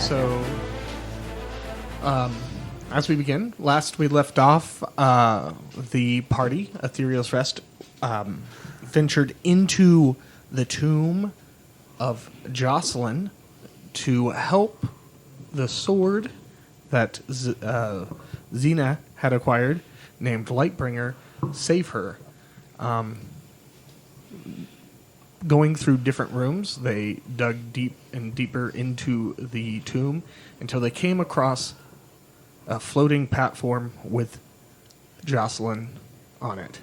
So, as we begin, last we left off, the party, Ethereal's Rest, ventured into the tomb of Jocelyn to help the sword that Xena had acquired, named Lightbringer, save her. Going through different rooms, they dug deep and deeper into the tomb until they came across a floating platform with Jocelyn on it.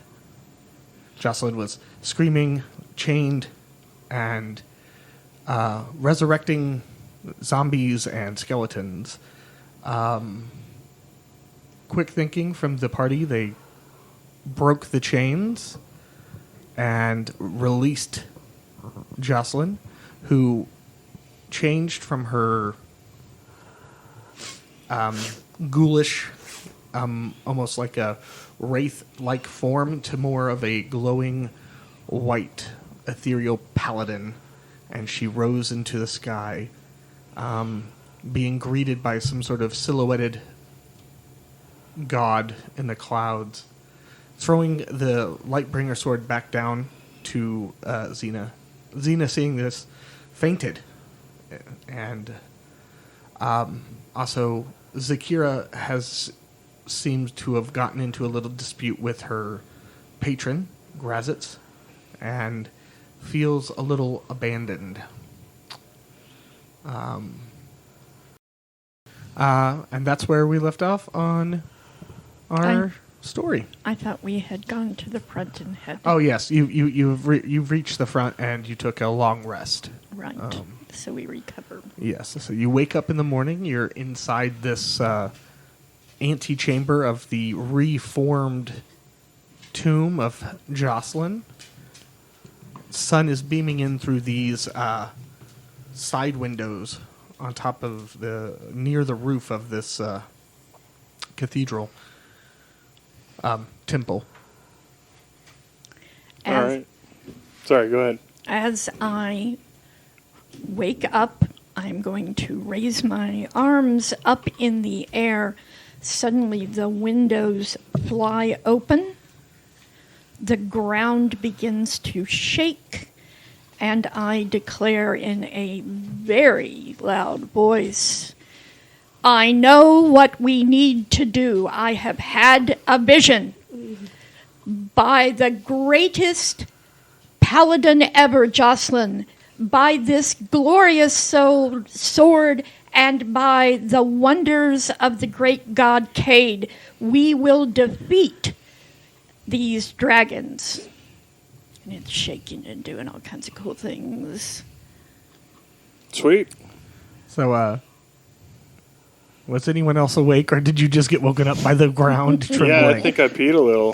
Jocelyn was screaming, chained, and resurrecting zombies and skeletons. Quick thinking from the party, they broke the chains and released Jocelyn, who changed from her ghoulish, almost like a wraith-like form to more of a glowing white ethereal paladin, and she rose into the sky, being greeted by some sort of silhouetted god in the clouds, throwing the Lightbringer sword back down to Xena. Xena, seeing this, fainted, and also Zakira seems to have gotten into a little dispute with her patron, Grazitz, and feels a little abandoned. And that's where we left off on our story. I thought we had gone to the front and had... Oh, yes. You've reached the front and you took a long rest. Right. So we recovered. Yes. So you wake up in the morning. You're inside this antechamber of the reformed tomb of Jocelyn. Sun is beaming in through these side windows on top of near the roof of this cathedral. Temple. All right. Sorry, go ahead. As I wake up, I'm going to raise my arms up in the air. Suddenly the windows fly open. The ground begins to shake, and I declare in a very loud voice, I know what we need to do. I have had a vision. By the greatest paladin ever, Jocelyn, by this glorious sword, and by the wonders of the great god Cade, we will defeat these dragons. And it's shaking and doing all kinds of cool things. Sweet. So, was anyone else awake, or did you just get woken up by the ground trembling? Yeah, I think I peed a little.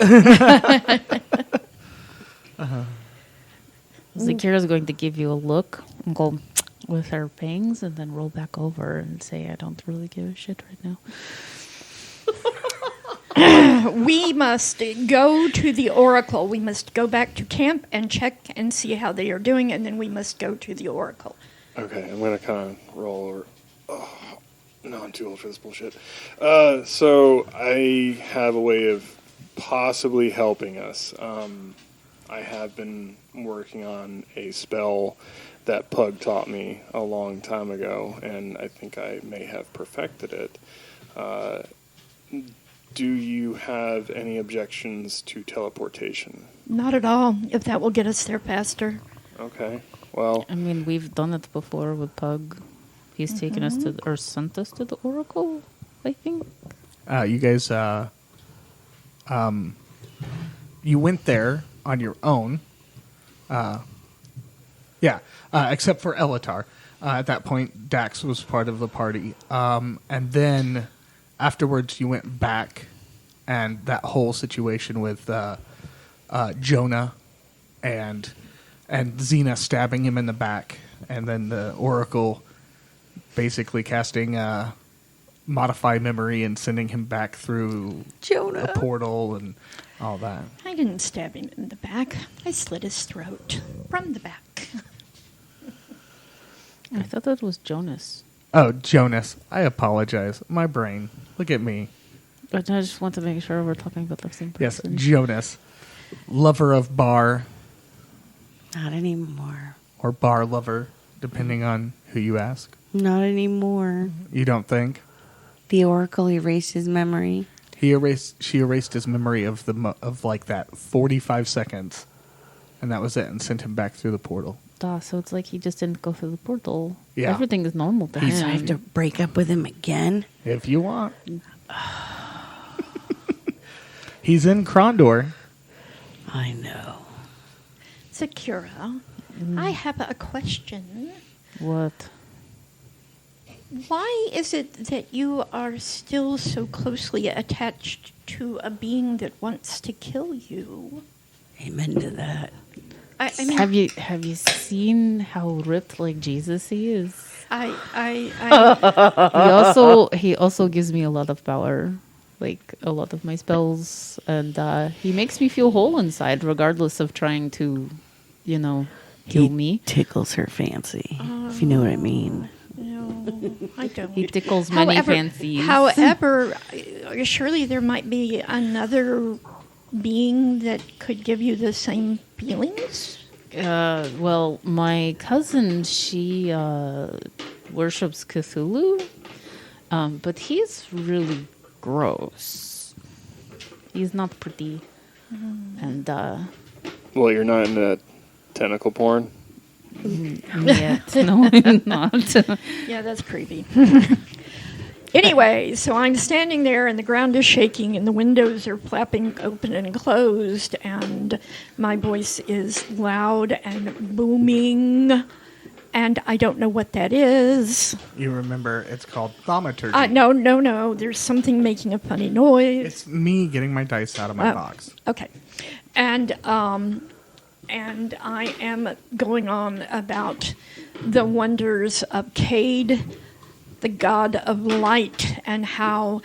Zakira's going to give you a look and go with her bangs and then roll back over and say, I don't really give a shit right now. We must go to the Oracle. We must go back to camp and check and see how they are doing, and then we must go to the Oracle. Okay, I'm going to kind of roll over. Oh, no, I'm too old for this bullshit. So I have a way of possibly helping us. I have been working on a spell that Pug taught me a long time ago, and I think I may have perfected it. Do you have any objections to teleportation? Not at all, if that will get us there faster. Okay, well... I mean, we've done it before with Pug. He's taken us to, or sent us to the Oracle, I think. You guys, you went there on your own. Except for Elatar. At that point, Dax was part of the party. And then afterwards, you went back, and that whole situation with Jonah and Xena stabbing him in the back, and then the Oracle basically casting modify memory and sending him back through a portal and all that. I didn't stab him in the back. I slit his throat from the back. I thought that was Jonas. Oh, Jonas. I apologize. My brain. Look at me. But I just want to make sure we're talking about the same Yes, person. Jonas. Lover of bar Not anymore. or bar lover, depending on who you ask. Not anymore. You don't think? The Oracle erased his memory. She erased his memory of of like that 45 seconds, and that was it, and sent him back through the portal. So it's like he just didn't go through the portal. Yeah. Everything is normal to He's- So I have to him. break up with him again? If you want. He's in Krondor. I know. Sakura, I have a question. What? Why is it that you are still so closely attached to a being that wants to kill you? Amen to that. I mean, Have you seen how ripped like Jesus he is? He also gives me a lot of power, like a lot of my spells, and he makes me feel whole inside, regardless of trying to, kill He me. tickles her fancy, if you know what I mean. no, I don't. He tickles many fancies. However, surely there might be another being that could give you the same feelings. Well, my cousin, she worships Cthulhu, but he's really gross. He's not pretty, and Well, you're not into tentacle porn. yet, no, I'm not. Yeah, that's creepy. Anyway, so I'm standing there and the ground is shaking and the windows are flapping open and closed and my voice is loud and booming and I don't know what that is. You remember it's called thaumaturgy. No. There's something making a funny noise. It's me getting my dice out of my Oh. box. Okay. And I am going on about the wonders of Cade, the god of light, and how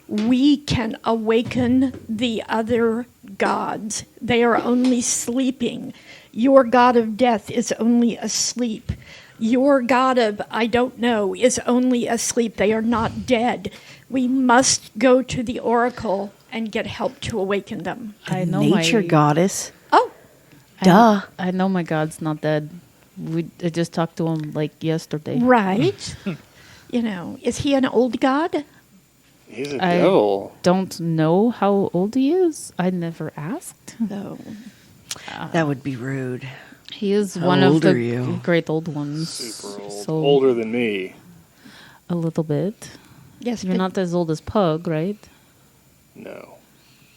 we can awaken the other gods. They are only sleeping. Your god of death is only asleep. Your god of I don't know is only asleep. They are not dead. We must go to the oracle and get help to awaken them. I know Nature my goddess. Oh, Duh. I know my god's not dead. I just talked to him like yesterday. right. Is he an old god? He's a I devil. don't know how old he is. I never asked. No. That would be rude. He is How one old of are the you? great old ones. Super old. So Older than me. a little bit. Yes, You're but not as old as Pug, right? No.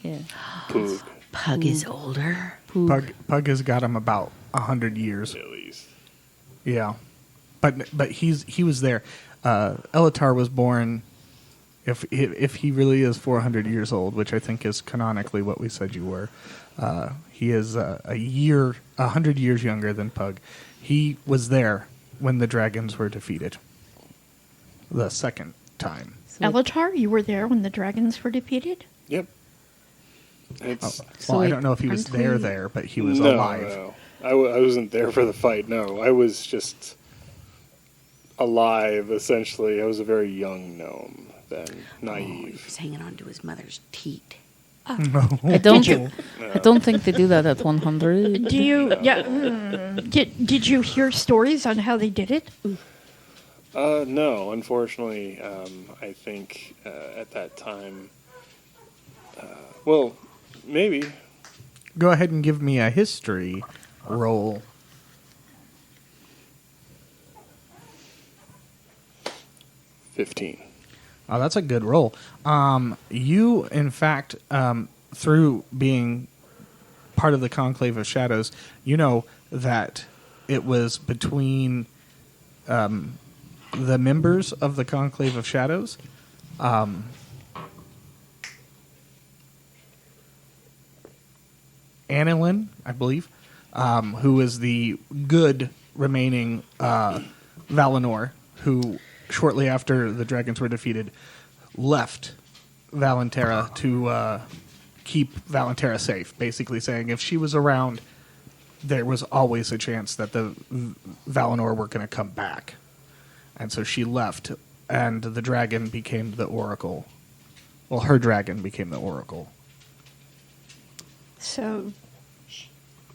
Yeah. Poog, Pug is older. Pug has got him about 100 years. at least. Yeah, but he was there. Elatar was born. If he really is 400 years old, which I think is canonically what we said you were, he is 100 years younger than Pug. He was there when the dragons were defeated. The second time. So Elatar, you were there when the dragons were defeated? Yep. It's Well, I wait, don't know if he was aren't we- there, but he was no, alive. No. I wasn't there for the fight. No, I was just alive. Essentially, I was a very young gnome then, Oh, he naive. was hanging on to his mother's teat. I don't. you- I don't think they do that at 100. Do you? Yeah. Did you hear stories on how they did it? No, unfortunately, I think at that time. Well, maybe. Go ahead and give me a history roll. 15. Oh, that's a good roll. You, in fact, through being part of the Conclave of Shadows, you know that it was between the members of the Conclave of Shadows. Anon, I believe, who is the good remaining Valinor, who shortly after the dragons were defeated, left Valenterra to keep Valenterra safe, basically saying if she was around, there was always a chance that the Valinor were going to come back. And so she left, and the dragon became the oracle. Well, her dragon became the oracle. So,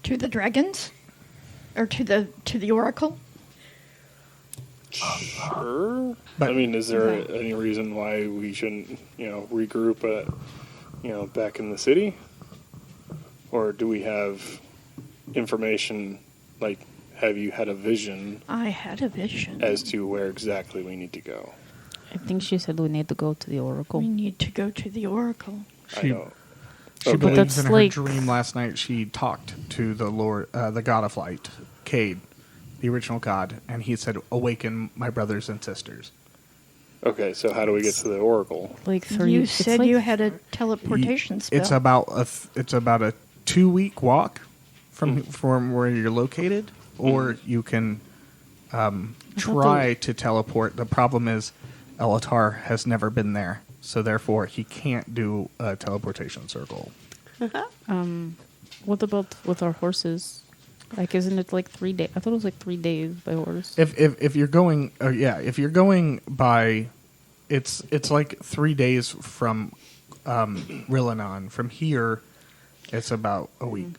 to the dragons, or to the oracle. Sure. But- I mean, is there Okay. any reason why we shouldn't, regroup at, back in the city? Or do we have information, like, have you had a vision I had a vision. as to where exactly we need to go? I think she said we need to go to the oracle. We need to go to the oracle. I She- don't. She Okay. believes That's in her like- dream last night. She talked to the Lord, the God of Light, Cade, the original God, and he said, "Awaken my brothers and sisters." Okay, so how do we get to the oracle? Like 3. You it's said like- you had a teleportation spell. It's about a 2-week walk from where you're located, or you can try to teleport. The problem is, Elatar has never been there, so therefore he can't do a teleportation circle. What about with our horses? Like, isn't it like 3 days? I thought it was like 3 days by horse. If you're going, if you're going by, it's like 3 days from Rillanon. From here, it's about a week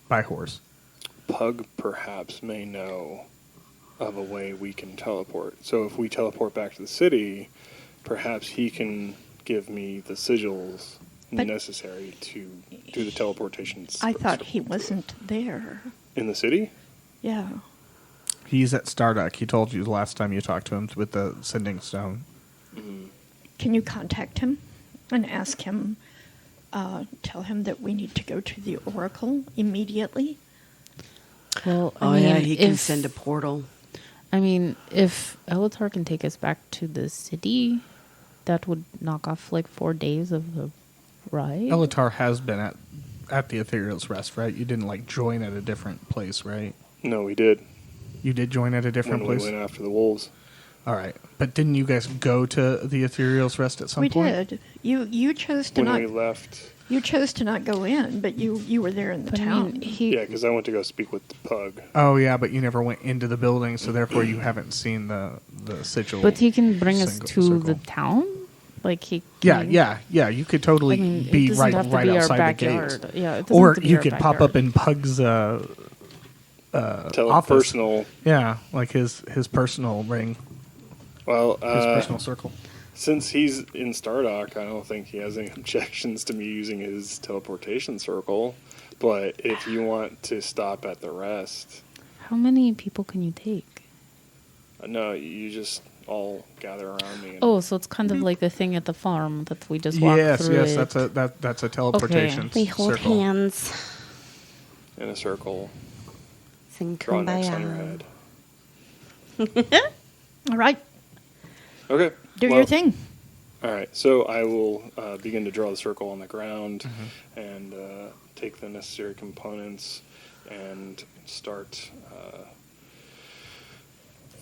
by horse. Pug perhaps may know of a way we can teleport. So if we teleport back to the city, perhaps he can give me the sigils But- necessary to do the teleportation. I thought he wasn't there. In the city? Yeah. He's at Starduck. He told you the last time you talked to him with the sending stone. Can you contact him and ask him, tell him that we need to go to the oracle immediately? Well, I Oh mean, yeah, he can if- send a portal. I mean, if Elatar can take us back to the city, that would knock off like 4 days of the ride. Elatar has been at the Ethereal's Rest, right? You didn't like join at a different place, right? No, we did. You did join at a different When place. we went after the wolves. All right, but didn't you guys go to the Ethereal's Rest at some We point? did. You chose to When not. we left. You chose to not go in, but you were there in the But I town. mean, he. Yeah, because I went to go speak with the pug. Oh yeah, but you never went into the building, so therefore you haven't seen the sigil. But he can bring us single to the circle. town. Like he. Yeah, can- yeah. You could totally I mean, it be doesn't right have to be our outside the backyard. gates. Yeah, it doesn't Or have to be you our could pop up backyard. in Pug's office. Personal. Yeah, like his personal ring, Well, his personal circle. since he's in Stardock, I don't think he has any objections to me using his teleportation circle. But if you want to stop at the rest, How many people can you take? no, you just all gather around me. And Oh, so it's kind of like the thing at the farm that we just walk Yes, through. yes, it. that's a teleportation. We hold circle. hands, in a circle, sing draw an X on your kumbaya. head. All right, Okay. do well, your thing. All right, so I will begin to draw the circle on the ground Mm-hmm. and take the necessary components and start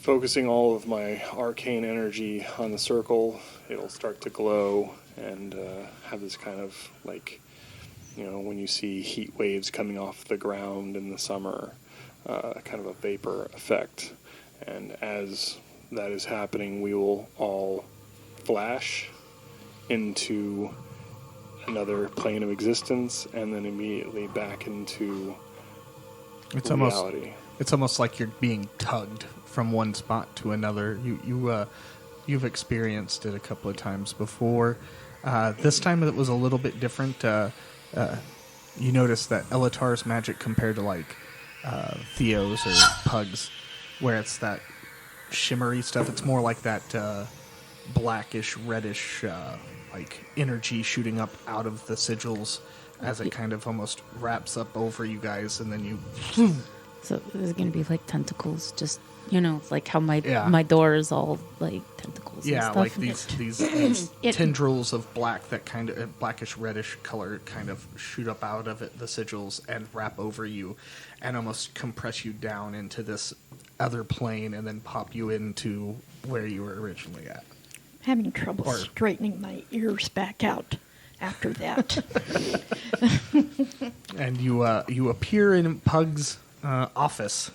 focusing all of my arcane energy on the circle. It'll start to glow and have this kind of like, when you see heat waves coming off the ground in the summer, kind of a vapor effect. And as that is happening, we will all flash into another plane of existence and then immediately back into It's reality. almost like you're being tugged from one spot to another. You've experienced it a couple of times before. This time it was a little bit different. You notice that Elatar's magic compared to like Theo's or Pug's, where it's that shimmery stuff. It's more like that blackish, reddish, like energy shooting up out of the sigils as it kind of almost wraps up over you guys, and then you. So there's gonna be like tentacles, just like how my Yeah. my door is all like tentacles. and Yeah, stuff. like these It- tendrils of black that kind of blackish reddish color kind of shoot up out of it, the sigils, and wrap over you, and almost compress you down into this other plane, and then pop you into where you were originally at. Having trouble Or- straightening my ears back out after that. And you appear in Pug's office.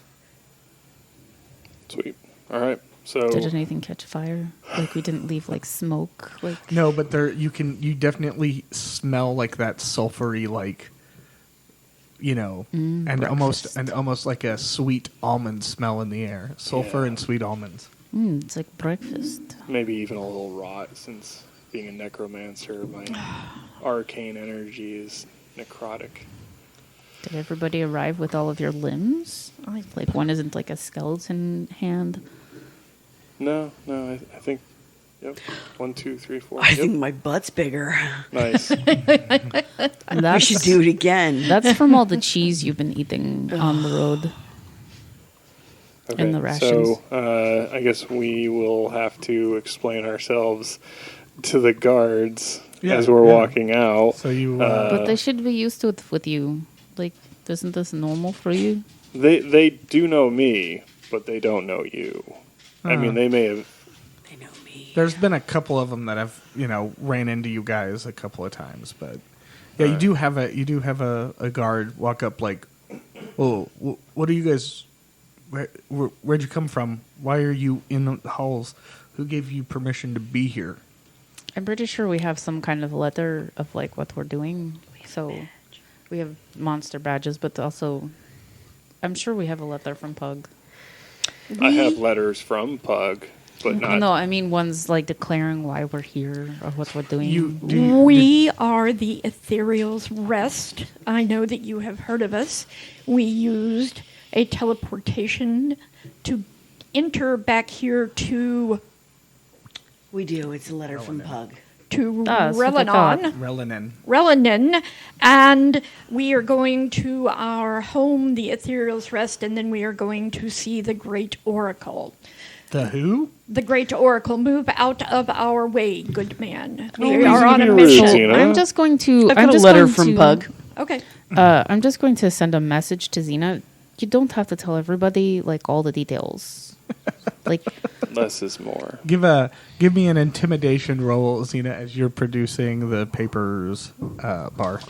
Sweet. All right. So Did anything catch fire? Like we didn't leave like smoke. Like No, but you definitely smell like that sulfury, like, and breakfast. almost like a sweet almond smell in the air. Sulfur Yeah. and sweet almonds. it's like breakfast. maybe even a little rot, since being a necromancer, my arcane energy is necrotic. Did everybody arrive with all of your limbs? Like one isn't like a skeleton hand. No, I think. Yep. 1, 2, 3, 4. I Yep. think my butt's bigger. Nice. We should do it again. That's from all the cheese you've been eating on the road. Okay, And the rations. so I guess we will have to explain ourselves to the guards as we're walking out. So you, But they should be used to it with you. Like, isn't this normal for you? They do know me, but they don't know you. I mean, they may have. They know me. there's been a couple of them that have, ran into you guys a couple of times, but yeah, you do have a guard walk up like, oh, what are you guys? Where'd you come from? Why are you in the halls? Who gave you permission to be here? I'm pretty sure we have some kind of letter of like what we're doing. So we have monster badges, but also I'm sure we have a letter from Pug. I have letters from Pug, but not. No, I mean ones like declaring why we're here or what we're doing. We are the Ethereal's Rest. I know that you have heard of us. We used a teleportation to enter back here to We do. It's a letter from Pug. That's what I thought. Relanin. and we are going to our home, the Ethereal's Rest, and then we are going to see the Great Oracle. The who? The Great Oracle, move out of our way, good man. Oh, We easy are to on be a rude, mission. Xena. I'm just going to. I've I'm got a just letter going from to- Pug. Okay. I'm just going to send a message to Xena. You don't have to tell everybody like all the details. Like Less is more. Give me an intimidation roll, Xena, as you're producing the papers bar.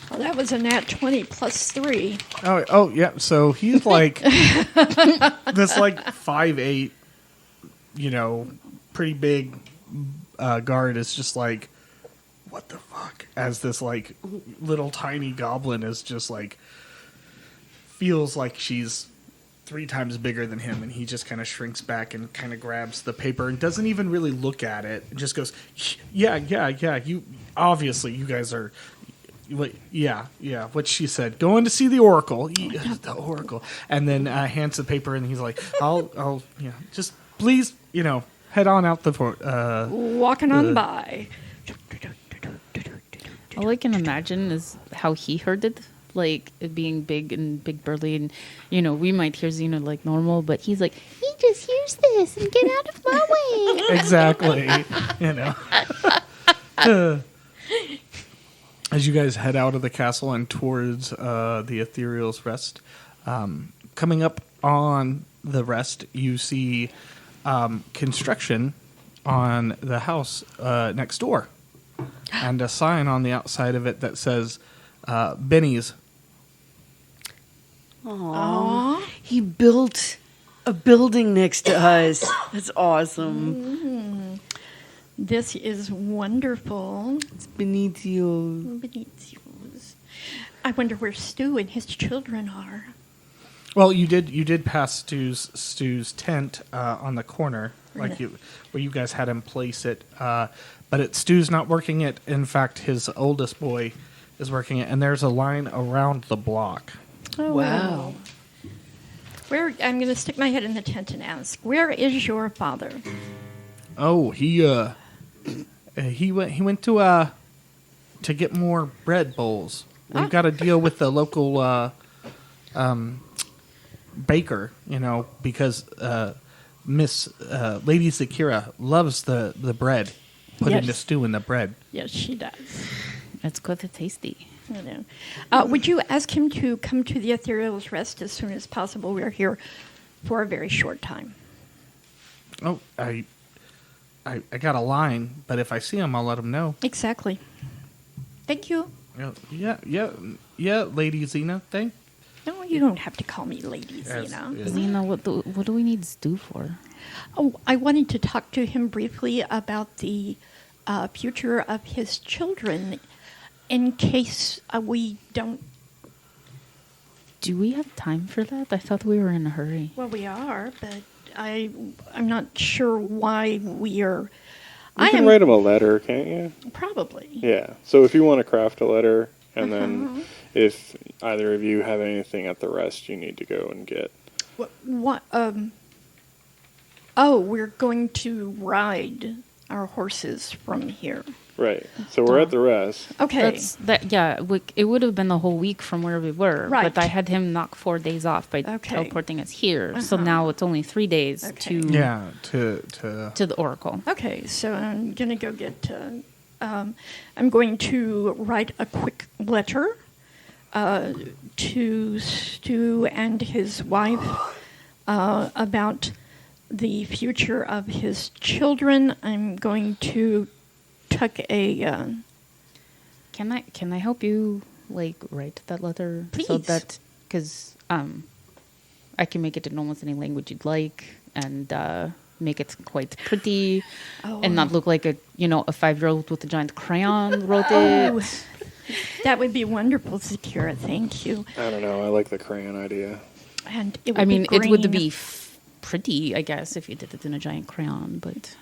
Well, that was a nat 20 plus 3. Oh yeah. So he's like this like 5'8", pretty big guard is just like, what the fuck? As this like little tiny goblin is just like feels like she's 3 times bigger than him, and he just kind of shrinks back and kind of grabs the paper and doesn't even really look at it. And just goes, yeah. You obviously you guys are. Yeah. What she said. Going to see the Oracle. The Oracle. And then hands the paper, and he's like, I'll just please, head on out the port. Walking on by. all I can imagine is how he heard it, like it being big and big burly, and we might hear Xena like normal, but he's like, he just hears this and get out of my way. Exactly. As you guys head out of the castle and towards the Ethereal's Rest, coming up on the rest, you see construction on the house next door, and a sign on the outside of it that says Benny's. Aww. He built a building next to us. That's awesome. This is wonderful. It's Benicio. Benitio's. I wonder where Stu and his children are. Well, you did pass Stu's tent on the corner, where you guys had him place it. But Stu's not working it. In fact, his oldest boy is working it, and there's a line around the block. Oh. Wow. Where I'm going to stick my head in the tent and ask, where is your father? Oh, he went to get more bread bowls. We've got to deal with the local baker, because Miss Lady Zakira loves the bread. Putting the stew in the bread. Yes, she does. It's quite tasty. I know. Would you ask him to come to the Ethereal's Rest as soon as possible? We're here for a very short time. Oh, I got a line, but if I see him, I'll let him know. Exactly. Thank you. Yeah, Lady Xena. No, you don't have to call me Lady Yes, Xena. yes. Xena, what do we need Stu for? Oh, I wanted to talk to him briefly about the future of his children in case we don't. Do we have time for that? I thought we were in a hurry. Well, we are, but I'm not sure why we are. You can write him a letter, can't you? Probably. Yeah. So if you want to craft a letter, and then if either of you have anything at the rest, you need to go and get. What? Oh, we're going to ride our horses from here. Right. So we're at the rest. Okay. It would have been the whole week from where we were. Right. But I had him knock 4 days off by teleporting us here. So now it's only 3 days Okay. to to the Oracle. Okay, so I'm gonna go get. I'm going to write a quick letter to Stu and his wife about the future of his children. I'm going to tuck a. Can I help you write that letter? Please. So that because I can make it in almost any language you'd like and make it quite pretty and not look like a 5-year-old with a giant crayon wrote it. That would be wonderful, Zakira. Thank you. I don't know. I like the crayon idea. And it would I mean, be it would green. be pretty, I guess, if you did it in a giant crayon, but It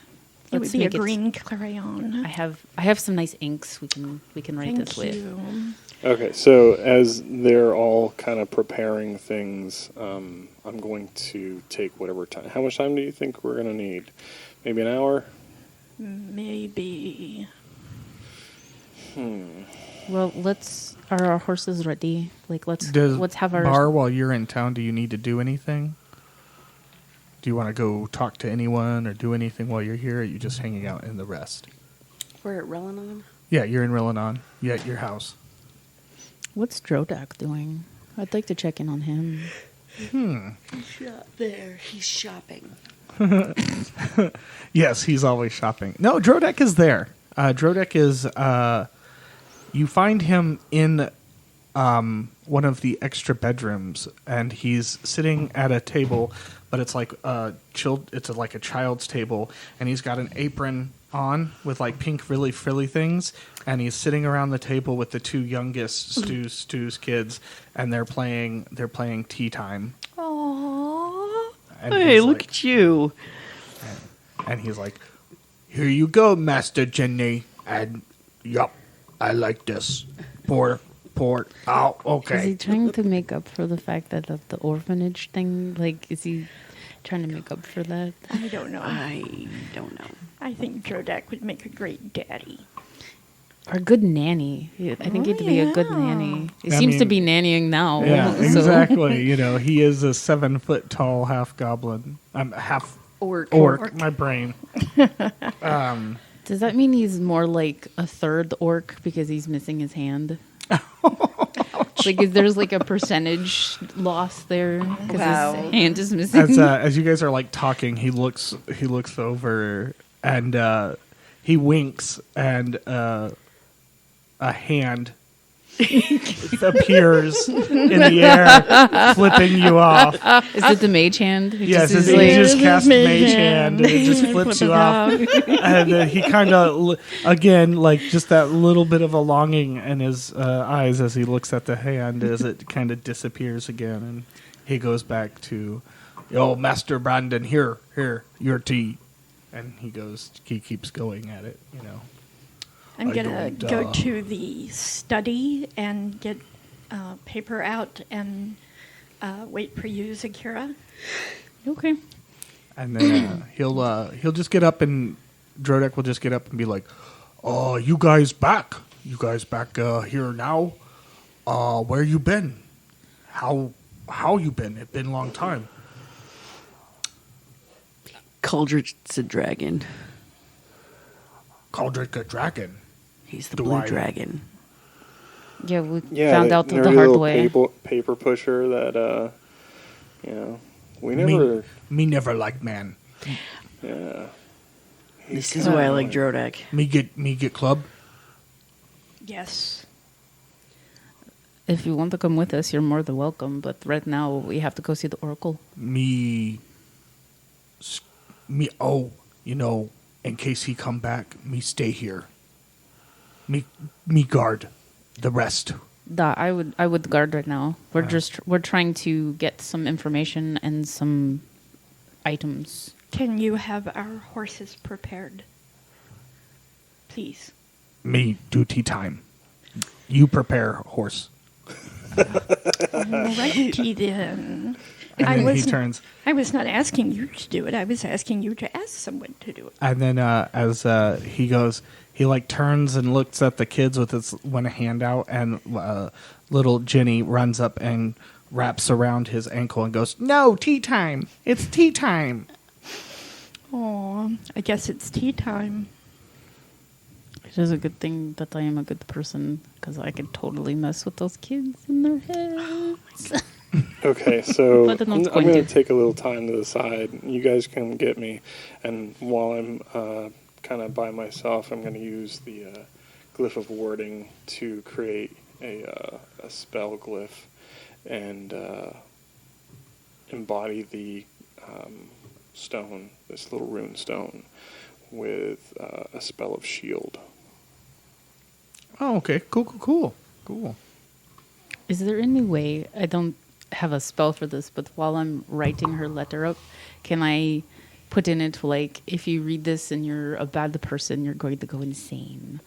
let's would be a make it. green crayon. I have some nice inks we can write Thank this with. you. Okay, so as they're all kind of preparing things, I'm going to take whatever time. How much time do you think we're going to need? Maybe an hour? Maybe. Well, are our horses ready? Let's have our Bar while you're in town. Do you need to do anything? Do you want to go talk to anyone or do anything while you're here? Or are you just hanging out in the rest? We're at Relanon. Yeah, you're in Rillanon. You're at your house. What's Drodak doing? I'd like to check in on him. He's not there. He's shopping. Yes, he's always shopping. No, Drodek is there. Drodek is. You find him in one of the extra bedrooms, and he's sitting at a table, but it's like It's like a child's table, and he's got an apron on with pink, really frilly things, and he's sitting around the table with the two youngest Stu's kids, and they're playing tea time. Aww. And Hey, he's look at you. And he's like, "Here you go, Master Jenny." And yup, I like this. Pour. Oh, okay. Is he trying to make up for the fact that of the orphanage thing? Is he trying to make up for that? I don't know. I don't know. I think Drodak would make a great daddy. Or a good nanny. I think he'd be a good nanny. He I seems to mean, be nannying now. Yeah, so- exactly. He is a 7 foot tall half goblin. Half orc. My brain. Does that mean he's more like a third orc because he's missing his hand? Is there's a percentage loss there because Wow. his hand is missing? As you guys are talking, he looks over and he winks, and a hand appears in the air, flipping you off. Is it the mage hand? It Yes, just he is just cast mage mage hand. hand, and it just flips you off. And he kind of, again, just that little bit of a longing in his eyes as he looks at the hand as it kind of disappears again, and he goes back to, "Oh, Master Brandon, here, your tea," and he keeps going at it, I'm I going to don't, go to the study and get paper out and wait for you, Zakira. Okay. And then he'll just get up, and Drodek will just get up and be like, "Oh, you guys back here now? Where you been? How you been? It's been a long time." Cauldron's a dragon. Cauldrick a dragon. He's the Do blue I- dragon. Yeah, we Yeah, found out the nerdy hard little way. Paper pusher that, we never. Me never liked man. Yeah. This is why I like Drodak. Me get club. Yes. If you want to come with us, you're more than welcome. But right now, we have to go see the Oracle. Oh, in case he come back, me stay here. Me guard the rest. I would guard right now. We're trying to get some information and some items. Can you have our horses prepared? Please. Me do tea time. You prepare horse. Alrighty then. And then he turns. I was not asking you to do it. I was asking you to ask someone to do it. And then as he goes, he like turns and looks at the kids with his one hand out, and little Jenny runs up and wraps around his ankle and goes, "No, tea time! It's tea time!" Oh, I guess it's tea time. It is a good thing that I am a good person, because I could totally mess with those kids in their heads. Okay, so But they're I'm not going to pointed. take a little time to the side. You guys can get me, and while I'm kind of by myself, I'm going to use the glyph of warding to create a spell glyph and embody the stone, this little rune stone, with a spell of shield. Oh, okay. Cool. Is there any way, I don't have a spell for this, but while I'm writing her letter up, can I put in it, like, if you read this and you're a bad person, you're going to go insane?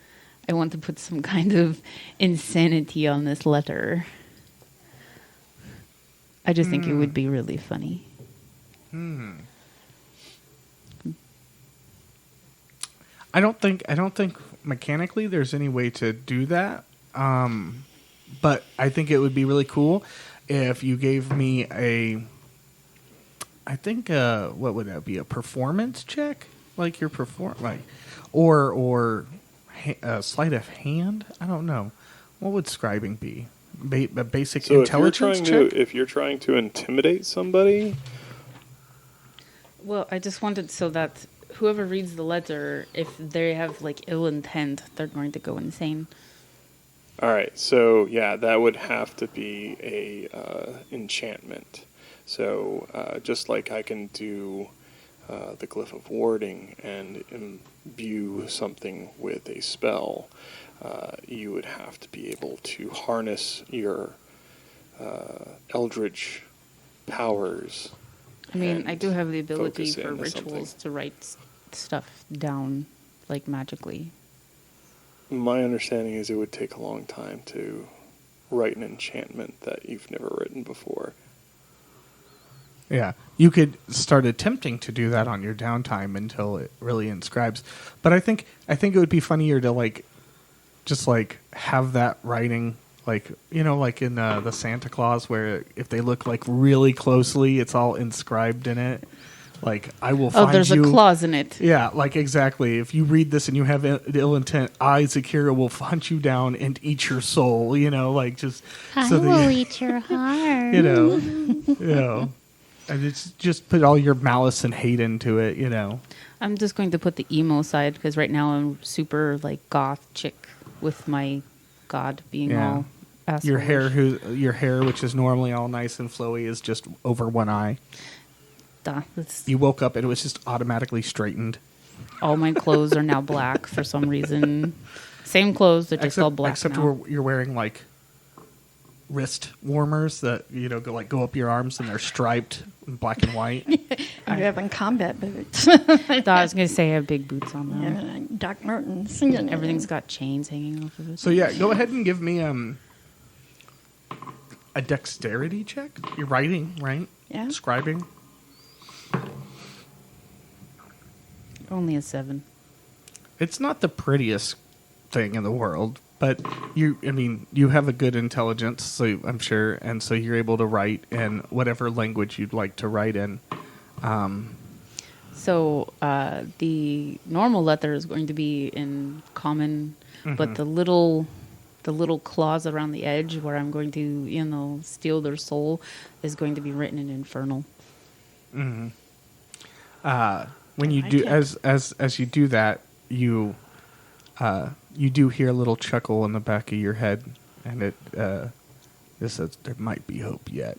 I want to put some kind of insanity on this letter. I just think it would be really funny. I don't think mechanically there's any way to do that. But I think it would be really cool if you gave me what would that be? A performance check? Like your or sleight of hand? I don't know. What would scribing be? A basic So intelligence check? if you're trying to intimidate somebody, Well, I just wanted so that whoever reads the letter, if they have, like, ill intent, they're going to go insane. all right. So yeah, that would have to be a enchantment. So just like I can do the glyph of warding and imbue something with a spell, you would have to be able to harness your eldritch powers. I mean, I and do have the ability focus for into rituals something. to write stuff down, like, magically. My understanding is it would take a long time to write an enchantment that you've never written before. Yeah, you could start attempting to do that on your downtime until it really inscribes. But I think it would be funnier to just have that writing like in the Santa Claus, where if they look like really closely, it's all inscribed in it. Like, I will find you. Oh, there's a clause in it. Yeah, like exactly. If you read this and you have ill intent, I, Zakira, will hunt you down and eat your soul. Just I will eat your heart. and it's just put all your malice and hate into it. I'm just going to put the emo side, because right now I'm super, like, goth chick with my god being all asshole. Your hair, which is normally all nice and flowy, is just over one eye. You woke up and it was just automatically straightened. All my clothes are now black for some reason. Same clothes, they're just all black except now. you're wearing like wrist warmers that go up your arms, and they're striped in black and white. You're having combat boots. I was going to say I have big boots on now. Yeah, Doc Martens. Everything's got chains hanging off of it. So yeah, go ahead and give me a dexterity check. You're writing, right? Yeah. Scribing. Only a 7. It's not the prettiest thing in the world, but you have a good intelligence, so I'm sure, and so you're able to write in whatever language you'd like to write in. So the normal letter is going to be in common, but the little clause around the edge where I'm going to, steal their soul is going to be written in infernal. Mm-hmm. When you do as you do that, you do hear a little chuckle in the back of your head, and This says there might be hope yet.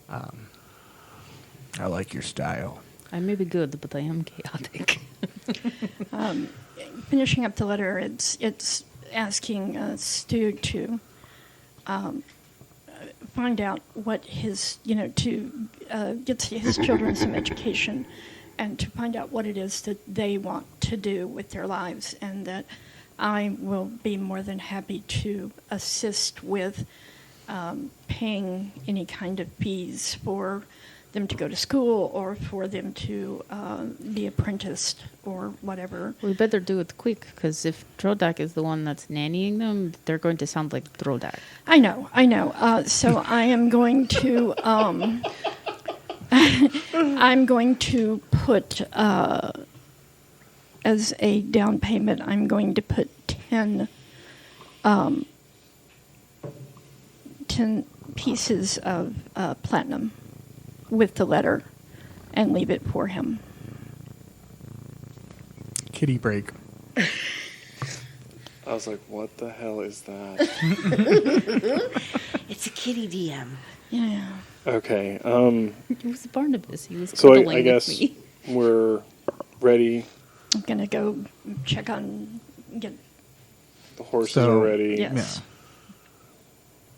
I like your style. I may be good, but I am chaotic. Finishing up the letter, it's asking Stu to find out what his, to get his children some education, and to find out what it is that they want to do with their lives, and that I will be more than happy to assist with paying any kind of fees for them to go to school or for them to be apprenticed or whatever. We better do it quick, because if Drodak is the one that's nannying them, they're going to sound like Drodak. I know. So I am going to I'm going to put as a down payment, I'm going to put 10 pieces of platinum with the letter and leave it for him. Kitty break. I was like, what the hell is that? It's a kitty DM. Yeah. Okay. It was Barnabas. He was So cuddling I guess with me. we're ready. I'm going to go check on, get, The horses So- are ready. yes.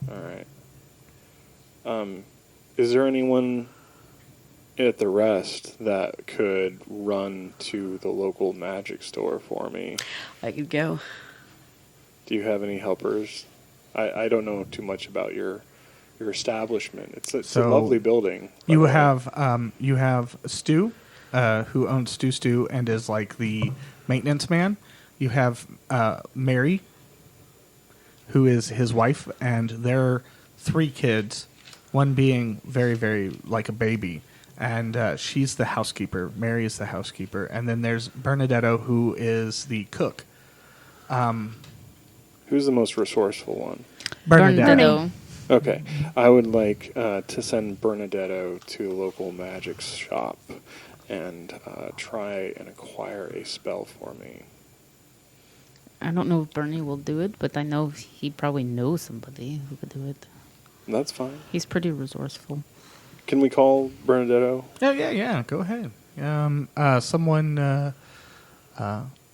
All right. Is there anyone at the rest that could run to the local magic store for me? I could go. Do you have any helpers? I don't know too much about your establishment. It's a So, lovely building. by You the way. have Stu, who owns Stew and is like the maintenance man. You have Mary, who is his wife, and their 3 kids, one being very, very like a baby, and she's the housekeeper. Mary is the housekeeper, and then there's Bernadetto, who is the cook. Who's the most resourceful one? Bernadetto. Okay. I would like to send Bernadetto to a local magic shop and try and acquire a spell for me. I don't know if Bernie will do it, but I know he probably knows somebody who could do it. That's fine. He's pretty resourceful. Can we call Bernadetto? Oh, yeah. Go ahead.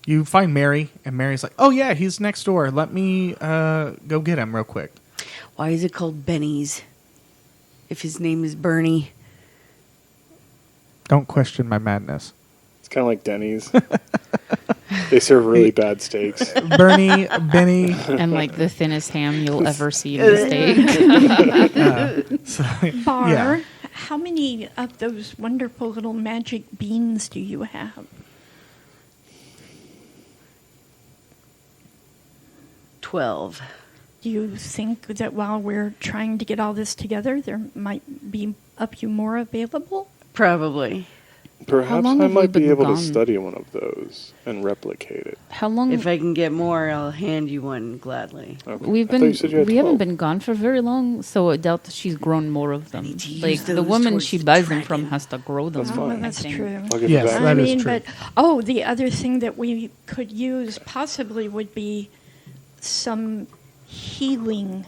You find Mary, and Mary's like, "Oh yeah, he's next door. Let me go get him real quick." Why is it called Benny's? If his name is Bernie. Don't question my madness. It's kind of like Denny's. They serve really bad steaks. Bernie, Benny. And like the thinnest ham you'll ever see in a steak. So, Bar, yeah. how many of those wonderful little magic beans do you have? 12. Do you think that while we're trying to get all this together, there might be a few more available? Probably. Perhaps long I have we might be been able gone? to study one of those and replicate it. How long? If I can get more, I'll hand you one gladly. Okay. We've I thought been you said you had we haven't 12. been gone for very long, so I doubt that she's grown more of them. need to use Like the those woman towards she the buys them from dragon. has to grow them. That's Oh, fine. that's I think. true. I'll give Yes, it back. that I is mean, true. but the other thing that we could use possibly would be some healing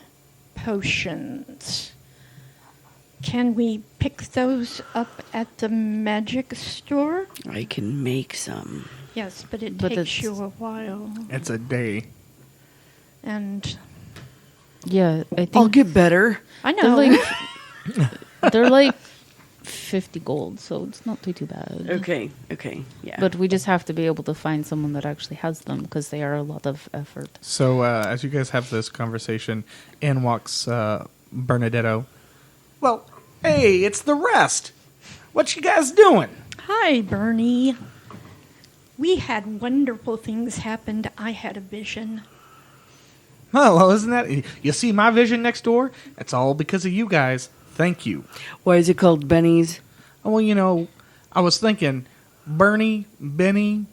potions. Can we pick those up at the magic store? I can make some. Yes, but it But takes it's- you a while. It's a day. And Yeah, I think I'll get better. I they're know. like they're like 50 gold, so it's not too bad. Okay, yeah. But we just have to be able to find someone that actually has them because they are a lot of effort. So as you guys have this conversation, in walks Bernadetto. Well, hey, it's the rest. What you guys doing? Hi, Bernie. We had wonderful things happen. I had a vision. Oh, well, isn't that... You see my vision next door? It's all because of you guys. Thank you. Why is it called Benny's? Oh, well, you know, I was thinking Bernie, Benny,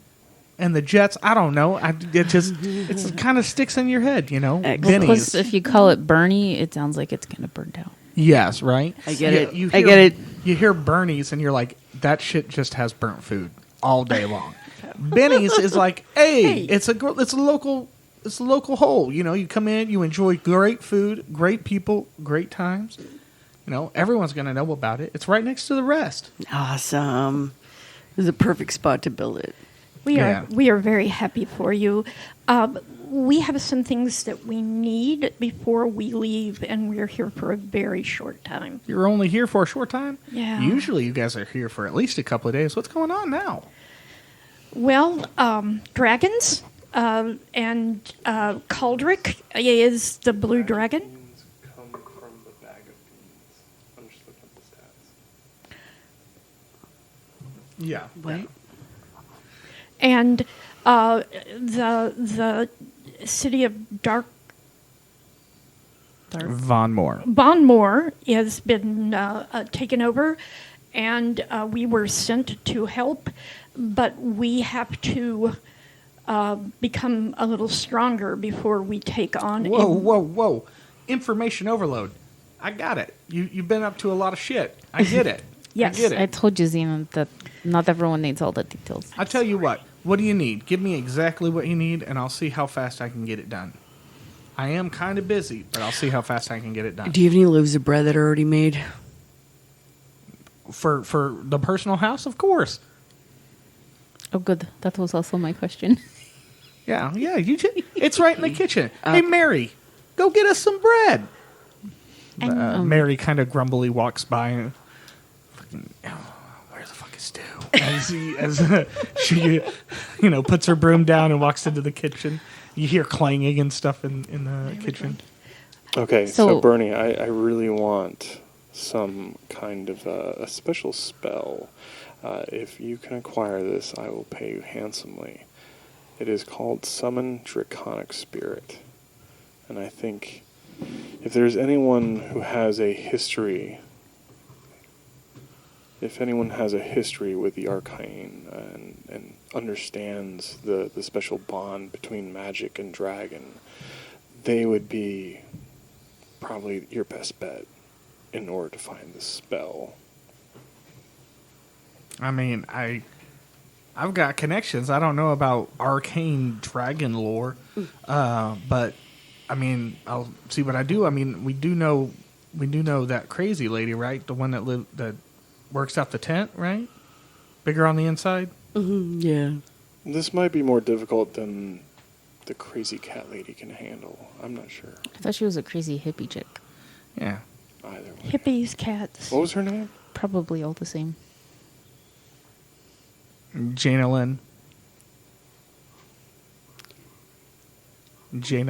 and the Jets. I don't know. It kind of sticks in your head, you know. Excellent. Plus, Benny's. if you call it Bernie, it sounds like it's gonna burn down. Yes, right? I get it. You I hear- get it. You hear Bernie's and you're like, that shit just has burnt food all day long. Benny's is like, hey, Hey. it's a local it's a local hole. You know, you come in, you enjoy great food, great people, great times. You know, everyone's going to know about it. It's right next to the rest. Awesome. This is a perfect spot to build it. We Yeah. are very happy for you. We have some things that we need before we leave, and we're here for a very short time. You're only here for a short time? Yeah. Usually you guys are here for at least a couple of days. What's going on now? Well, dragons, and Caldric is the blue dragon. Beans come from the bag of beans. I'm just looking at the stats. Yeah. What? And the city of Von Moore. Bonmore has been taken over, and we were sent to help, but we have to become a little stronger before we take on. Whoa. Information overload. I got it. You've been up to a lot of shit. I get it. Yes. I get it. I told you, Xena, that not everyone needs all the details. I'll tell you what. What do you need? Give me exactly what you need, and I'll see how fast I can get it done. I am kind of busy, but I'll see how fast I can get it done. Do you have any loaves of bread that are already made? For the personal house, of course. Oh, good. That was also my question. Yeah. It's right in the kitchen. Hey, Mary, go get us some bread. Mary kind of grumbly walks by and where the fuck is Stu? As she, puts her broom down and walks into the kitchen. You hear clanging and stuff in the kitchen. Okay, so So- Bernie, I really want some kind of a special spell. If you can acquire this, I will pay you handsomely. It is called Summon Draconic Spirit. And I think if there's anyone who has a history, with the arcane and understands the special bond between magic and dragon, they would be probably your best bet in order to find this spell. I mean, I've got connections. I don't know about arcane dragon lore, but I mean, I'll see what I do. I mean, we do know that crazy lady, right? The one that works out the tent, right? Bigger on the inside. Yeah. This might be more difficult than the crazy cat lady can handle. I'm not sure. I thought she was a crazy hippie chick. Yeah. Either way. Hippies, cats. What was her name? Probably all the same. Jaina Lynn. Gan.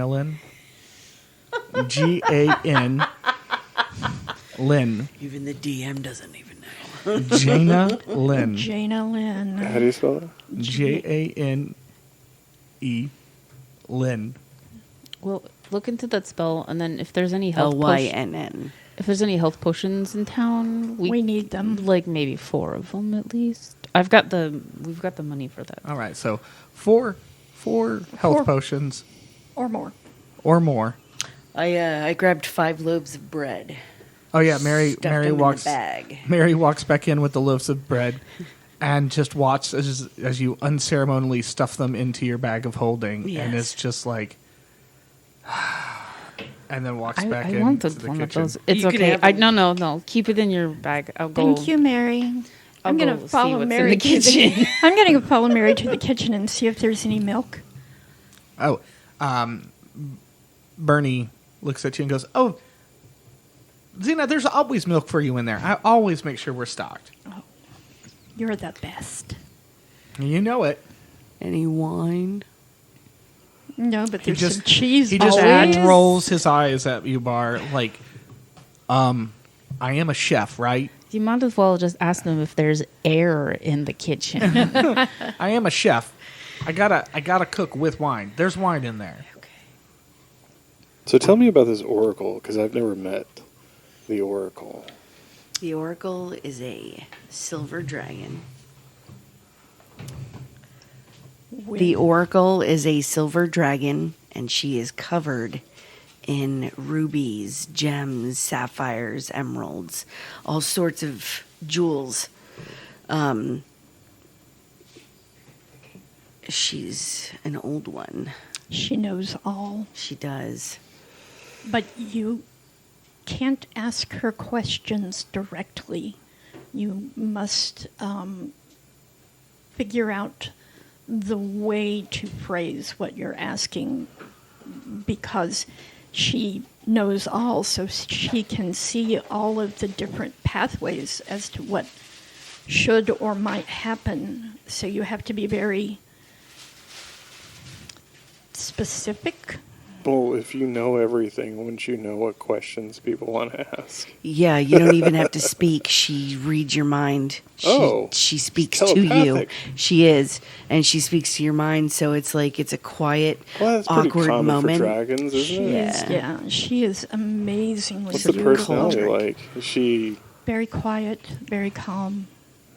Lynn. Even the DM doesn't even know. Jaina Lynn. Jaina Lynn. How do you spell that? Jane. Lynn. Well, look into that spell, and then if there's any health Lynn. if there's any health potions in town, We need them. like maybe 4 of them at least. We've got the money for that. All right, so four health potions Or more. or more. I grabbed 5 loaves of bread. Oh yeah, Mary Stuffed them walks in the bag. Mary walks back in with the loaves of bread and just watches as you unceremoniously stuff them into your bag of holding, and Yes. it's just like, and then walks back I in wanted to the one kitchen. of those. It's You can okay. have No. Keep it in your bag. I'll go. Thank you, Mary. I'm go going to see follow what's in Mary the to the kitchen. I'm going to follow Mary to the kitchen and see if there's any milk. Oh, Bernie looks at you and goes, "Oh, Xena, there's always milk for you in there. I always make sure we're stocked. You're the best. You know it." Any wine? No, but there's just- some cheese. He just always. rolls his eyes at you, Bar, like, I am a chef, right? You might as well just ask them if there's air in the kitchen. I am a chef. I gotta cook with wine. There's wine in there. So tell me about this oracle, because I've never met the oracle. The oracle is a silver dragon. The oracle is a silver dragon, and she is covered in rubies, gems, sapphires, emeralds, all sorts of jewels. She's an old one. She knows all. She does. But you can't ask her questions directly. You must figure out the way to phrase what you're asking, because she knows all, so she can see all of the different pathways as to what should or might happen. So you have to be very specific. Well, if you know everything, wouldn't you know what questions people want to ask? Yeah, you don't even have to speak. She reads your mind. She speaks to you. Telepathic. She is, and she speaks to your mind. So it's like it's a quiet, Well, that's pretty awkward common moment. for dragons, isn't it? Yeah. She is amazingly What's the beautiful. personality like? Is she Very quiet, very calm.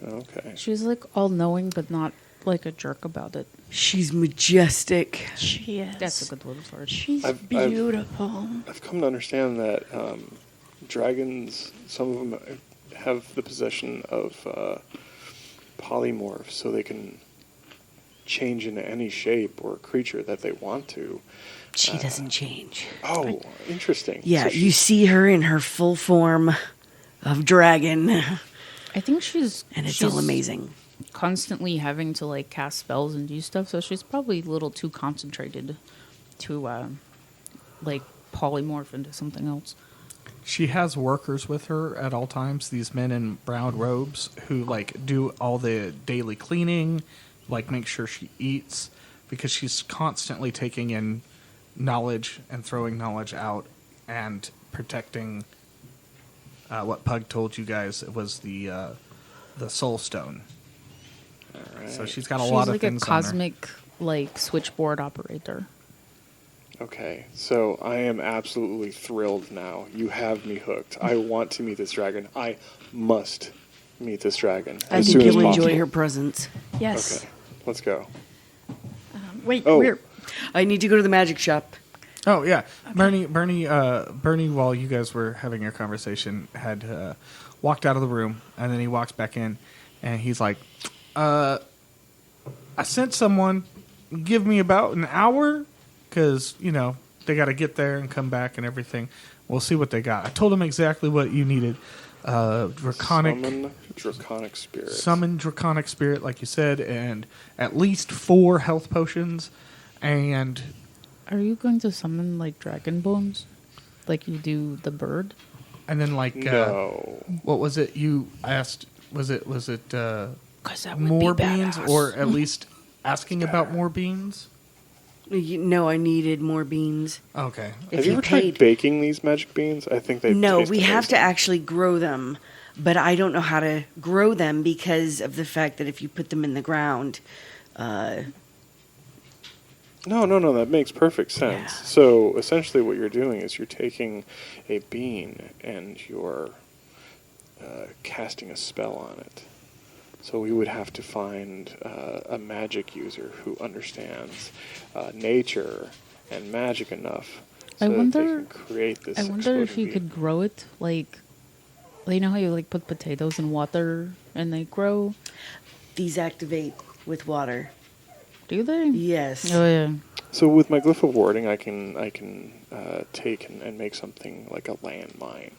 okay? She's like all knowing, but not like a jerk about it. She's majestic. She is. That's a good word for it. She's I've- beautiful. I've come to understand that dragons, some of them have the possession of polymorph, so they can change into any shape or creature that they want to. She doesn't change. Oh, interesting. Yeah, So you see her in her full form of dragon, I think she's and it's she's all amazing. constantly having to like cast spells and do stuff, so she's probably a little too concentrated to like polymorph into something else. She has workers with her at all times, these men in brown robes who like do all the daily cleaning, like make sure she eats, because she's constantly taking in knowledge and throwing knowledge out and protecting what Pug told you guys was the soul stone. All right. So she's got a She's lot of like things a cosmic like switchboard operator. Okay, so I am absolutely thrilled now. You have me hooked. I want to meet this dragon. I must meet this dragon I as think soon as you'll possible. enjoy her presence. Yes. Okay, let's go. Wait, Oh. we're I need to go to the magic shop. Oh yeah, Bernie. While you guys were having your conversation, had walked out of the room, and then he walks back in, and he's like, "I sent someone. Give me about an hour, because they got to get there and come back and everything. We'll see what they got." I told him exactly what you needed. Summon draconic spirit. Summon draconic spirit, like you said, and at least 4 health potions, and Are you going to summon like dragon bones, like you do the bird? then like No. what was it you asked? Was it 'Cause that would more be beans, badass. or at least asking about more beans? No, I needed more beans. Okay. If Have you ever tried baking these magic beans? I think they No, taste we have to amazing. actually grow them, but I don't know how to grow them because of the fact that if you put them in the ground, No, that makes perfect sense. Yeah. So essentially what you're doing is you're taking a bean and you're casting a spell on it. So we would have to find a magic user who understands nature and magic enough so I that wonder- they can create this I wonder if exploding you could bean. grow it like, you know how you like put potatoes in water and they grow. these activate with water. Do they? Yes. Oh yeah. So with my glyph of warding, I can take and make something like a landmine.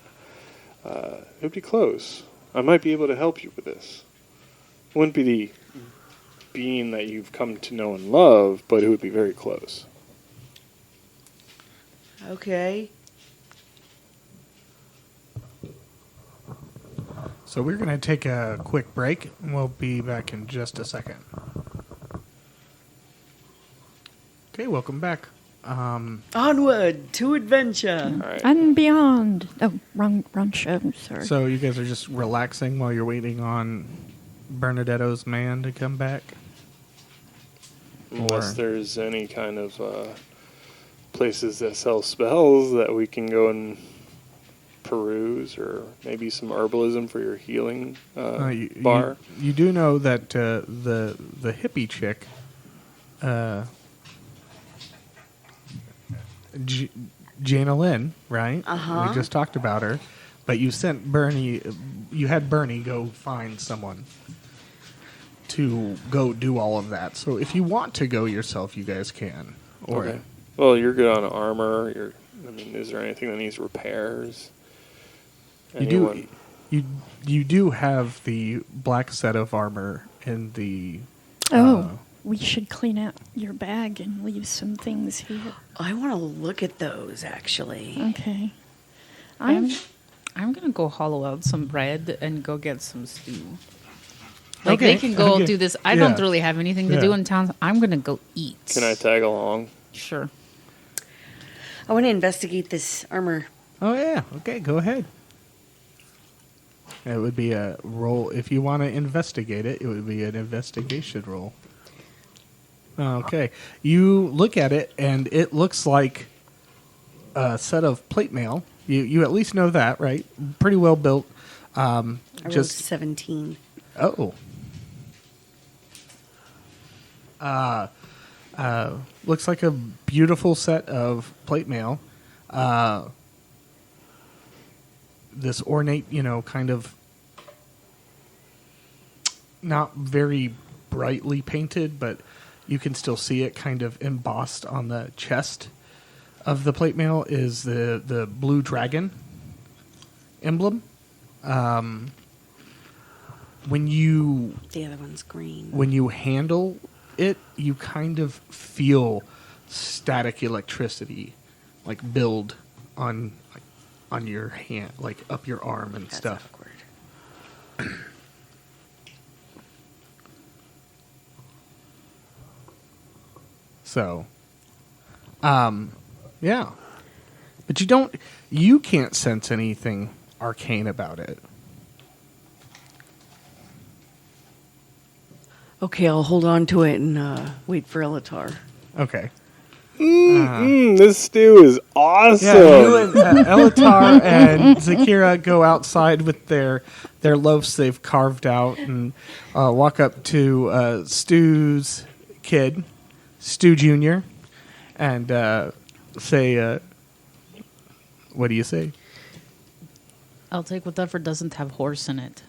It would be close. I might be able to help you with this. It wouldn't be the bean that you've come to know and love, but it would be very close. Okay. So we're going to take a quick break, and we'll be back in just a second. Okay, welcome back. Onward to adventure. All right. and beyond. Oh, wrong show. Sorry. So you guys are just relaxing while you're waiting on Bernadetto's man to come back? Unless Or- there's any kind of places that sell spells that we can go and peruse, or maybe some herbalism for your healing bar. You do know that the hippie chick, Jana Lynn, right? Uh-huh. We just talked about her, but you sent Bernie. You had Bernie go find someone to go do all of that. So if you want to go yourself, you guys can. Or Okay. Well, you're good on armor. Is there anything that needs repairs? Anyone? you do have the black set of armor in the. We should clean out your bag and leave some things here. I want to look at those, actually. Okay. I'm gonna go hollow out some bread and go get some stew. Like Okay. they can go Okay. do this. I Yeah. don't really have anything to do Yeah. in town. I'm gonna go eat. Can I tag along? Sure. I want to investigate this armor. Oh yeah. Okay, go ahead. It would be a roll if you want to investigate it. It would be an investigation roll. Okay, you look at it, and it looks like a set of plate mail. You at least know that, right? Pretty well built. I rolled 17. Oh. Looks like a beautiful set of plate mail. This ornate, kind of not very brightly painted, but you can still see it kind of embossed on the chest of the plate mail is the blue dragon emblem. When you The other one's green. when you handle it, you kind of feel static electricity, like build on your hand, like up your arm and That's stuff. awkward. So, yeah, but you can't sense anything arcane about it. Okay, I'll hold on to it and wait for Elatar. Okay. This stew is awesome. Yeah, you and Elatar and Zakira go outside with their loaves they've carved out and walk up to Stu's kid, Stu Jr., and say, what do you say? I'll take whatever doesn't have horse in it.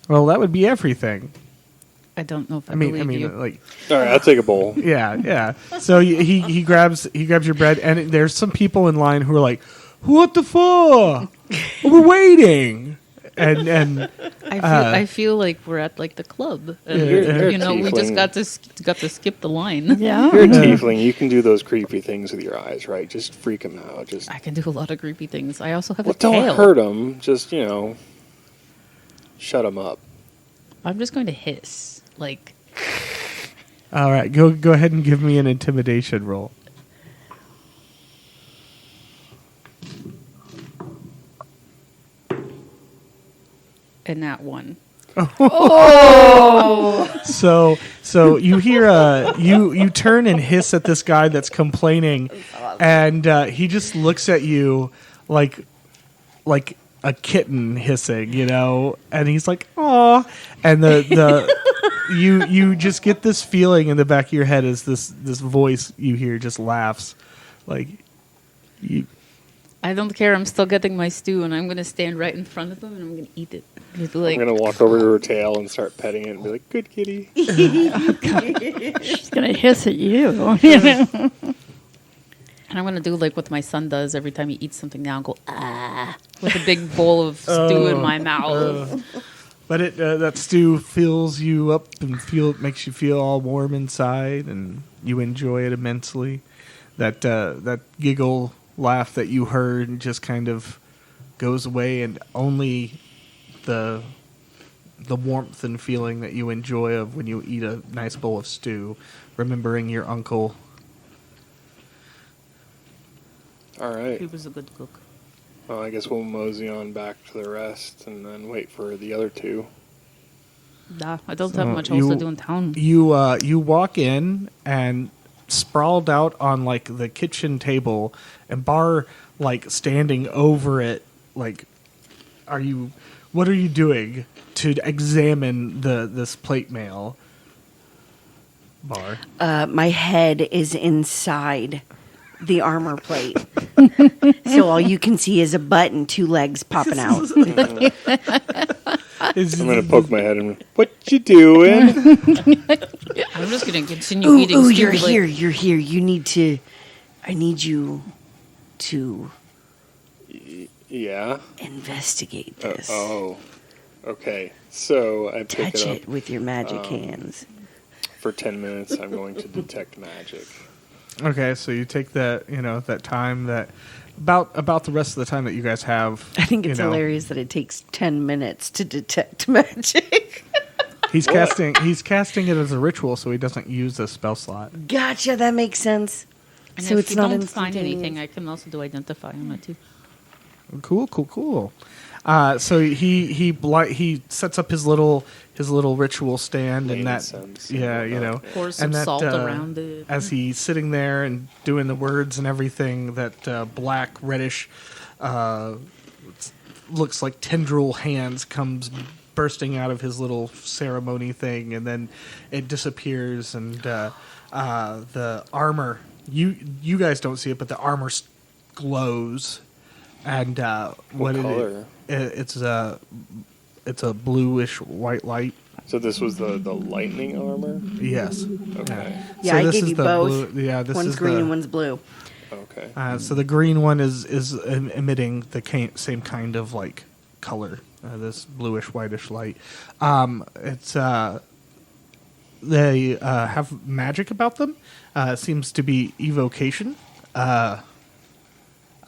Well, that would be everything. I don't know if I, I mean, believe you. like, All right, I'll take a bowl. yeah. So he grabs your bread, and there's some people in line who are like, "What the fuck? We're waiting." And I feel like we're at like the club. And, You're you know, we just tiefling. got to skip the line. Yeah. You're a tiefling. You can do those creepy things with your eyes, right? Just freak them out. Just I can do a lot of creepy things. I also have well, a tail. don't hurt them. Just shut them up. I'm just going to hiss. Like, all right, go ahead and give me an intimidation roll. and that one. So you hear you turn and hiss at this guy that's complaining, and he just looks at you like a kitten hissing, and he's like, "Aw," and the you just get this feeling in the back of your head as this voice you hear just laughs, like you. I don't care. I'm still getting my stew, and I'm going to stand right in front of him, and I'm going to eat it. It's like, I'm gonna walk over to her tail and start petting it and be like, "Good kitty." She's going to hiss at you. and I'm going to do like what my son does every time he eats something now, and go, ah, with a big bowl of stew in my mouth. But that stew fills you up and makes you feel all warm inside, and you enjoy it immensely. That giggle laugh that you heard just kind of goes away, and only the warmth and feeling that you enjoy of when you eat a nice bowl of stew, remembering your uncle. All right. He was a good cook. Well, I guess we'll mosey on back to the rest and then wait for the other two. Nah, I don't have much you- else to do in town. You walk in, and sprawled out on like the kitchen table, and Bar like standing over it, like, what are you doing to examine this plate mail? Bar. My head is inside the armor plate. So all you can see is a butt and two legs popping out. I'm gonna poke my head and what you doing? I'm just gonna continue eating. Ooh, you're stupidly. here. You're here. I need you to Yeah. investigate this. Okay. So I pick Touch it up. it with your magic hands. For 10 minutes, I'm going to detect magic. Okay, so you take that time that about the rest of the time that you guys have. I think it's hilarious that it takes 10 minutes to detect magic. He's casting it as a ritual, so he doesn't use a spell slot. Gotcha, that makes sense. And So if it's you not don't find instantaneous. anything, I can also do identify on it too. Cool. So he sets up his little ritual stand, and that Incense. Pour some and that, salt around it. as he's sitting there and doing the words and everything, that black reddish looks like tendril hands comes bursting out of his little ceremony thing, and then it disappears, and the armor, you guys don't see it, but the armor glows. And What color? It's a bluish white light. So this was the lightning armor? Yes. Okay. Yeah, So I this gave is you the both. blue, yeah, this One's is green the, and one's blue. Okay. So the green one is emitting the same kind of like color, this bluish whitish light. It's they have magic about them. Seems to be evocation.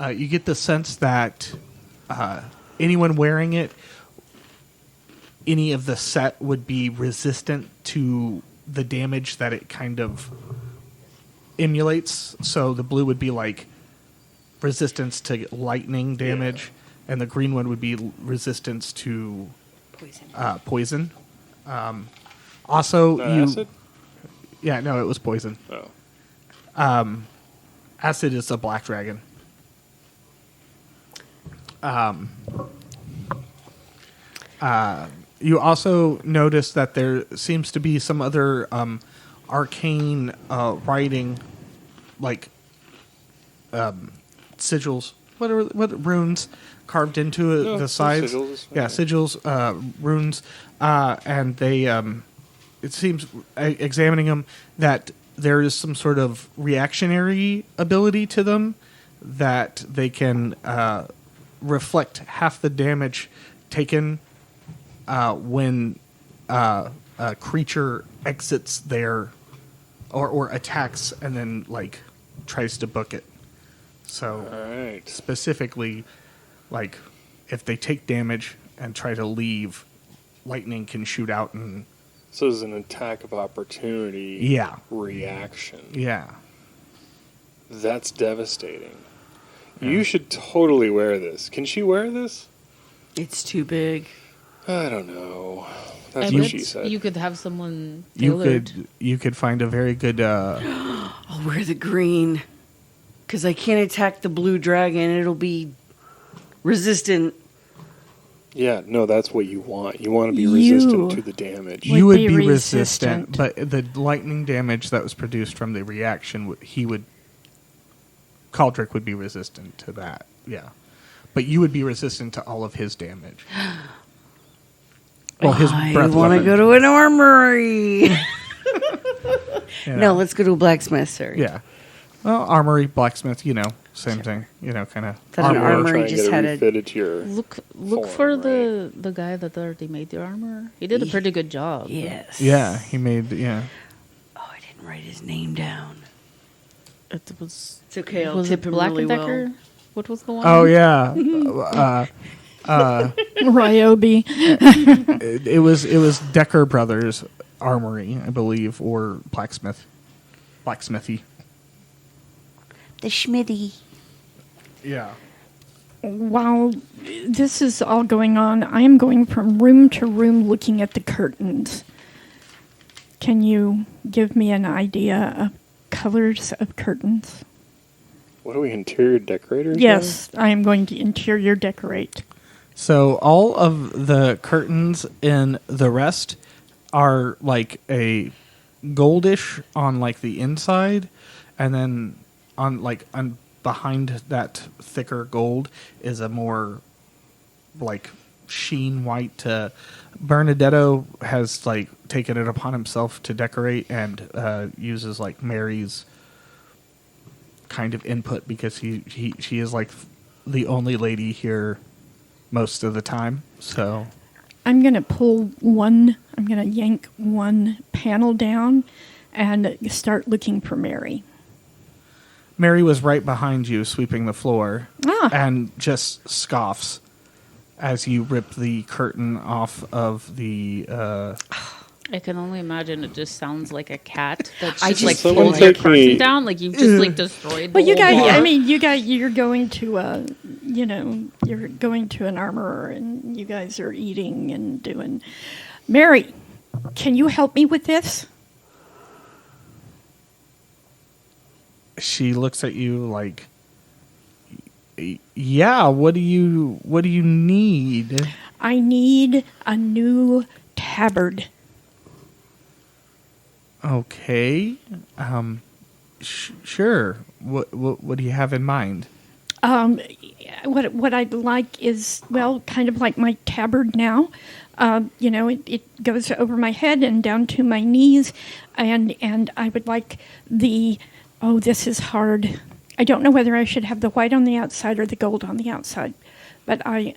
You get the sense that anyone wearing it, any of the set would be resistant to the damage that it kind of emulates. So the blue would be like resistance to lightning damage, and the green one would be resistance to poison. Also, Acid? Yeah, no, it was poison. Oh. Acid is a black dragon. You also notice that there seems to be some other arcane writing, like sigils. What runes carved into No, the sides? sigils. Yeah, sigils, runes, and they. It seems, examining them, that there is some sort of reactionary ability to them, that they can reflect half the damage taken when a creature exits their or attacks and then like tries to book it. So All right. specifically, like if they take damage and try to leave, lightning can shoot out and So it's an attack of opportunity yeah. reaction. Yeah. That's devastating. You should totally wear this. Can she wear this? It's too big. I don't know. That's I what bet she said. you could have someone tailored. You could find a very good I'll wear the green. Because I can't attack the blue dragon. It'll be resistant. Yeah, no, that's what you want. You want to be You- resistant to the damage. Would you would be be resistant. resistant, but the lightning damage that was produced from the reaction, Caldric would be resistant to that. Yeah, but you would be resistant to all of his damage. Well, his I breath want to weapon. go to an armory. Yeah. No, let's go to a blacksmith, sir. Yeah. Well, armory, blacksmith, same thing. Kind of. That an You wanna armory try and just get it had a- refitted to your Look form, for right? the guy that already made the armor. He did a pretty good job. Yes. Yeah, he made. Yeah. Oh, I didn't write his name down. It was. It's okay. I'll Was tip it him Black really and Decker? well. What was the one? Oh yeah. Ryobi. It was Decker Brothers Armory, I believe, or blacksmithy. The Schmitty. Yeah. While this is all going on, I am going from room to room looking at the curtains. Can you give me an idea of colors of curtains? What are we, interior decorators? Yes, I am going to interior decorate. So all of the curtains in the rest are like a goldish on like the inside, and then on behind that thicker gold is a more like sheen white to Bernadetto has like taken it upon himself to decorate and uses like Mary's kind of input because she is like the only lady here most of the time. So I'm going to yank one panel down and start looking for Mary. Mary was right behind you sweeping the floor and just scoffs as you rip the curtain off of the I can only imagine it just sounds like a cat that I just just like Someone pulls your take me- curtain down. Like you've just like destroyed the Well, you whole guys, bar. I mean, you're going to, you're going to an armorer and you guys are eating and doing. Mary, can you help me with this? she looks at you like, yeah, what do you need? I need a new tabard. Okay. Sure. What do you have in mind? What I'd like is, well, kind of like my tabard now. It goes over my head and down to my knees, and I would like this is hard. I don't know whether I should have the white on the outside or the gold on the outside, but I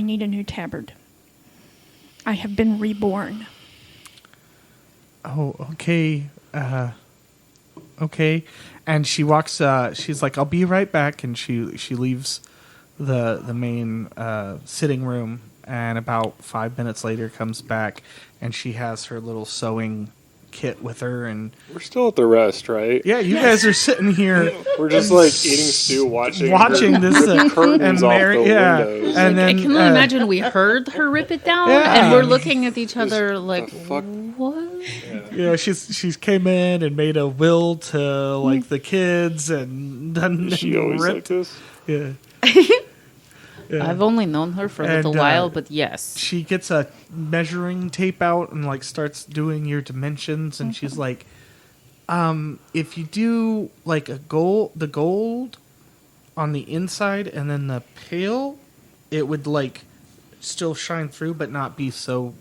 need a new tabard. I have been reborn. Oh, okay. Okay. And she walks. She's like, "I'll be right back," and she leaves the main sitting room. And about 5 minutes later, comes back, and she has her little sewing kit with her. And We're still at the rest, right? yeah, you guys are sitting here We're just like eating stew, watching this, the curtains and off Mary, the yeah, windows. and I then can only imagine we heard her rip it down, Yeah. and we're looking at each other like, the fuck? what? Yeah, she's came in and made a will to like the kids and done Is she always ripped. like this? Yeah. Yeah. I've only known her for a little And, while, but yes. She gets a measuring tape out and like starts doing your dimensions, and she's like, if you do like the gold on the inside and then the pale, it would like still shine through but not be so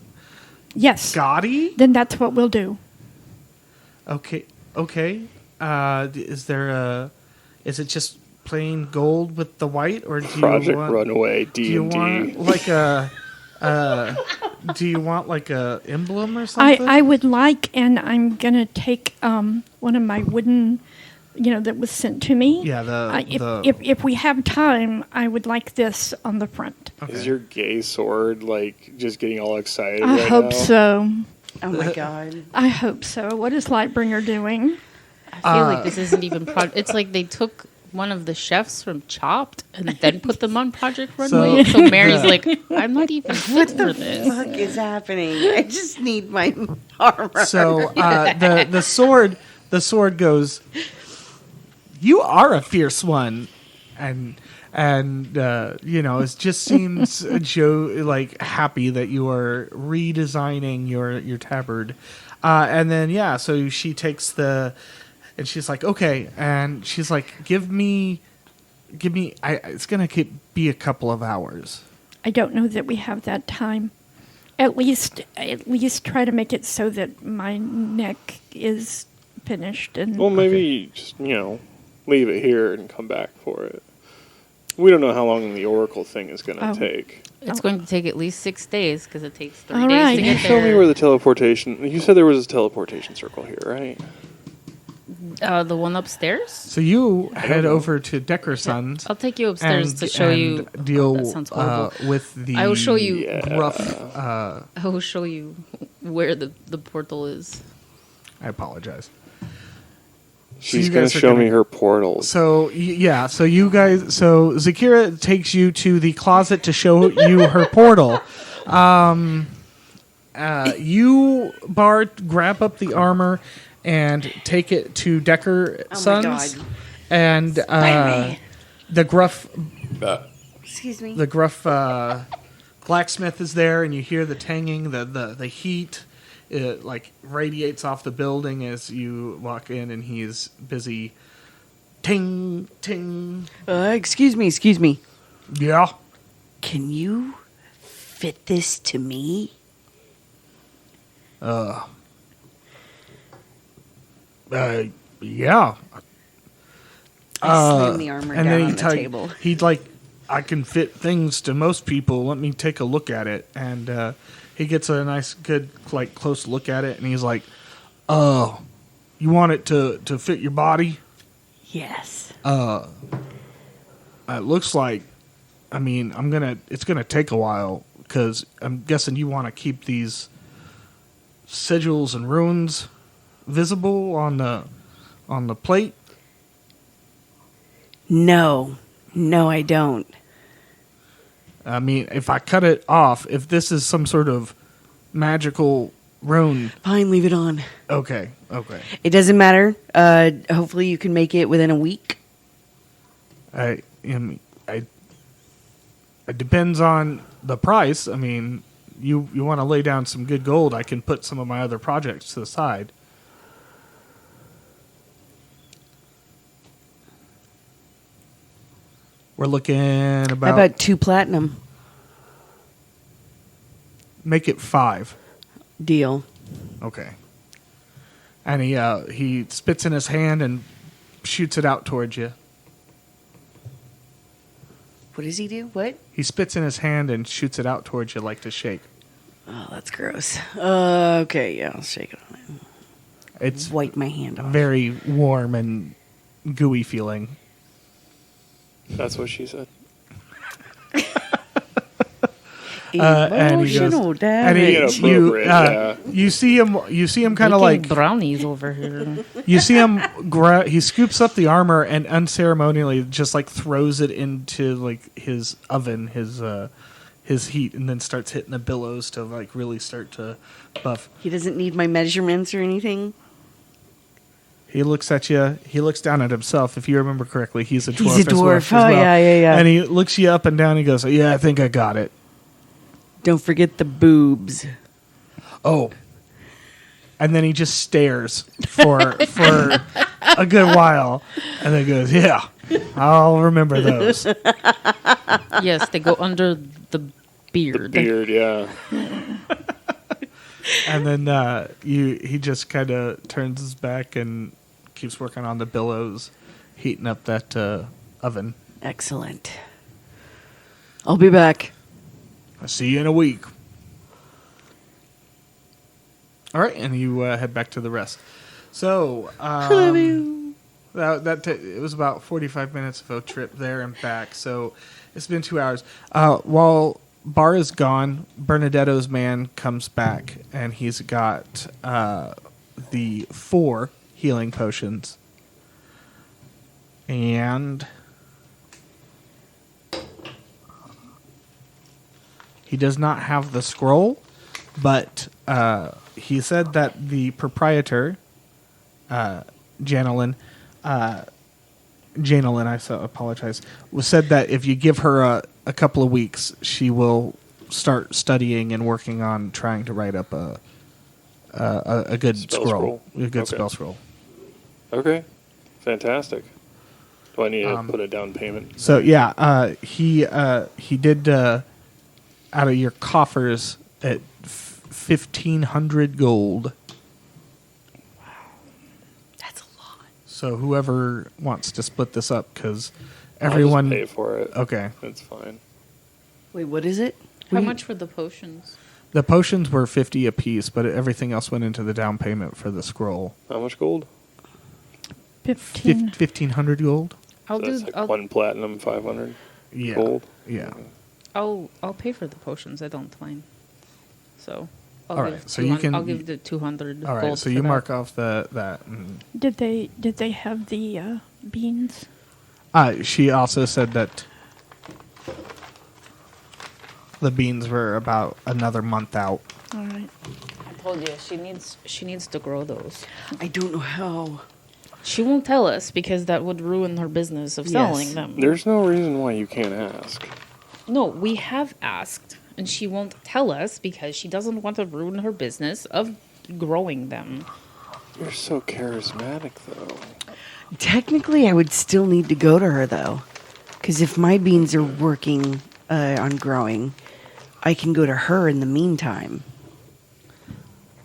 Yes. gaudy. Then that's what we'll do. Okay. Is it just plain gold with the white, or do Project you want Runaway Do you D&D. want like a do you want like a emblem or something? I would like, and I'm gonna take one of my wooden, that was sent to me. Yeah, if we have time, I would like this on the front. Is your gay sword like just getting all excited I right hope now? so. Oh my god. I hope so. What is Lightbringer doing? I feel like this isn't even it's like they took one of the chefs from Chopped and then put them on Project Runway. So Mary's like, I'm not even fit for this. What is happening? I just need my armor. So the sword goes, "You are a fierce one," and it just seems Joe like happy that you are redesigning your tabard, and then so she takes and she's like, okay, and she's like, give me, it's gonna be a couple of hours. I don't know that we have that time. At least try to make it so that my neck is finished. And Well, maybe just leave it here and come back for it. We don't know how long the Oracle thing is going to take. It's going to take at least 6 days because it takes 3 All days right. to Can you get show me there. where the teleportation? You said there was a teleportation circle here, right? The one upstairs? So you head over to Deckerson's. I'll take you upstairs to show you. Deal that sounds horrible. with the. I will show you. Gruff. I will show you where the portal is. I apologize. She's you going guys to are show gonna- me her portals. So so you guys, so Zakira takes you to the closet to show you her portal. You, Bart, grab up the armor and take it to Decker Oh my Sons, God. and Spider-Man. the gruff Excuse me. the gruff blacksmith is there, and you hear the tanging, the heat. It like radiates off the building as you walk in, and he's busy. Ting ting. Excuse me. Yeah. Can you fit this to me? Yeah. I slam the armor And down then on the table. he'd like, I can fit things to most people. Let me take a look at it. And he gets a nice, good, like, close look at it. And he's like, you want it to fit your body? Yes. It looks like, I mean, it's going to take a while. Because I'm guessing you want to keep these sigils and runes visible on the plate. No, I don't. I mean, if I cut it off, if this is some sort of magical rune, Fine, leave it on. okay. It doesn't matter. Hopefully you can make it within a week. It depends on the price. I mean, you want to lay down some good gold, I can put some of my other projects to the side. We're looking How about about 2 platinum? make it 5. Deal. Okay. And he spits in his hand and shoots it out towards you. What does he do? What? He spits in his hand and shoots it out towards you like to shake. Oh, that's gross. Okay, yeah, I'll shake it on it. It's Wipe my hand off. very warm and gooey feeling. That's what she said. And he goes- Emotional and he- damage. Inappropriate, yeah. You see him kind of Making like brownies over here. you see him he scoops up the armor and unceremonially just like throws it into like his oven, his heat, and then starts hitting the billows to like really start to buff. He doesn't need my measurements or anything. He looks at you. He looks down at himself. If you remember correctly, he's a dwarf. He's a as dwarf. well. Oh, yeah. And he looks you up and down. And he goes, "Yeah, I think I got it." Don't forget the boobs. Oh. And then he just stares for a good while, and then goes, "Yeah, I'll remember those." Yes, they go under the beard. Beard, yeah. And then he just kind of turns his back and keeps working on the billows, heating up that oven. Excellent. I'll be back. I'll see you in a week. All right, and you head back to the rest. So, it was about 45 minutes of a trip there and back. So it's been 2 hours. While Bar is gone, Bernadetto's man comes back, and he's got the 4 healing potions. And he does not have the scroll, but he said that the proprietor, Janelin, I apologize, said that if you give her a couple of weeks, she will start studying and working on trying to write up a good Spell a good Okay. spell scroll. Okay. Fantastic. Do I need to put a down payment? So yeah, he did out of your coffers at 1,500 gold. That's a lot. So whoever wants to split this up, because I'll everyone just pay for it. Okay. It's fine. Wait, what is it? How much for the potions? The potions were 50 apiece, but everything else went into the down payment for the scroll. How much gold? 15. 1,500 gold. I'll So do. that's like I'll, 1 platinum, 500 Yeah. gold. Yeah. I'll pay for the potions. I don't mind. So. I'll All give right, so you can- I'll give the 200. All right. gold So for you that. mark off that. And, Did they have the beans? she also said that the beans were about another month out. All right. I told you she needs to grow those. I don't know how. She won't tell us because that would ruin her business of Yes. selling them. There's no reason why you can't ask. No, we have asked, and she won't tell us because she doesn't want to ruin her business of growing them. You're so charismatic, though. Technically, I would still need to go to her, though. Because if my beans are working on growing, I can go to her in the meantime.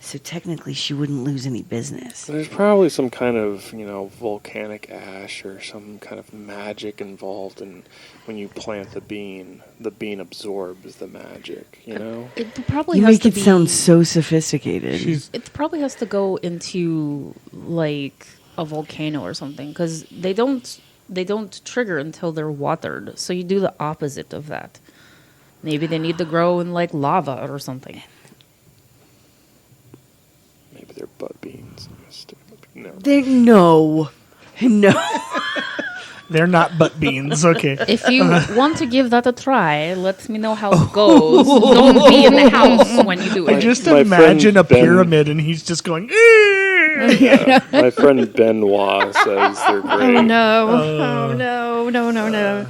So technically, she wouldn't lose any business. There's probably some kind of, volcanic ash or some kind of magic involved in when you plant the bean absorbs the magic, It probably You has make to it be, sound so sophisticated. It probably has to go into like a volcano or something because they don't trigger until they're watered. So you do the opposite of that. Maybe they need to grow in like lava or something. Maybe they're butt beans. No. No. They're not butt beans. Okay. If you want to give that a try, let me know how it goes. Don't be in the house when you do I it. just My imagine friend a Ben- pyramid and he's just going. My friend Benoit says they're great. Oh no! No!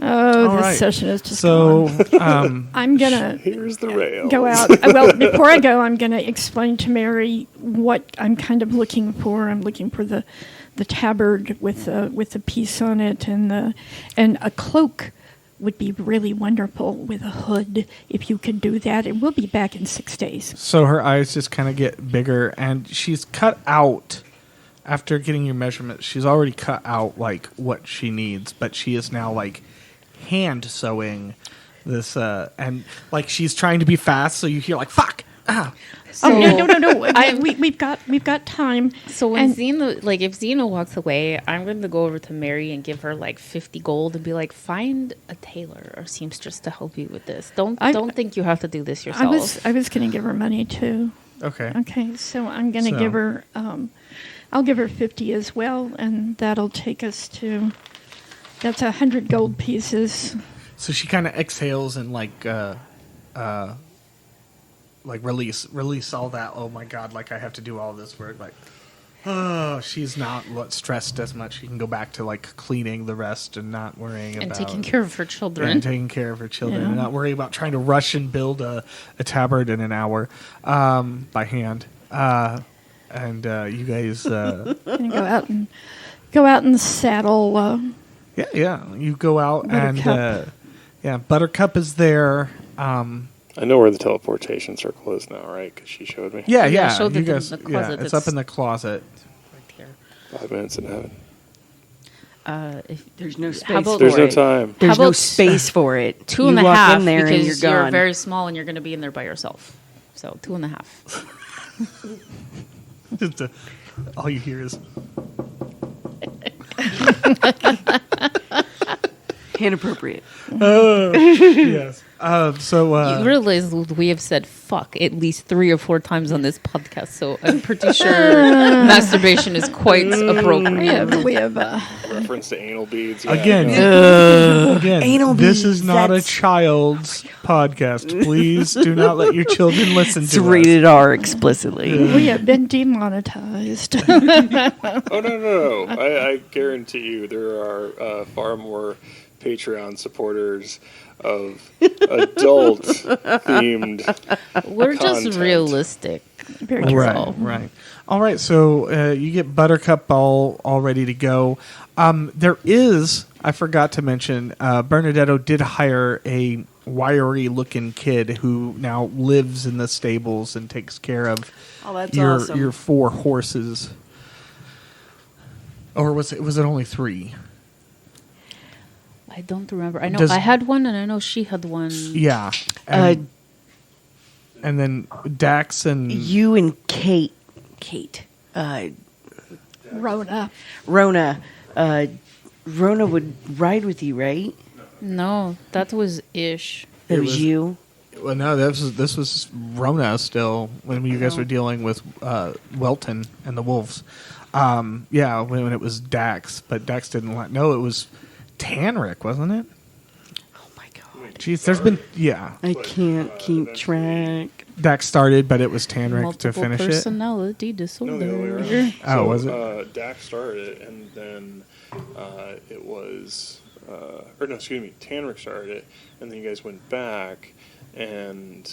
Oh, All this right. session is just So, gone. I'm gonna Here's the rail. go out. Well, before I go, I'm gonna explain to Mary what I'm kind of looking for. I'm looking for the tabard with the piece on it, and a cloak would be really wonderful with a hood if you could do that. And we'll be back in 6 days. so her eyes just kind of get bigger, and she's cut out. After getting your measurements, she's already cut out like what she needs, but she is now like hand sewing this, and like she's trying to be fast, so you hear like "fuck." Ah. So, No. We've got time. So when And- Xena, if Xena walks away, I'm going to go over to Mary and give her like 50 gold and be like, find a tailor or seamstress to help you with this. Don't think you have to do this yourself. I was going to give her money too. Okay. Okay, so I'm going to So- give her. I'll give her 50 as well, and that'll take us to. That's 100 gold pieces. So she kind of exhales and like release all that. Oh my god! Like I have to do all this work. Like, oh, she's not stressed as much. She can go back to like cleaning the rest and not worrying and about taking care of her children. and taking care of her children Yeah. and not worrying about trying to rush and build a tabard in an hour by hand. And you guys, Gonna go out and saddle. yeah, you go out Buttercup. and Buttercup is there. I know where the teleportation circle is now, right? Because she showed me. Yeah, Yeah, yeah. showed You it in guys, the closet. it's up in the closet. Right here. 5 minutes in heaven. There's no space How about- There's for no it. time. There's How no about space for it. 2.5 You walk in there and because you're you're gone. very small and you're going to be in there by yourself. So 2.5. Just all you hear is Inappropriate. yes. So You realize we have said fuck at least 3 or 4 times on this podcast, so I'm pretty sure masturbation is quite appropriate. We have Reference to anal beads. Yeah, again, no. again, Anal this beads, is not a that's- child's podcast. Please do not let your children listen It's to us. rated R explicitly. we have been demonetized. Oh, no. I guarantee you there are far more Patreon supporters of adult-themed We're just content. realistic. Very true. Right. All right. So you get Buttercup all ready to go. There is, I forgot to mention, Bernadetto did hire a wiry-looking kid who now lives in the stables and takes care of Oh, that's your awesome. your 4 horses. Or was it only 3? I don't remember. I know Does- I had one, and I know she had one. Yeah. And then Dax and You and Kate, Rhoda. Rona would ride with you, right? No, that was Ish. That It was was- you. well, no, this was Rona still when you guys were dealing with Welton and the wolves. Yeah, when it was Dax, but Dax didn't let. No, it was Tanric, wasn't it? Oh my god. Jeez, there's been I can't keep track. Dax started, but it was Tanric to Multiple finish it. personality disorder. No, the other way around. Oh, was it? Dax started it, and then it was... Tanric started it, and then you guys went back, and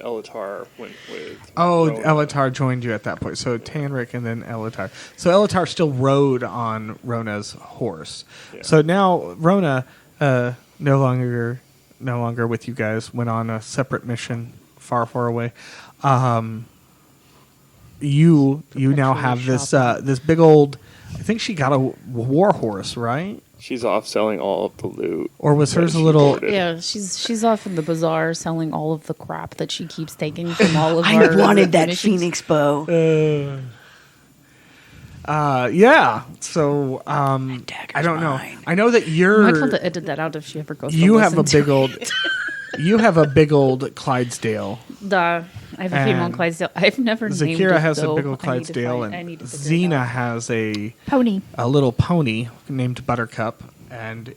Elatar went with... Oh, Rona. Elatar joined you at that point. So Tanric and then Elatar. So Elatar still rode on Rona's horse. Yeah. So now Rona no longer no longer with you guys, went on a separate mission far, far away. You now have this big old. I think she got a war horse, right? She's off selling all of the loot. Or was that hers a she little? hoarded. Yeah, she's off in the bazaar selling all of the crap that she keeps taking from all of our I wanted that missions. Phoenix bow. Yeah. So I don't know. mine. I know that I might have to edit that out if she ever goes. to you have a listen big to old. it. You have a big old Clydesdale. I have a female And Clydesdale. I've never named Zakira it, has a though. big old I need to Clydesdale, find- I and need to figure it Xena out. has a Pony. little pony named Buttercup. And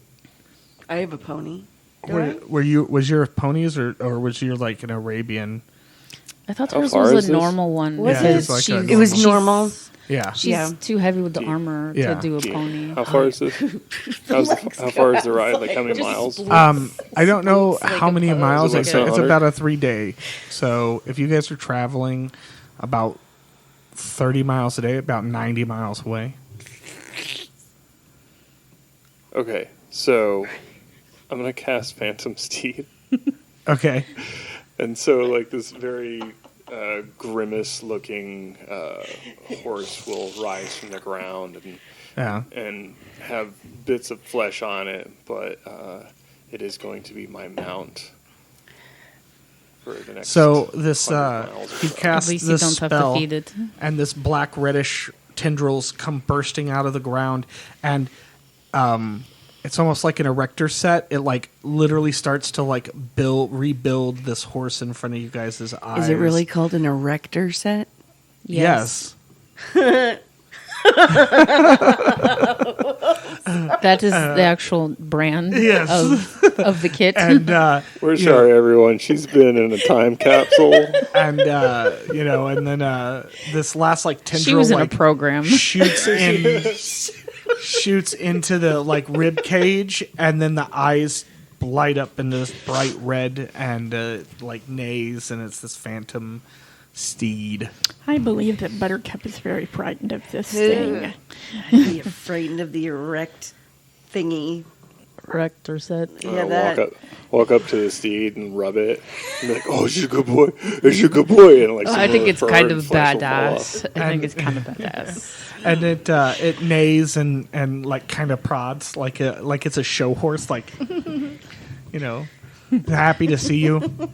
I have a pony. Do I? was your ponies or was your like an Arabian? I thought How hers far was is a this? normal one. Was Yeah, it? it's like a she's- It was she's- normal. Yeah. She's Yeah. too heavy with the Yeah. armor Yeah. to do a Yeah. pony. How far is this? How far is the ride? Like how many miles? I don't know Splits like how a many pose. miles. Is it like It's 100? about a 3-day. So if you guys are traveling about 30 miles a day, about 90 miles away. Okay, so I'm gonna cast Phantom Steed, Okay. and so like this very grimace-looking horse will rise from the ground Yeah. and have bits of flesh on it, but it is going to be my mount for the next. So this 100 miles or he so. At casts least you this don't have to spell, feed it. and this black reddish tendrils come bursting out of the ground, and it's almost like an erector set. It like literally starts to like rebuild this horse in front of you guys' eyes. Is it really called an erector set? Yes. That is the actual brand Yes. of the kit. And We're you sorry, everyone. She's been in a time capsule. and and then this last like tendril she was in like a program. shoots into the like rib cage, and then the eyes light up into this bright red and like neighs, and it's this phantom steed. I believe that Buttercup is very frightened of this thing. Be frightened of the erect thingy. Rector set. Yeah, that. Walk up to the steed and rub it. And be like, "Oh, she's a good boy. She's a good boy." And like, I think it's fur kind and of flesh will fall off. badass. I think it's kind of badass. And it neighs and like kind of prods like it's a show horse, like happy to see you.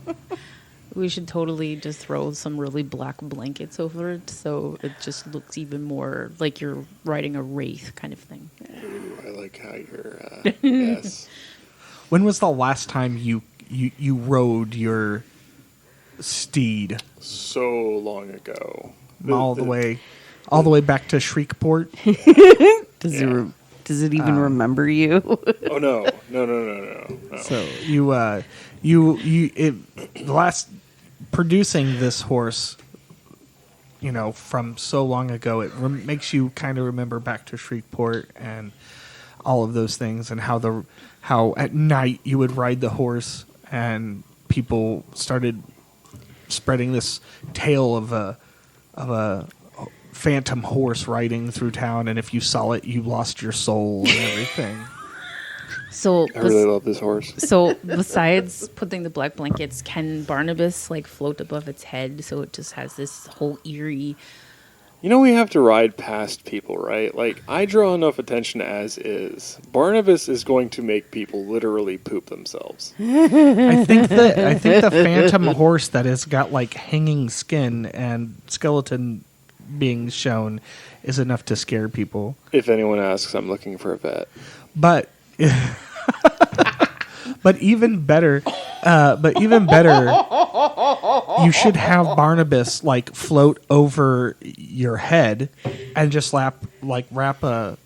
We should totally just throw some really black blankets over it, so it just looks even more like you're riding a wraith kind of thing. Ooh, I like how you're. Yes. When was the last time you rode your steed? So long ago. All the way back to Shriepport? Does it even remember you? Oh no! So the last producing this horse, from so long ago, it makes you kind of remember back to Shriepport and all of those things, and how at night you would ride the horse, and people started spreading this tale of a phantom horse riding through town, and if you saw it, you lost your soul and everything. So, I really love this horse. so besides putting the black blankets, can Barnabas like float above its head so it just has this whole eerie? You know, we have to ride past people, right? Like, I draw enough attention as is. Barnabas is going to make people literally poop themselves. I think the phantom horse that has got like hanging skin and skeleton being shown is enough to scare people. If anyone asks, I'm looking for a vet. But but even better, you should have Barnabas like float over your head and just wrap a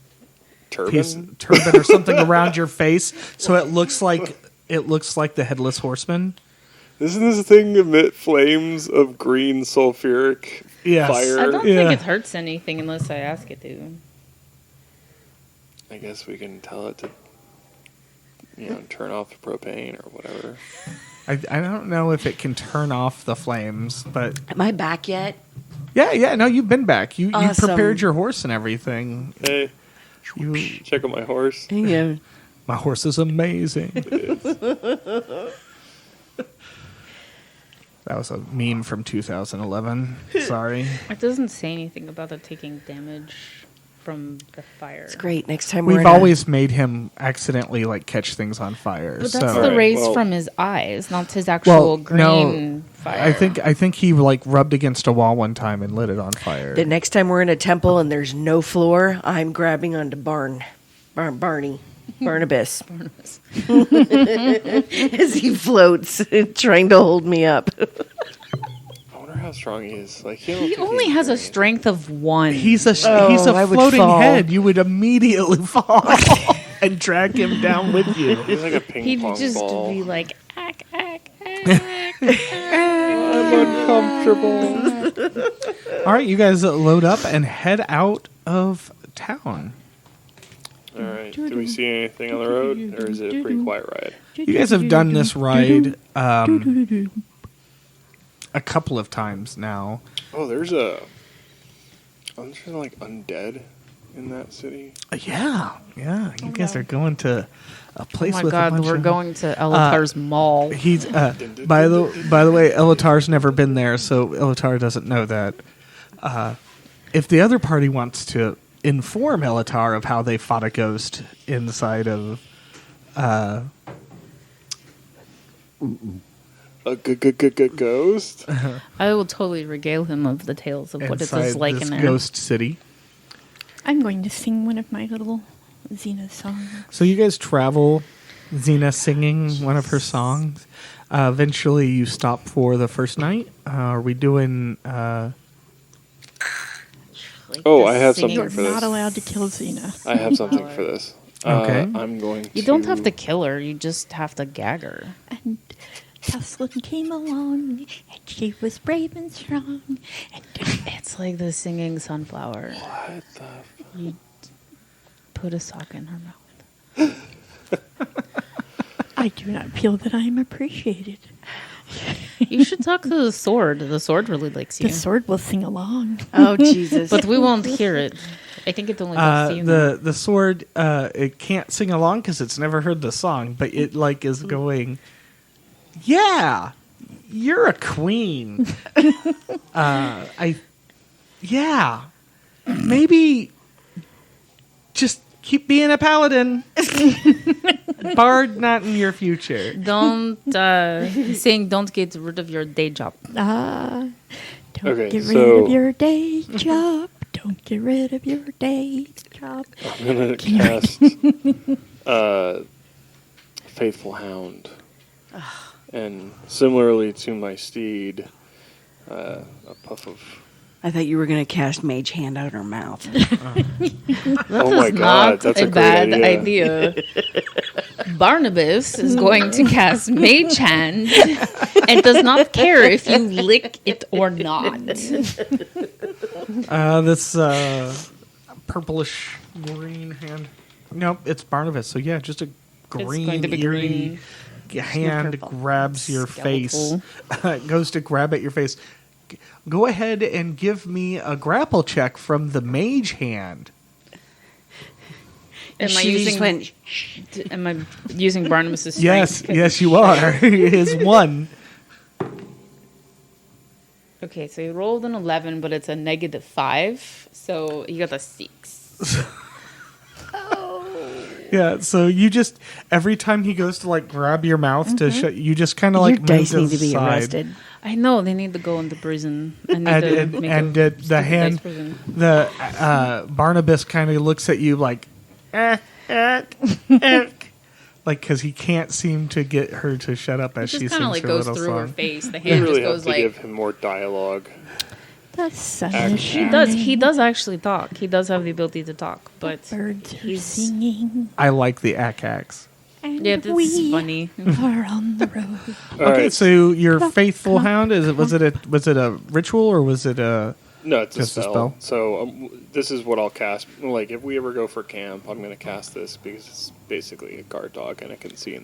Turban? turban or something around your face so it looks like the headless horseman. Doesn't this thing emit flames of green sulfuric Yes. fire? I don't Yeah. think it hurts anything unless I ask it to. I guess we can tell it to, turn off the propane or whatever. I don't know if it can turn off the flames, but Am I back yet? yeah, no, you've been back. You Awesome. prepared your horse and everything. Hey, You check out my horse. Yeah. My horse is amazing. That was a meme from 2011. Sorry. It doesn't say anything about it taking damage from the fire. It's great. Next time we're We've always made him accidentally like catch things on fire. But so. that's the Alright, rays well- from his eyes, not his actual green fire. I think he like rubbed against a wall one time and lit it on fire. The next time we're in a temple and there's no floor, I'm grabbing onto Barnabas. As he floats, trying to hold me up. I wonder how strong he is. Like He only has a strength of 1. He's a I would floating fall. head. You would immediately fall and drag him down with you. He's like a ping He'd pong just ball. be like, ack, ack, ack. I'm uncomfortable. All right, you guys load up and head out of town. All right. Do we see anything on the road, or is it a pretty quiet ride? You guys have done this ride a couple of times now. Oh, there's like undead in that city. Yeah. You guys are going to a Oh place my with a god, bunch we're of... going to Elatar's mall. He's by the way, Elatar's never been there, so Elatar doesn't know that. If the other party wants to inform Elatar of how they fought a ghost inside of A ghost? I will totally regale him of the tales of what it inside is like this in there. ghost city. I'm going to sing one of my little Xena songs. So you guys travel, Xena singing one of her songs. Eventually, you stop for the first night. Are we doing? Like Oh, the I have singing- something You're for not this. allowed to kill Xena. I have something for this. Okay. I'm going to... You don't have to kill her, you just have to gag her. And Jocelyn came along, and she was brave and strong. And It's like the singing sunflower. What the... You put a sock in her mouth. I do not feel that I am appreciated. You should talk to the sword. The sword really likes you. The sword will sing along. Oh, Jesus. But we won't hear it. I think it only does see you. The sword it can't sing along because it's never heard the song, but it like is going. Yeah, you're a queen. Maybe just keep being a paladin. Bard, not in your future. Don't saying don't get rid of your day job. Don't Okay, get rid so- of your day job. Don't get rid of your day job. I'm going to cast Faithful Hound. And similarly to my steed, a puff of... I thought you were going to cast Mage Hand out her mouth. Oh my god, Not that's a bad great idea. Barnabas is going to cast Mage Hand and does not care if you lick it or not. This purplish green hand. Nope, it's Barnabas. So yeah, just a green, going to be eerie hand purple. grabs your face. Skeletal. Goes to grab at your face. Go ahead and give me a grapple check from the mage hand. Am I using Barnabas' strength? Yes, yes, you are. His one. Okay, so you rolled an 11, but it's a -5, so you got a 6. Yeah, so you just every time he goes to like grab your mouth to shut, you just kind of like Your dice move need to be aside. arrested. I know they need to go into prison. I need And, to and, make and a the stupid hand, dice prison. the Barnabas kind of looks at you like, like because he can't seem to get her to shut up as It she just sings kind of like her goes little through her song. face. The We hand really just have goes to like. give him more dialogue. The sun Action. is shining. He does actually talk. He does have the ability to talk, but Birds are he's- singing. I like the axe. And yeah, this we is funny. are on the road. All Okay, right. so your Cluck, faithful cluck, hound was it a ritual or was it a? No, it's Just a a spell. spell? So this is what I'll cast. Like if we ever go for camp, I'm going to cast this because it's basically a guard dog and it can see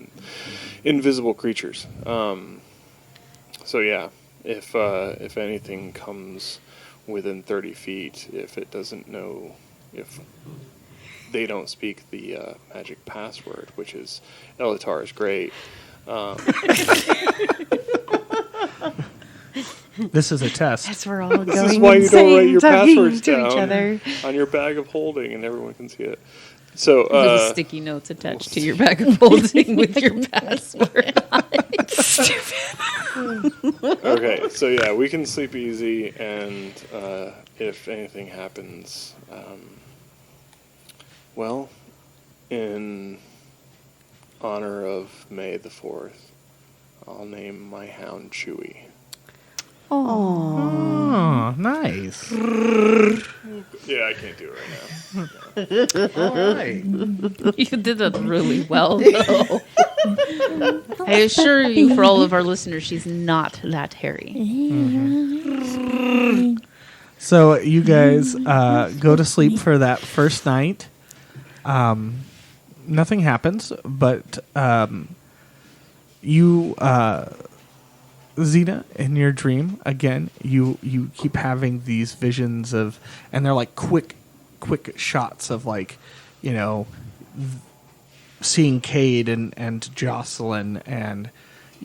invisible creatures. So yeah, if anything comes within 30 feet, if it doesn't know if they don't speak the magic password, which is Elatar is great. This is a test. As we're all going This is why you don't write your talking passwords to down each other. on your bag of holding, and everyone can see it. So, With sticky notes attached to your bag of holding with your password on it. okay, so yeah, we can sleep easy, and if anything happens, well, in honor of May the 4th, I'll name my hound Chewy. Oh, nice. Yeah, I can't do it right now. All right. You did that really well, though. I assure you, for all of our listeners, she's not that hairy. So you guys go to sleep for that first night. Nothing happens, but you, Xena, in your dream, again, you keep having these visions of, and they're like quick shots of, like, you know, seeing Cade and Jocelyn and,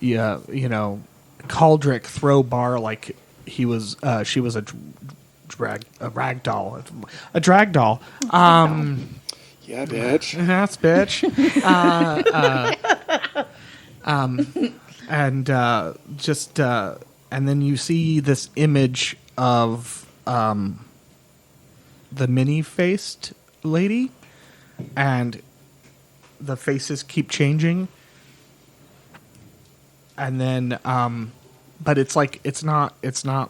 yeah, you know, Caldric throw Bar like she was a rag doll. Yeah, bitch. That's bitch. And then you see this image of the mini-faced lady, and the faces keep changing. And then, but it's like it's not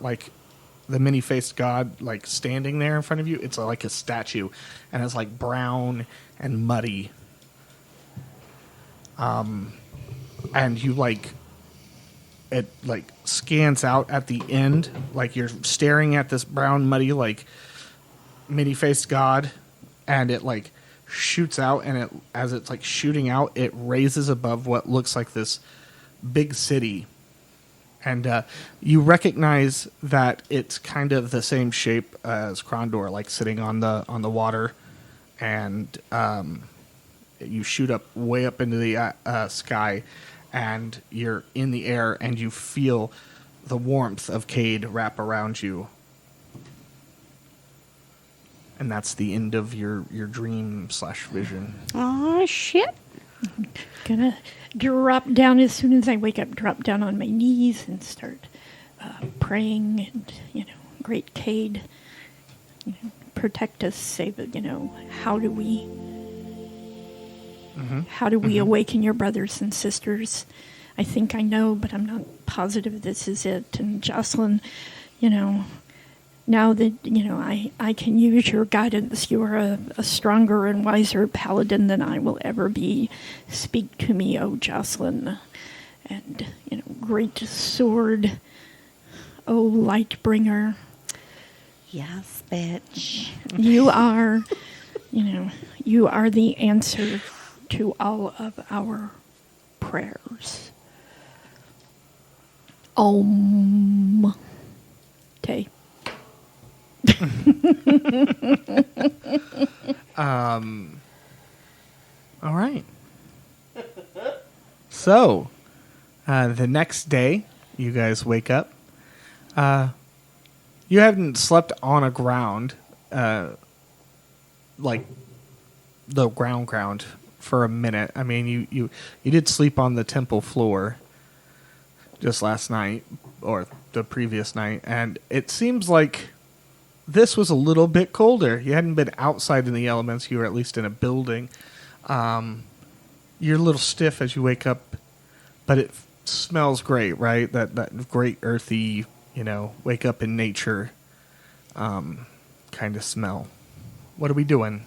like the many-faced god like standing there in front of you. It's like a statue, and it's like brown and muddy. And you like it like scans out at the end, like you're staring at this brown muddy like many-faced god, and it like shoots out, and it as it's like shooting out, it raises above what looks like this big city. And you recognize that it's kind of the same shape as Krondor, like sitting on the water, and you shoot up way up into the sky, and you're in the air, and you feel the warmth of Cade wrap around you. And that's the end of your dream/vision. Oh, shit. Gonna drop down as soon as I wake up, drop down on my knees and start praying, and, great Cade, protect us, save it, how do we awaken your brothers and sisters? I think I know, but I'm not positive this is it. And Jocelyn, now that, I can use your guidance, you are a stronger and wiser paladin than I will ever be. Speak to me, O Jocelyn. And, great sword, O Lightbringer. Yes, bitch. You are, you are the answer to all of our prayers. Om. Tay. All right. So, the next day, you guys wake up. You hadn't slept on a ground, like the ground for a minute. I mean, you did sleep on the temple floor just last night or the previous night, and it seems like this was a little bit colder. You hadn't been outside in the elements. You were at least in a building. You're a little stiff as you wake up, but it smells great, right? That great earthy, wake up in nature kind of smell. What are we doing?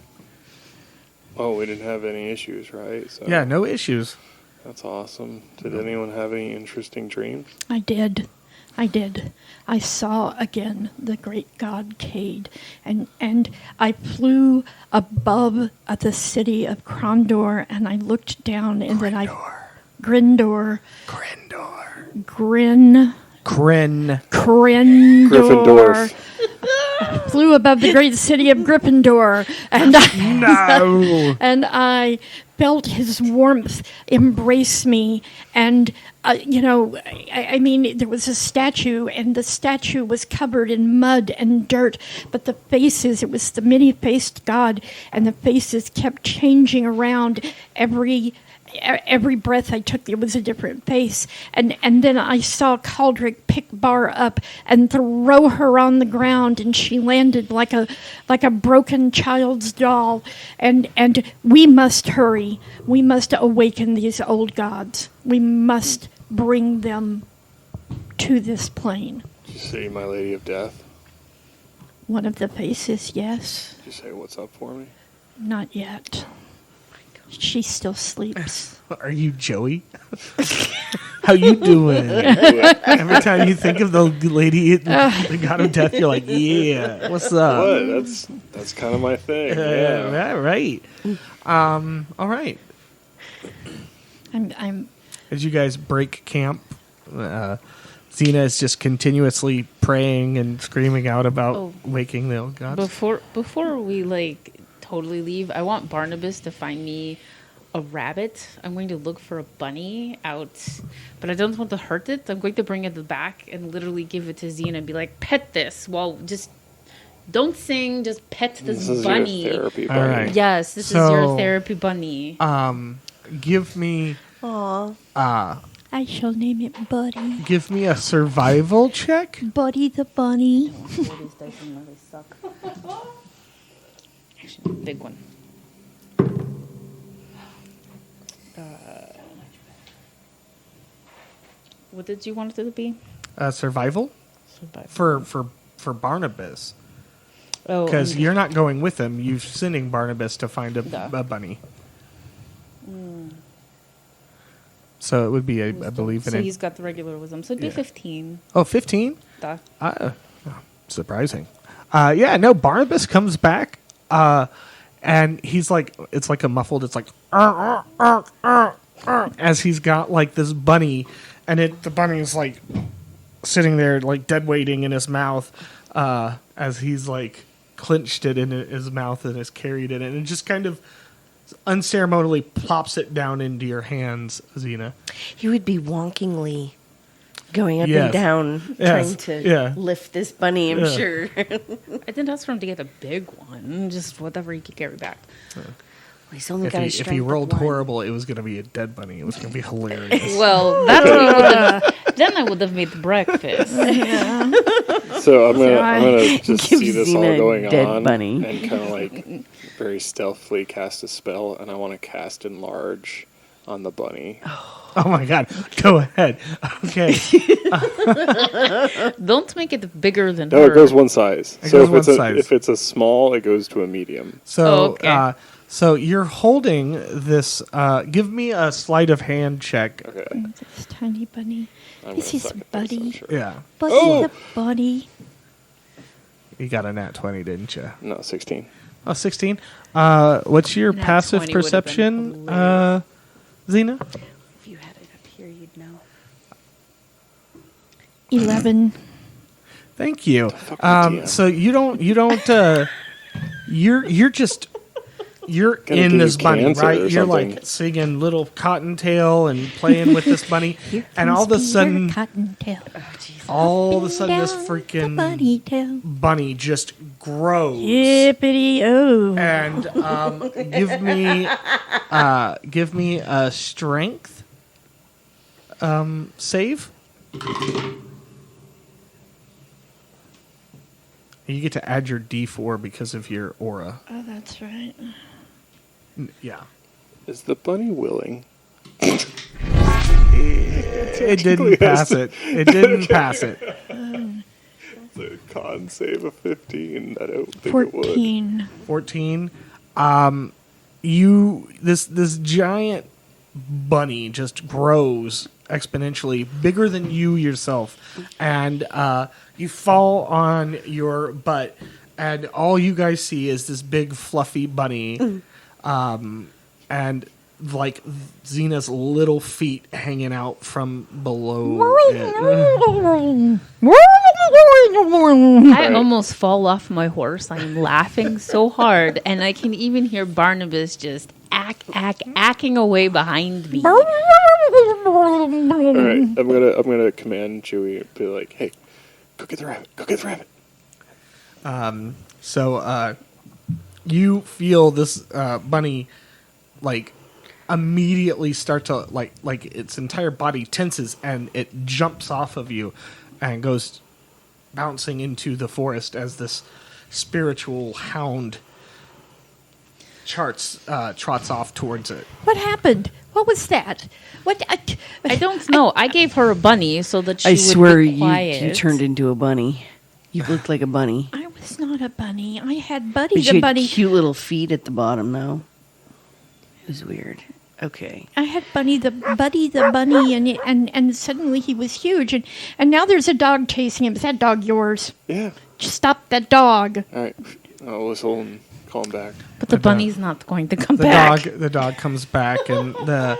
Oh, we didn't have any issues, right? So Yeah, no issues. that's awesome. Did anyone have any interesting dreams? I did. I saw again the great god Cade, and I flew above the city of Krondor, and I looked down, and then Grindor. Gryffindor. Gryffindor. flew above the great city of Gryffindor, and No. and I felt his warmth embrace me. And, I mean, there was a statue, and the statue was covered in mud and dirt, but the faces, it was the many-faced god, and the faces kept changing around every breath I took. There was a different face. And then I saw Caldric pick Bar up and throw her on the ground, and she landed like a broken child's doll. And we must hurry. We must awaken these old gods. We must bring them to this plane. Did you say My Lady of Death? One of the faces, yes. Did you say what's up for me? Not yet. She still sleeps. Are you Joey? How you doing? Every time you think of the lady, the god of death, you're like, yeah, what's up? What? That's kind of my thing. Yeah. Right. All right. I'm As you guys break camp, Xena is just continuously praying and screaming out about waking the old gods. Before we totally leave, I want Barnabas to find me a rabbit. I'm going to look for a bunny out, but I don't want to hurt it. I'm going to bring it back and literally give it to Xena and be like, pet this. Well, just don't sing, just pet this bunny. Your therapy bunny. All right. Yes, this is your therapy bunny. Give me I shall name it Buddy. give me a survival check. Buddy the bunny. These dice really suck. Actually, big one. What did you want it to be? Survival for Barnabas, Oh, because you're not going with him. You're sending Barnabas to find a bunny. So it would be, I believe, so he's got the regular wisdom. So it'd be 15. Oh, 15? Duh. Surprising. No, Barnabas comes back, and he's like, it's like a muffled, it's like, as he's got like this bunny, and the bunny's like sitting there like dead waiting in his mouth, as he's like clenched it in his mouth and has carried it, and it just kind of unceremoniously plops it down into your hands, Xena. You would be wonkingly going up Yes. and down, Yes. trying to Yeah. lift this bunny, I'm sure. I didn't ask for him to get a big one. Just whatever he could carry back. He's only If got a he strength of rolled one. horrible, it was going to be a dead bunny. It was going to be hilarious. Well, then I would have made breakfast. So I'm gonna just Give see this Xena all a going dead on bunny. and kind of like very stealthily cast a spell, and I want to cast enlarge on the bunny. Oh my god. Go ahead. Okay. Don't make it bigger than No, her. it goes one size. It So goes if one it's size. if it's a small, it goes to a medium. So, okay. So you're holding this. Give me a sleight of hand check. Okay. This tiny bunny. I'm This gonna is suck at this, Buddy. I'm sure. Yeah. Buddy Oh! the bunny. You got a nat 20, didn't you? No, 16. Oh, 16. What's your Nat passive 20 would've been perception, hilarious. Xena? If you had it up here, you'd know. 11. Thank you. Fuck with you. So you're Gonna in give this you bunny, cancer right? or You're something. like singing Little Cottontail and playing with this bunny, and all of a sudden, Cottontail. all of a sudden, this Down freaking the bunny tail. bunny just grows. Yippity oh. And give me a strength save. You get to add your D4 because of your aura. Oh, that's right. Yeah. Is the bunny willing? It didn't pass it. It didn't pass it. The con save of 15. I don't think it would. 14. 14. This giant bunny just grows exponentially, bigger than you yourself, and you fall on your butt, and all you guys see is this big fluffy bunny, and like Xena's little feet hanging out from below it. I almost fall off my horse. I'm laughing so hard, and I can even hear Barnabas just acking away behind me. All right, I'm gonna command Chewie, be like, "Hey, go get the rabbit. Go get the rabbit." So you feel this bunny like immediately start to like its entire body tenses and it jumps off of you and goes bouncing into the forest as this spiritual hound trots off towards it. What happened? What was that? What? I don't know. I gave her a bunny so that she I would swear be quiet. you turned into a bunny. You looked like a bunny. I was not a bunny. I had Buddy But the you had bunny. cute little feet at the bottom, though. It was weird. Okay. I had Buddy the bunny, and suddenly he was huge, and now there's a dog chasing him. Is that dog yours? Yeah. Just stop that dog. All right. I'll whistle and call him back. But the bunny's not going to come The back. the dog comes back and the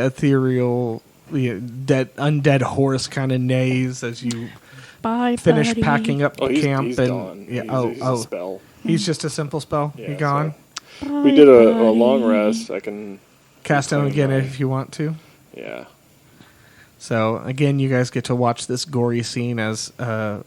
ethereal undead horse kind of neighs as you Bye, finish Buddy. packing up Oh, the camp he's and gone. yeah. He's a spell. He's just a simple spell. Yeah, You gone? so we did a long rest. I can Cast him again Fine. if you want to. Yeah. So again, you guys get to watch this gory scene as Well,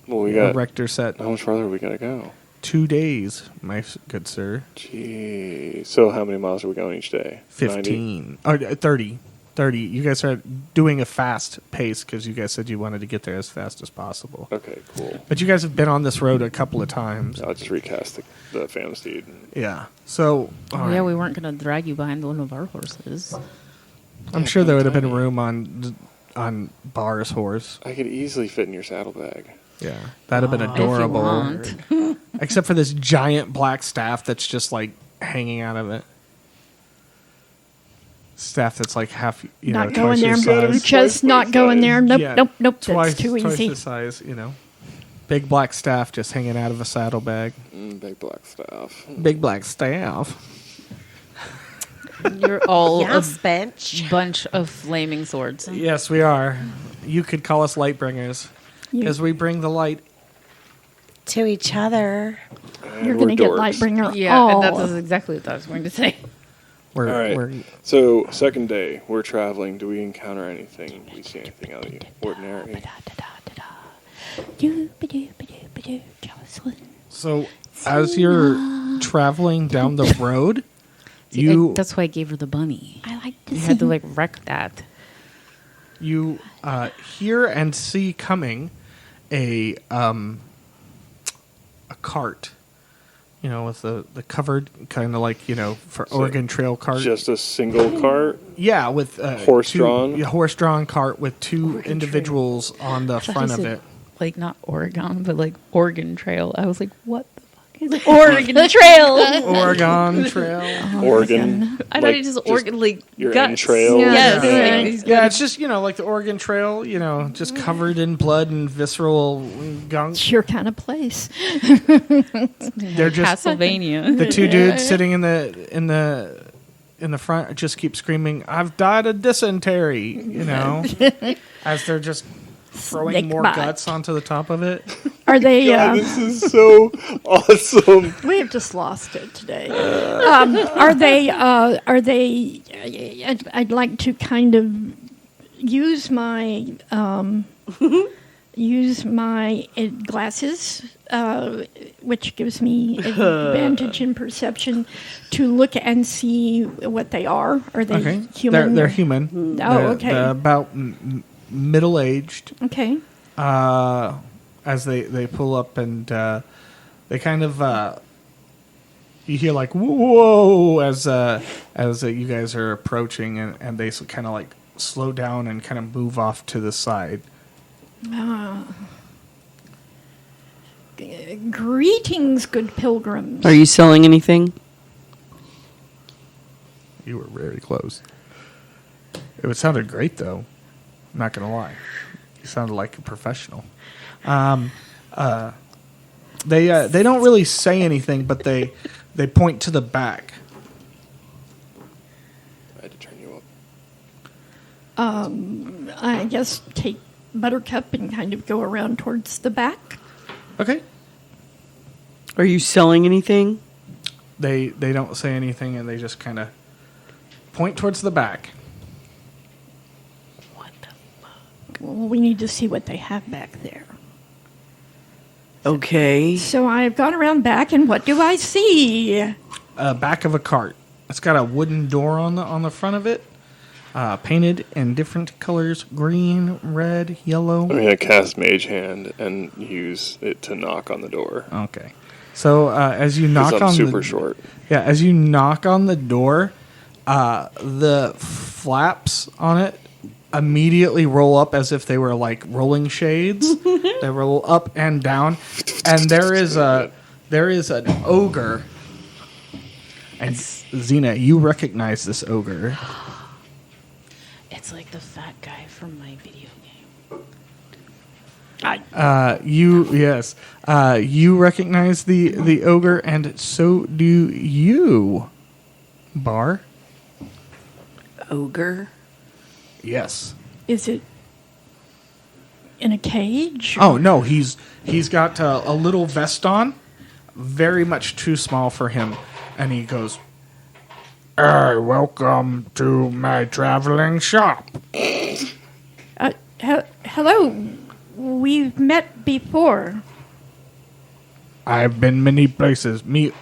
we a got. rector set. How much farther are we gonna go? 2 days, my good sir. Gee. So how many miles are we going each day? 15. Or 30. 30. You guys are doing a fast pace because you guys said you wanted to get there as fast as possible. Okay, cool. But you guys have been on this road a couple of times. I'll just recast the Phantom Steed. Yeah. So, all Yeah, right. we weren't going to drag you behind one of our horses. I'm sure there would have been room on Bar's horse. I could easily fit in your saddlebag. Yeah. That'd have been If you adorable. want. Except for this giant black staff that's just like hanging out of it. Staff that's like half, Not twice going there. the size. Just not going there. Nope, Yeah, nope. Twice, That's too twice easy. the size, Big black staff just hanging out of a saddlebag. Big black staff. Big black staff. You're all Yes, a bench. bunch of flaming swords. Yes, we are. You could call us light bringers because we bring the light. To each other. You're We're going to get dorks. Lightbringer. Yeah, all that's exactly what I was going to say. We're, All right. we're So, second day, we're traveling. Do we encounter anything? Do we see anything out of the ordinary? Jocelyn. so as you're traveling down the road, That's why I gave her the bunny. I like to You see had to wreck that. you hear and see coming a cart, with the covered kind of like for So Oregon Trail cart. Just a single cart? Yeah, with Horse-drawn? horse-drawn cart with two individuals on the front of it. Like not Oregon, but like Oregon Trail. I was like, what the fuck is Oregon Trail? Oregon Trail. Oregon? I thought it just Oregon, like your guts. entrails? Yes. Yeah. like these Yeah, it's just like the Oregon Trail, just covered in blood and visceral gunk. It's your kind of place. They're just Castlevania. the two dudes sitting in the front just keep screaming, "I've died of dysentery," as they're just throwing Snake more bite. guts onto the top of it. Are they? God, this is so awesome. We have just lost it today. Are they? I'd like to kind of use my glasses, which gives me advantage in perception, to look and see what they are. Are they Okay, human? they're human. Oh, They're- okay. they're about middle-aged. Okay. As they pull up and they kind of you hear like whoa as you guys are approaching and they kind of like slow down and kind of move off to the side. Greetings, good pilgrims. Are you selling anything? You were very close. It sounded great though. I'm not gonna lie, you sounded like a professional. They don't really say anything, but they point to the back. I had to turn you up. I guess take Buttercup and kind of go around towards the back. Okay. Are you selling anything? They don't say anything, and they just kind of point towards the back. What the fuck? Well, we need to see what they have back there. Okay. So I've gone around back, and what do I see? Back of a cart. It's got a wooden door on the front of it, painted in different colors: green, red, yellow. I'm going to cast Mage Hand and use it to knock on the door. Okay. So as you knock 'Cause I'm on super the short. yeah, as you knock on the door, the flaps on it immediately roll up as if they were like rolling shades. They roll up and down, and there is an ogre. And Xena, you recognize this ogre. It's like the fat guy from my video game. You recognize the ogre, and so do you, Bar. Ogre? Yes. Is it in a cage? Oh no, he's got a little vest on, very much too small for him, and he goes, "Welcome to my traveling shop." Hello. We've met before. I've been many places. Me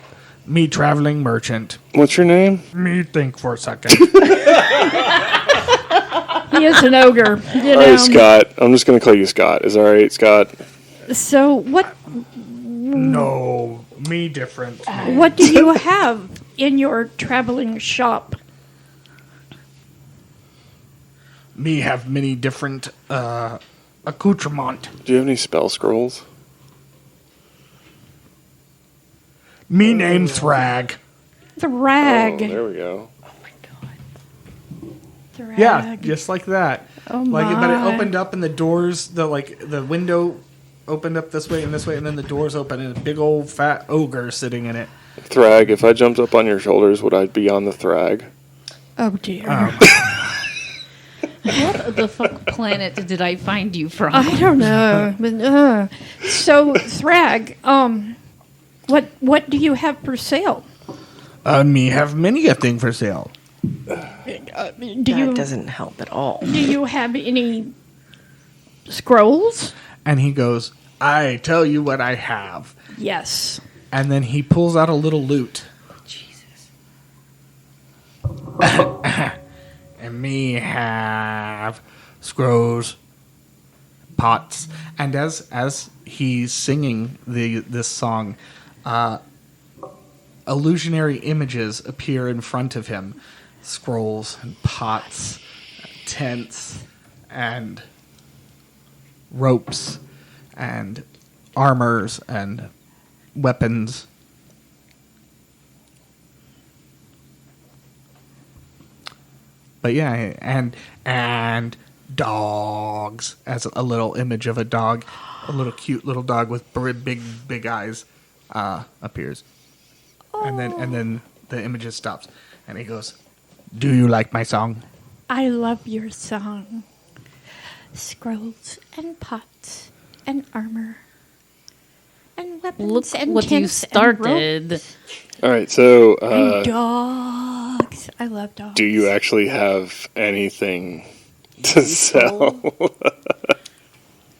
traveling merchant. What's your name? Me think for a second. He is an ogre. You All right, know. Scott. I'm just going to call you Scott. Is that all right, Scott? So what? No, me different. What do you have in your traveling shop? Me have many different accoutrement. Do you have any spell scrolls? Me name Thrag. Thrag. Oh, there we go. Thrag. Yeah, just like that. Oh Like, but it my. opened up, and the doors, the window opened up this way, and then the doors open, and a big old fat ogre sitting in it. Thrag, if I jumped up on your shoulders, would I be on the Thrag? Oh dear. What the fuck planet did I find you from? I don't know. But, so Thrag, what do you have for sale? Me have many a thing for sale. Do That you doesn't help at all. do you have any scrolls? And he goes, "I tell you what I have." Yes. And then he pulls out a little lute. Jesus. And me have scrolls, pots. And as he's singing this song, illusionary images appear in front of him. Scrolls and pots, tents, and ropes, and armors, and weapons. But yeah, and dogs, as a little image of a dog, a little cute little dog with big eyes appears, and then the image just stops, and he goes, "Do you like my song?" I love your song. Scrolls and pots and armor and weapons Look and what you tents and started. ropes All right, so and dogs. I love dogs. do you actually have anything to sell?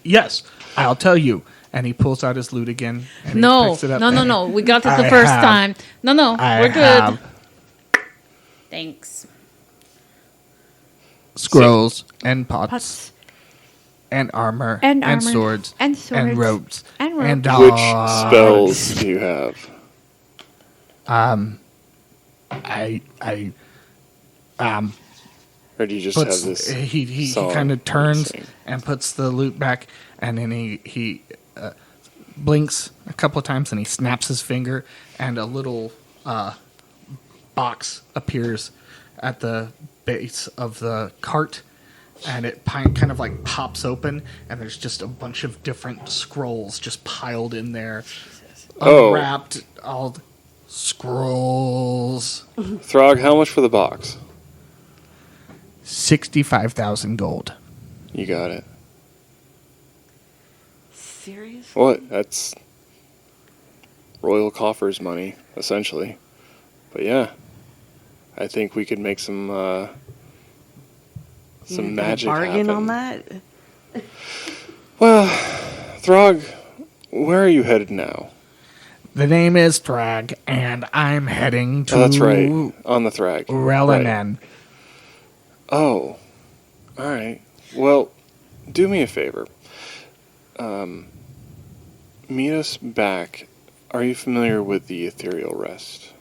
Yes, I'll tell you. And he pulls out his lute again. And he No, picks it up no. and- We got it the I first have- time. No, I we're good. have Thanks. scrolls and pots, Pots and armor and armor swords and swords and ropes and and ropes. Which dogs. spells do you have? Or do you just Puts, have this? he song kind of you turns sing? and puts the lute back, and then he blinks a couple of times, and he snaps his finger, and a little box appears at the base of the cart, and it kind of like pops open, and there's just a bunch of different scrolls just piled in there, Oh. unwrapped, all scrolls. Throg, how much for the box? 65,000 gold. You got it. serious? What? That's royal coffers money, essentially. But yeah, I think we could make some magic bargain happen. on that? Well, Throg, where are you headed now? The name is Thrag, and I'm heading to... Oh, that's right, on the Thrag. Relanan. Right. Oh, all right. Well, do me a favor. Meet us back. Are you familiar with the Ethereal Rest?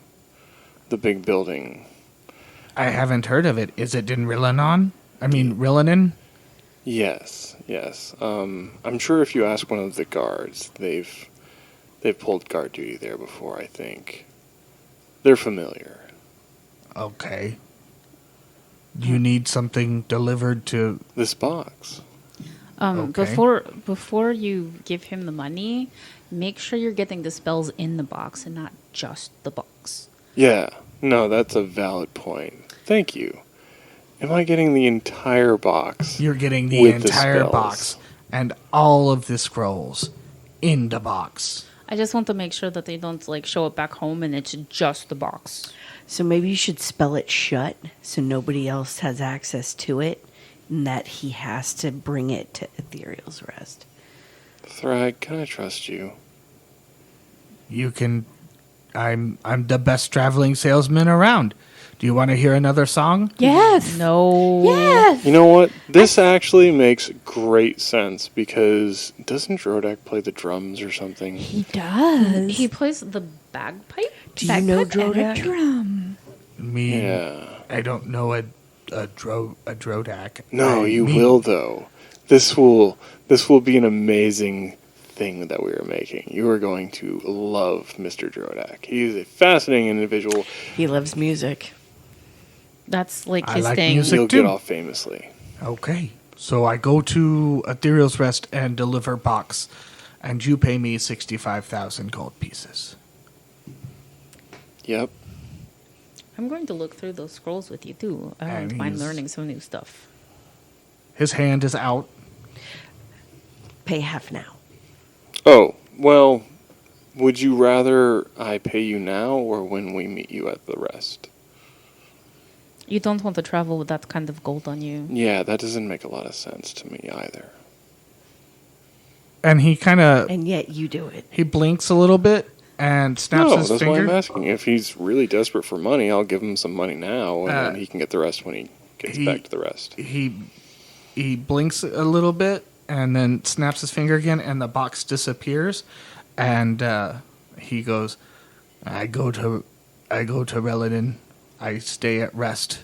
The big building. I haven't heard of it. Is it in Rillanon? I mean, Rillanan? Yes. I'm sure if you ask one of the guards, they've pulled guard duty there before, I think. They're familiar. Okay. Do you need something delivered to... This box. Okay. Before you give him the money, make sure you're getting the spells in the box and not just the box. Yeah. No, that's a valid point. Thank you. Am I getting the entire box? You're getting the with entire spells? box and all of the scrolls in the box. I just want to make sure that they don't show up back home and it's just the box. So maybe you should spell it shut so nobody else has access to it, and that he has to bring it to Ethereal's Rest. Thrag, can I trust you? You can... I'm the best traveling salesman around. Do you want to hear another song? Yes. No. Yes. You know what? This actually makes great sense because doesn't Drodak play the drums or something? He does. He plays the bagpipe? Do you know Bagpipe and a Drodak? drum. Yeah. I don't know a Drodak. No, you will though. This will be an amazing thing that we are making. You are going to love Mr. Drodak. He is a fascinating individual. He loves music. That's I his like thing. music. He'll too. get off famously. Okay. So I go to Ethereal's Rest and deliver box, and you pay me 65,000 gold pieces. Yep. I'm going to look through those scrolls with you too. I And don't mind he's- learning some new stuff. His hand is out. Pay half now. Oh, well, would you rather I pay you now or when we meet you at the rest? You don't want to travel with that kind of gold on you. Yeah, that doesn't make a lot of sense to me either. And he kind of... And yet you do it. He blinks a little bit and snaps No, his that's why finger. I'm asking. If he's really desperate for money, I'll give him some money now, and then he can get the rest when he gets back to the rest. He blinks a little bit and then snaps his finger again, and the box disappears. And he goes, I go to Reladin. I stay at rest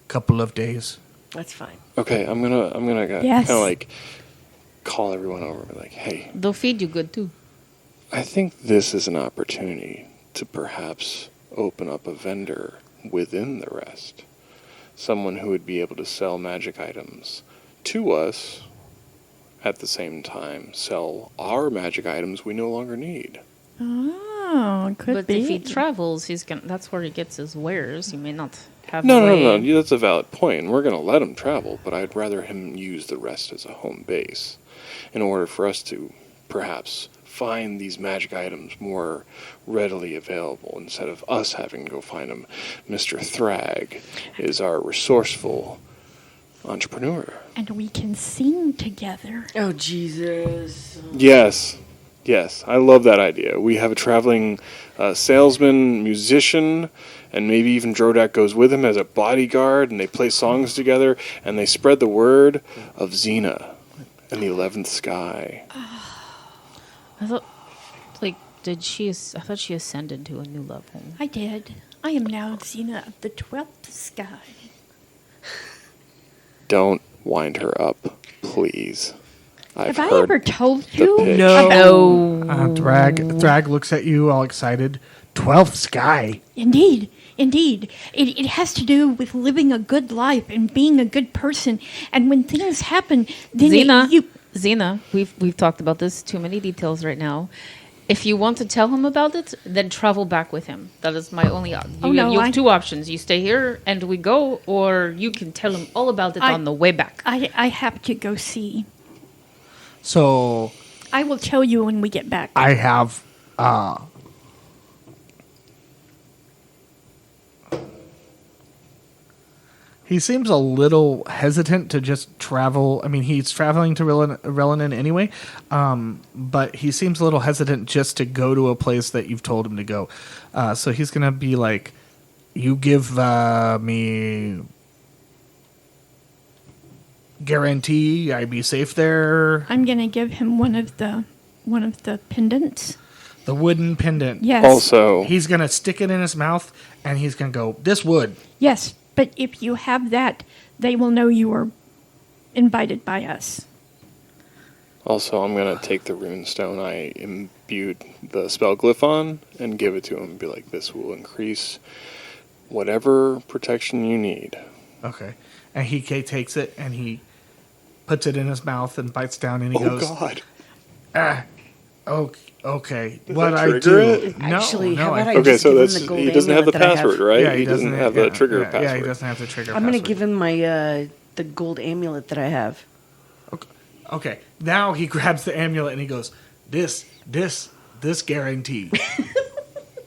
a couple of days. That's fine. Okay, I'm gonna Yes. kind of like call everyone over and be like, hey, They'll feed you good too. I think this is an opportunity to perhaps open up a vendor within the rest. Someone who would be able to sell magic items to us, at the same time sell our magic items we no longer need. Oh, could But be. if he travels, that's where he gets his wares. He may not have No, a way. no, that's a valid point. We're going to let him travel, but I'd rather him use the rest as a home base in order for us to perhaps find these magic items more readily available instead of us having to go find them. Mr. Thrag is our resourceful entrepreneur. And we can sing together. Oh, Jesus. Yes, I love that idea. We have a traveling salesman, musician, and maybe even Drodak goes with him as a bodyguard, and they play songs together, and they spread the word of Xena and the 11th sky. I thought, I thought she ascended to a new level. I did. I am now Xena of the 12th sky. Don't wind her up, please. I've Have I heard ever told the you? pitch. No. Thrag looks at you all excited. 12th sky. Indeed. It has to do with living a good life and being a good person. And when things happen, then Xena, we've talked about this. Too many details right now. If you want to tell him about it, then travel back with him. That is my only option. You have two options. You stay here and we go, or you can tell him all about it on the way back. I have to go see. So I will tell you when we get back. I have. He seems a little hesitant to just travel. I mean, he's traveling to Relanin anyway, but he seems a little hesitant just to go to a place that you've told him to go. So he's going to be like, you give me guarantee I be safe there. I'm going to give him one of the pendants. The wooden pendant. Yes. Also, He's going to stick it in his mouth, and he's going to go, this wood. Yes, but if you have that, they will know you are invited by us. I'm going to take the rune stone I imbued the spell glyph on and give it to him and be like, this will increase whatever protection you need. Okay. And he takes it, and he puts it in his mouth and bites down, and he Oh, goes, God. Okay. Does What that I trigger do? it? No, Actually, no. how about I Okay, just so give him that's the gold he doesn't have the amulet that I have? password, right? Yeah, he doesn't have the trigger password. Yeah, he doesn't have the trigger I'm going to password. give him my the gold amulet that I have. Okay. Now he grabs the amulet and he goes, this guarantee.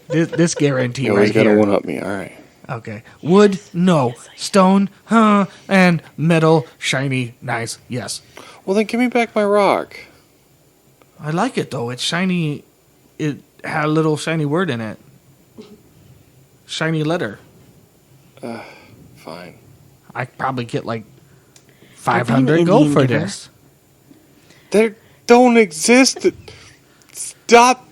this guarantee You right always got to here. one up me. All right. Okay. Wood, no. Stone, and metal, shiny, nice, yes. Well, then give me back my rock. I like it though. It's shiny. It had a little shiny word in it. Shiny letter. Fine. I probably get like I'll be an 500 gold Indian for giver. this. They don't exist. Stop.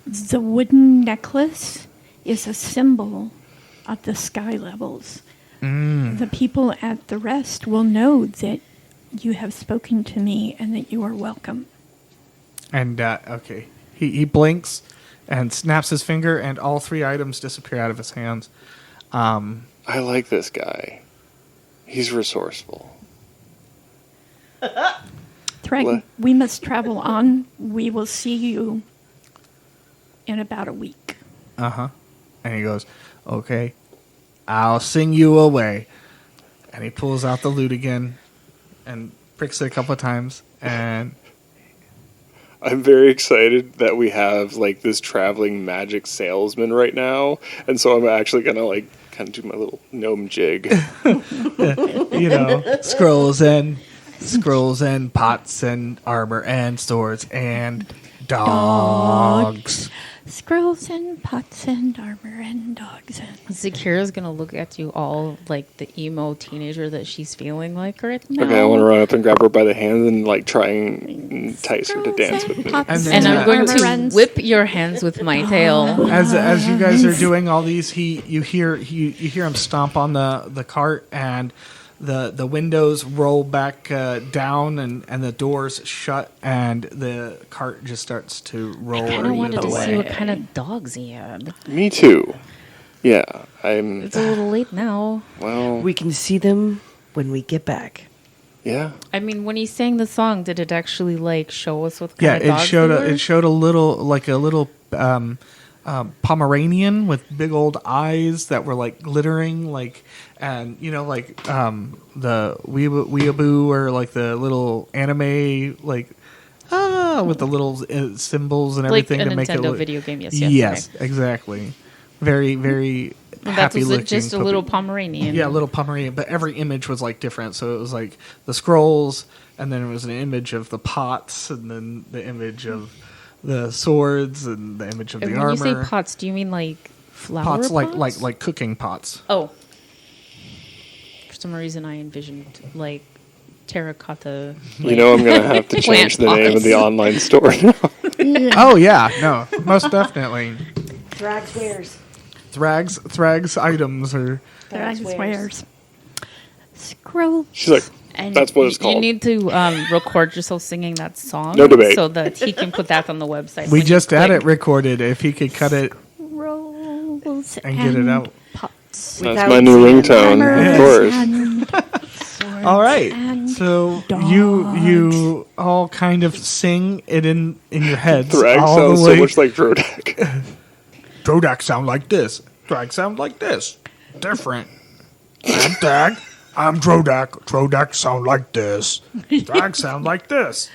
The wooden necklace is a symbol of the sky levels. The people at the rest will know that you have spoken to me and that you are welcome. And okay, he blinks and snaps his finger, and all 3 items disappear out of his hands. I like this guy. He's resourceful. Threg, What? we must travel on. We will see you in about a week. And he goes, okay, I'll sing you away. And he pulls out the lute again and pricks it a couple of times. And I'm very excited that we have like this traveling magic salesman right now, and so I'm actually gonna like kind of do my little gnome jig. scrolls and pots and armor and swords and dogs. Scrolls and pots and armor and dogs. And Zakira's gonna look at you all like the emo teenager that she's feeling like right now. Okay, I want to run up and grab her by the hands and like try and entice her to Scrolls dance and with me. pots And then, And I'm going armor to and whip your hands with my tail. As you guys are doing all these, you hear him stomp on the cart, and the windows roll back down, and the doors shut, and the cart just starts to roll. I kind of wanted to away. see what kind of dogs he had. Me too. Yeah, I'm. It's a little late now. Well, We can see them when we get back. yeah. I mean, when he sang the song, did it actually like show us what Yeah, kind of dogs they were? it showed a little Pomeranian with big old eyes that were like glittering, like, and the weeaboo, or like the little anime, like with the little symbols and Like everything a to make it Nintendo look. video game, yes. Yes, exactly. Very, very And that happy was looking. just a puppy. little Pomeranian. Yeah, little Pomeranian, but every image was like different. So it was like the scrolls, and then it was an image of the pots, and then the image of the swords, and the image of And the when armor. you say pots, do you mean like flower pots, pots? like cooking pots. Oh. For some reason, I envisioned like terracotta. You know, I'm gonna have to change the name of the online store now. Oh yeah, no, most definitely. Thrax wares. Thrags items are. Thrags wares. Scrolls. She's like, And that's what it's You called. need to record yourself singing that song. No debate. So that he can put that on the website. We when just you had it click. recorded. If he could cut it, Rolls And get it out. Pots. That's Without my new saying ringtone, Armor of course. and all right. and So dogs. you all kind of sing it in your heads. Thrag all sounds the so way. much like Drodak. Drodak sound like this. Drag sound like this. Different. I'm Dag. I'm Drodak. Drodak sound like this. Drag sound like this.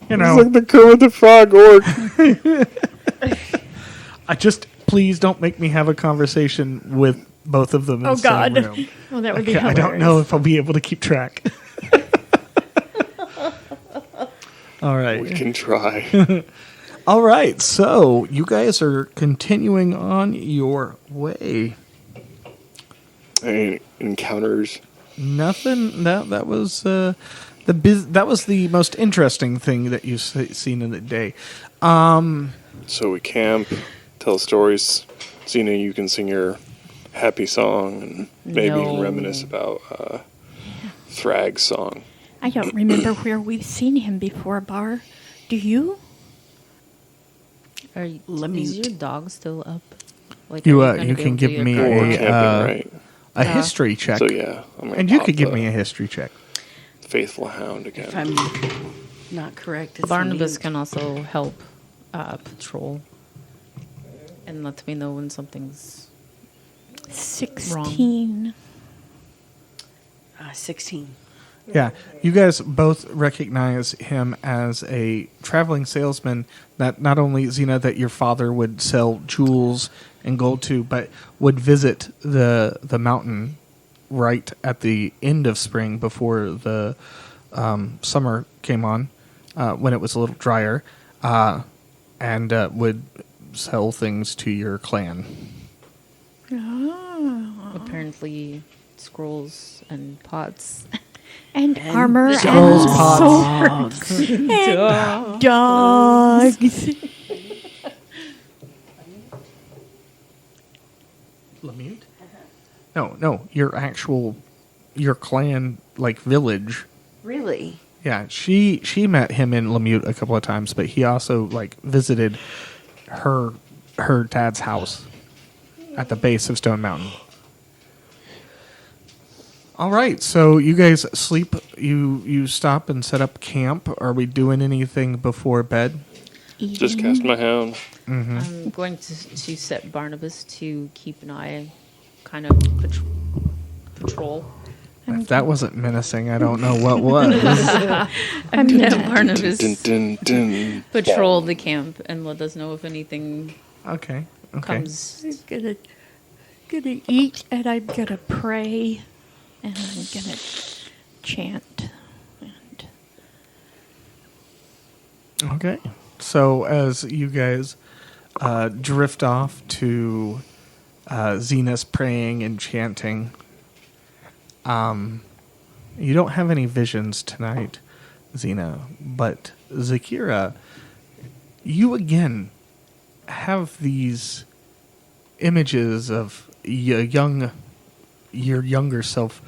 You It's know, like the Kermit the Frog orc. please don't make me have a conversation with both of them in Oh, the same God. room. Oh, that would be I hilarious. don't know if I'll be able to keep track. All right. We can try. All right. So you guys are continuing on your way. Any encounters? Nothing. That was that was the most interesting thing that you've seen in the day. So we camp, tell stories. Xena, you can sing your happy song, and maybe even No. reminisce about Thrag's song. I don't remember where we've seen him before, Bar. Do you? Is Lemute. your dog still up? Like, You, are gonna you go can do give your me Well, garden? we're a, camping, right? a history check. So yeah, I'm gonna And you pop could give the me a history check. faithful hound again. If I'm not correct, it's Barnabas Lemute. can also help patrol and let me know when something's 16. 16. Yeah, you guys both recognize him as a traveling salesman. That not only, Xena, that your father would sell jewels and gold to, but would visit the mountain right at the end of spring before the summer came on, when it was a little drier, and would sell things to your clan. apparently scrolls and pots. And armor Skulls, and pots. swords. And dogs. Lemute? No, your clan, like, village. Really? Yeah, she met him in Lemute a couple of times, but he also, like, visited her dad's house at the base of Stone Mountain. All right, so you guys sleep. You stop and set up camp. Are we doing anything before bed? Just cast my hound. I'm going to set Barnabas to keep an eye, kind of patrol. If that wasn't menacing, I don't know what was. I'm going to Barnabas Dun, dun, dun. patrol the camp and let us know if anything Okay. comes. I'm gonna eat and I'm gonna pray and I'm gonna chant. And Okay. So as you guys drift off to Xena's praying and chanting, you don't have any visions tonight, Xena, but Zakira, you again have these images of your younger self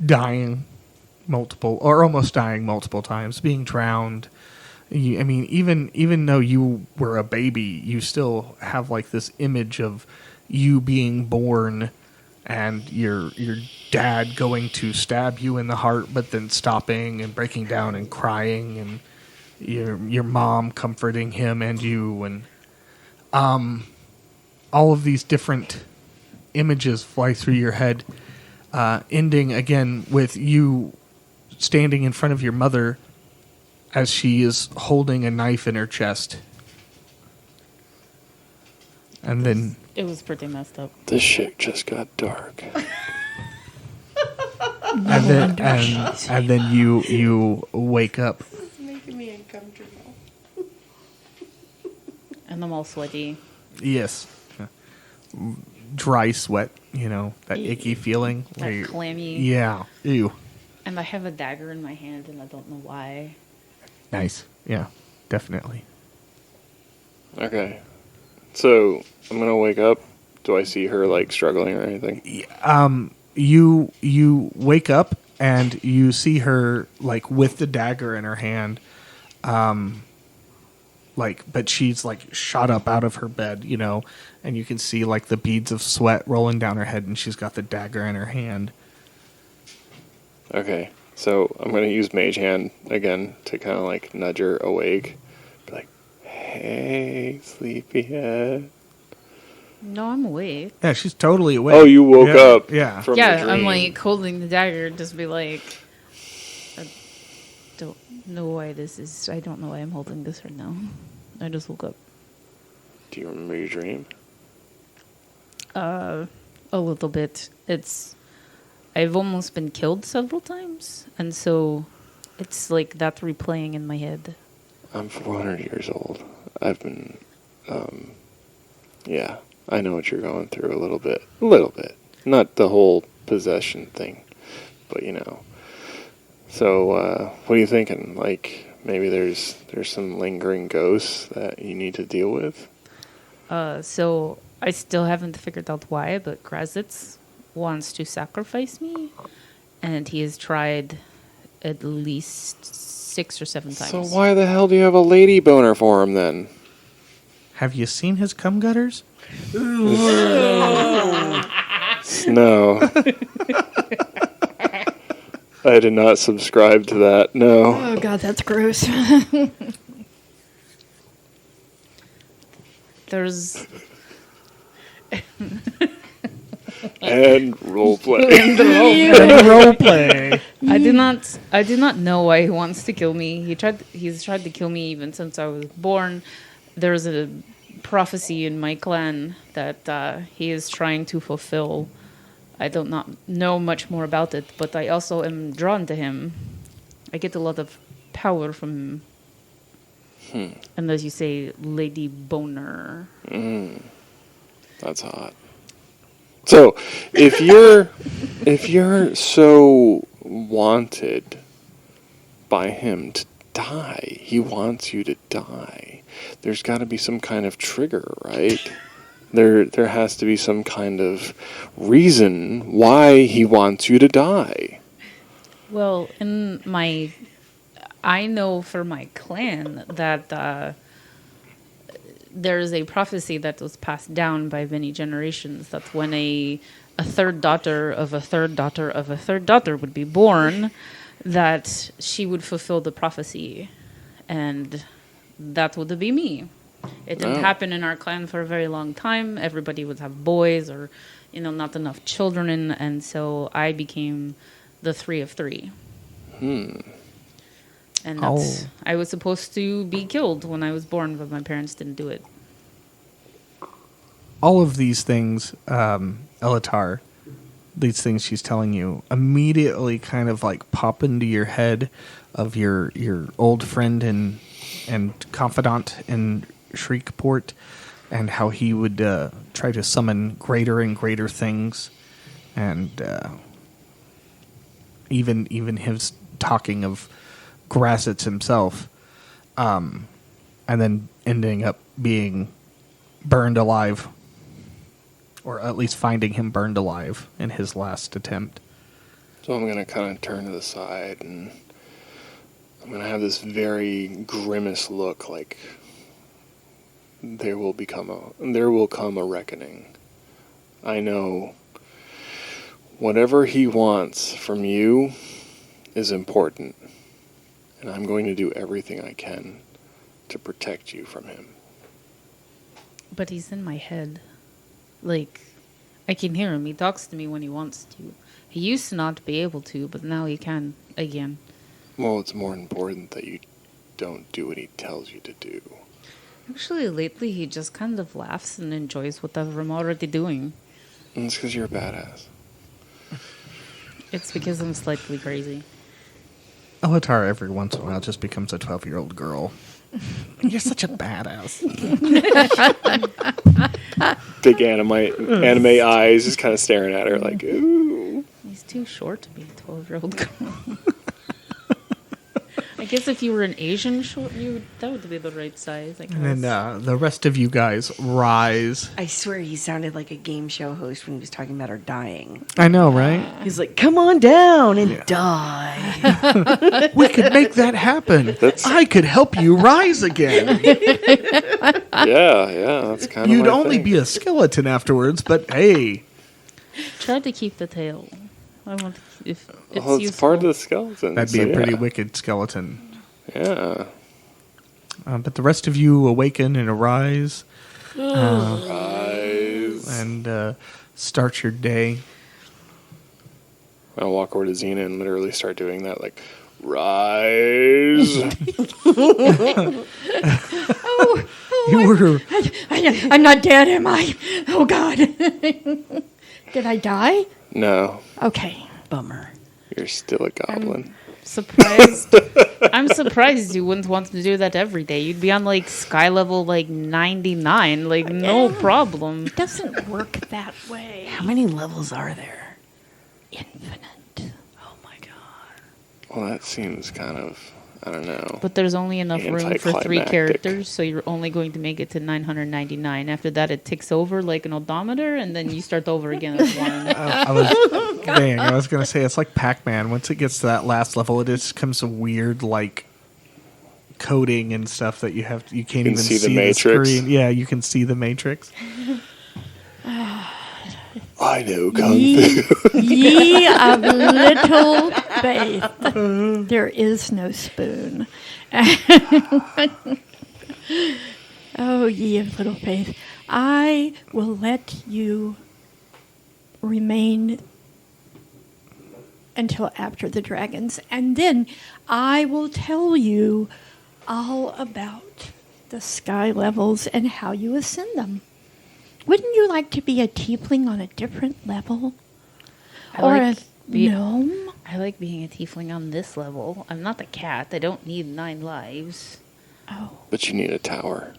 dying almost dying multiple times, being drowned. I mean, even though you were a baby, you still have like this image of you being born and your dad going to stab you in the heart, but then stopping and breaking down and crying, and your mom comforting him and you, and all of these different images fly through your head, ending again with you standing in front of your mother as she is holding a knife in her chest. And then It was pretty messed up. This shit just got dark. and then you wake up. It's making me uncomfortable. And I'm all sweaty. Yes. Dry sweat, that icky feeling. where That you- clammy. Yeah. Ew. And I have a dagger in my hand and I don't know why. Nice. Yeah, definitely. Okay. So, I'm gonna wake up. Do I see her, like, struggling or anything? You wake up and you see her like with the dagger in her hand, but she's like shot up out of her bed, and you can see like the beads of sweat rolling down her head, and she's got the dagger in her hand. Okay. So, I'm gonna use Mage Hand again to kind of, like, nudge her awake. Be like, hey, sleepyhead. No, I'm awake. Yeah, she's totally awake. Oh, you woke Yeah, up Yeah. from the Yeah, dream. I'm like holding the dagger, just be like, know why this is. I don't know why I'm holding this right now. I just woke up. Do you remember your dream? A little bit. I've almost been killed several times, and so it's like that replaying in my head. I'm 400 years old. I've been, yeah, I know what you're going through a little bit. A little bit. Not the whole possession thing, but you know. So, what are you thinking? Like, maybe there's some lingering ghosts that you need to deal with? So I still haven't figured out why, but Grazitz wants to sacrifice me, and he has tried at least 6 or 7 times. So why the hell do you have a lady boner for him then? Have you seen his cum gutters? No. I did not subscribe to that. No. Oh God, that's gross. There's And roleplay. And role play. I did not know why he wants to kill me. He's tried to kill me even since I was born. There's a prophecy in my clan that he is trying to fulfill. I do not know much more about it, but I also am drawn to him. I get a lot of power from him. And as you say, Lady Boner. That's hot. So, if you're so wanted by him to die, he wants you to die. There's got to be some kind of trigger, right? There has to be some kind of reason why he wants you to die. Well, I know for my clan that there is a prophecy that was passed down by many generations that when a third daughter of a third daughter of a third daughter would be born, that she would fulfill the prophecy, and that would be me. It didn't happen in our clan for a very long time. Everybody would have boys or, not enough children, and so I became the 3 of 3. And I was supposed to be killed when I was born, but my parents didn't do it. All of these things, Elatar, these things she's telling you, immediately kind of like pop into your head of your old friend and confidant in Shriekport, and how he would try to summon greater and greater things, and even his talking of Grassitz himself, and then ending up being burned alive, or at least finding him burned alive in his last attempt. So I'm going to kind of turn to the side, and I'm going to have this very grimace look, like there will come a reckoning. I know whatever he wants from you is important, and I'm going to do everything I can to protect you from him. But he's in my head. Like, I can hear him. He talks to me when he wants to. He used to not be able to, but now he can again. Well, it's more important that you don't do what he tells you to do. Actually, lately he just kind of laughs and enjoys whatever I'm already doing. And it's because you're a badass. It's because I'm slightly crazy. Elatar every once in a while just becomes a 12-year-old girl. You're such a badass. Big anime eyes just kind of staring at her like, ooh. He's too short to be a 12-year-old girl. I guess if you were an Asian short, that would be the right size, I guess. And then the rest of you guys rise. I swear he sounded like a game show host when he was talking about her dying. I know, right? He's like, come on down and die. We could make that happen. I could help you rise again. Yeah, that's kind of You'd my only thing. be a skeleton afterwards, but hey. Try to keep the tail. I want if it's Well, it's useful. part of the skeleton. That'd be so a pretty yeah. wicked skeleton. Yeah. But the rest of you awaken and arise. Rise. And start your day. I'll walk over to Xena and literally start doing that, like, Rise. You were I'm not dead, am I? Oh, God. Did I die? No, Okay. Bummer. you're still a goblin. Surprised. I'm surprised you wouldn't want to do that every day. You'd be on like sky level like 99, like no problem. It doesn't work that way. How many levels are there? Infinite. Oh my god. Well, that seems kind of, I don't know. But there's only enough room for 3 Anticlimactic. characters, so you're only going to make it to 999. After that, it ticks over like an odometer, and then you start over again as one. I was going to say, it's like Pac-Man. Once it gets to that last level, it just becomes a weird, like, coding and stuff that you can't even see the the matrix. screen. Yeah, you can see the matrix. I know Kung Fu. Ye of little faith. There is no spoon. Oh, ye of little faith. I will let you remain until after the dragons, and then I will tell you all about the sky levels and how you ascend them. Wouldn't you like to be a tiefling on a different level? Or a gnome? I like being a tiefling on this level. I'm not the cat. I don't need 9 lives. Oh. But you need a tower.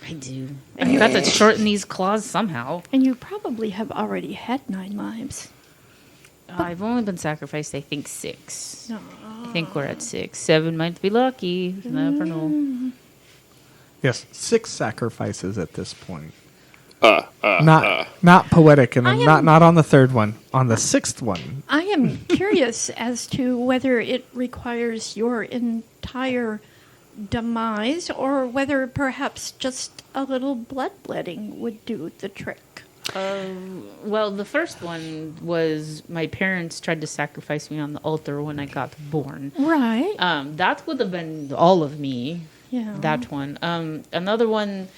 I do. I've got to shorten these claws somehow. And you probably have already had 9 lives. I've only been sacrificed, I think, 6. No. I think we're at 6. 7 might be lucky. You never know. Yes, 6 sacrifices at this point. Not poetic, and not on the 3rd one. On the 6th one. I am curious as to whether it requires your entire demise or whether perhaps just a little bloodletting would do the trick. Well, the first one was my parents tried to sacrifice me on the altar when I got born. Right. That would have been all of me. Yeah. That one. Another one,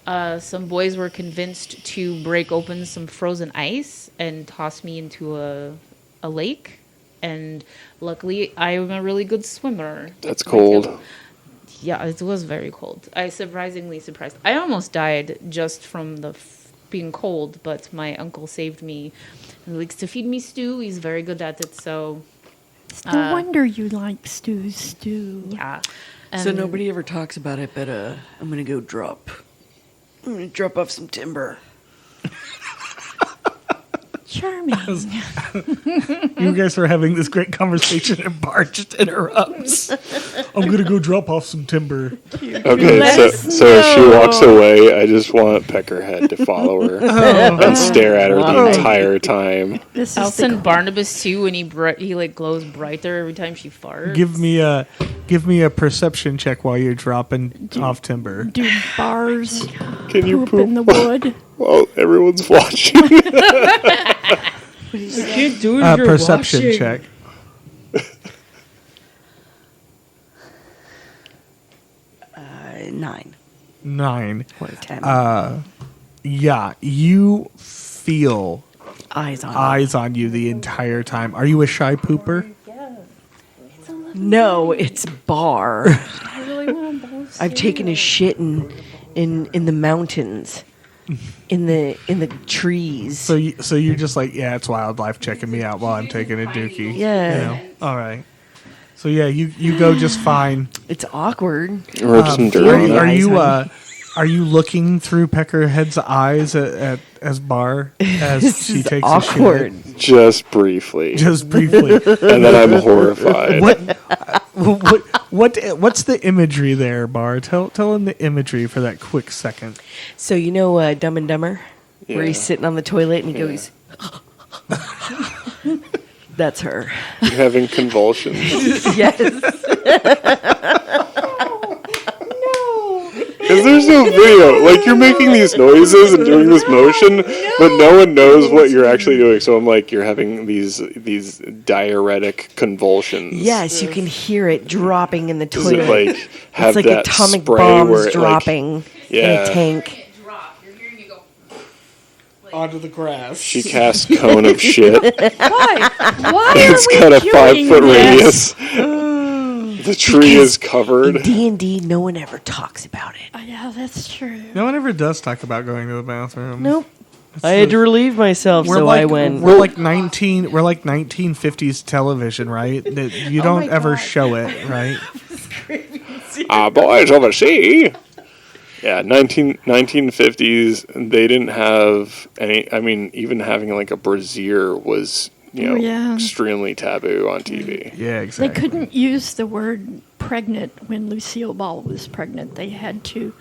some boys were convinced to break open some frozen ice and toss me into a lake. And luckily, I am a really good swimmer. That's cold. Yeah, it was very cold. I surprisingly surprised. I almost died just from the being cold, but my uncle saved me. He likes to feed me stew. He's very good at it, so... It's no wonder you like stew. Yeah. So nobody ever talks about it, but I'm going to go drop. I'm going to drop off some timber. Charming. You guys were having this great conversation, and Bart just interrupts. I'm going to go drop off some timber. Okay, so as she walks away, I just want Peckerhead to follow her and stare at her the entire time. This I'll is send Barnabas too, and he like glows brighter every time she farts. Give me a perception check while you're dropping off timber. do bars Can you poop poop in the wood? while everyone's watching? I can't do it. Perception check. 9. 9. Or 10. Yeah, you feel Eyes on. eyes on you the entire time. Are you a shy pooper? No, it's Bar. I really want both. I've taken a shit in the mountains, in the trees. So you're just like, yeah, it's wildlife checking me out while I'm taking a dookie. Yeah. You know? All right. So yeah, you go just fine. It's awkward. Rub some dirt on it. Are you looking through Peckerhead's eyes at as Bar as This she is takes awkward. a shit? Just briefly. Just briefly. And then I'm horrified. What's the imagery there, Bar? Tell him the imagery for that quick second. So you know Dumb and Dumber, where he's Yeah. sitting on the toilet and he goes. That's her. You're having convulsions. Yes. Because there's no video. Like, you're making these noises and doing this motion, but no one knows what you're actually doing. So I'm like, you're having these diuretic convulsions. Yes, you can hear it dropping in the Does toilet. it, like, have it's like that atomic spray bombs where it, dropping in yeah. a tank. Drop. You're hearing me go. onto the grass. She casts cone of shit. Why? Why It's are we got a doing 5-foot this? radius. The tree is covered. In D&D, no one ever talks about it. Oh, yeah, that's true. No one ever does talk about going to the bathroom. Nope. I had to relieve myself, so I went. We're like 1950s television, right? That you don't ever show it, right? Boys oversea. Yeah, 1950s. They didn't have any. I mean, even having like a brassiere was, extremely taboo on TV. Yeah, They exactly. couldn't use the word pregnant when Lucille Ball was pregnant. They had to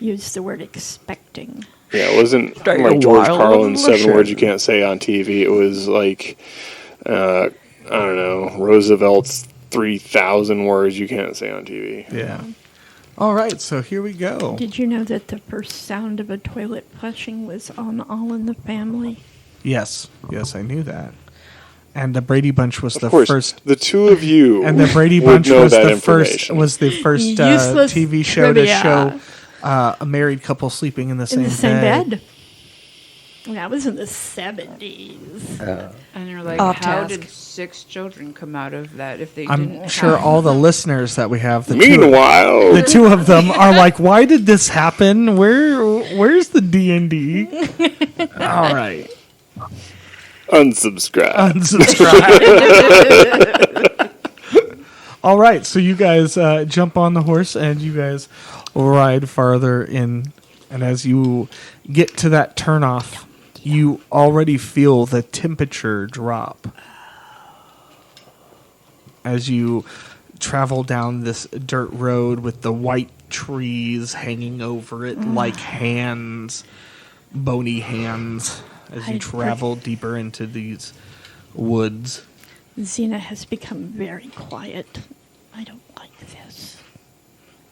use the word expecting. Yeah, it wasn't Start like your George wild Carlin's 7 evolution. words you can't say on TV. It was like, I don't know, Roosevelt's 3,000 words you can't say on TV. Yeah. All right, so here we go. Did you know that the first sound of a toilet flushing was on All in the Family? Yes, I knew that. And the Brady Bunch was Of the course, first. the two of you And the Brady would Bunch know was that the first. information. Was the first Useless TV show trivia. to show a married couple sleeping in the In same the same bed. bed? That was in the 70s. And you're like, Off how task. did 6 children come out of that if they I'm didn't sure have... all the listeners that we have, the Meanwhile, two of them are like, "Why did this happen? Where's the D&D?" All right, unsubscribe. unsubscribe. All right, so you guys jump on the horse and you guys ride farther in, and as you get to that turnoff, you already feel the temperature drop as you travel down this dirt road with the white trees hanging over it like hands, bony hands, as you I travel deeper into these woods. Xena has become very quiet. I don't like this.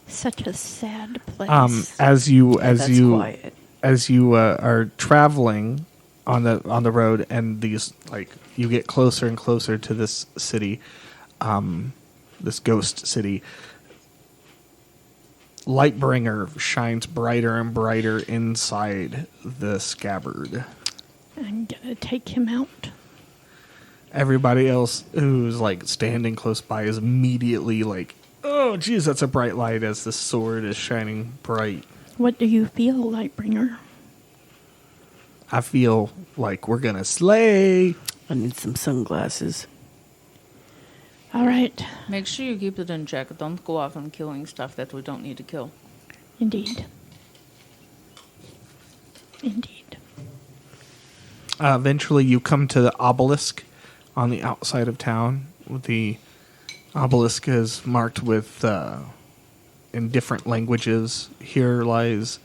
Such a sad place. As you quiet. are traveling on the road, and these you get closer and closer to this city, this ghost city. Lightbringer shines brighter and brighter inside the scabbard. I'm gonna take him out. Everybody else who's standing close by is immediately like, "Oh, geez, that's a bright light!" As the sword is shining bright. What do you feel, Lightbringer? I feel like we're gonna slay. I need some sunglasses. All right. Make sure you keep it in check. Don't go off on killing stuff that we don't need to kill. Indeed. Indeed. Eventually, you come to the obelisk on the outside of town. The obelisk is marked with in different languages. Here lies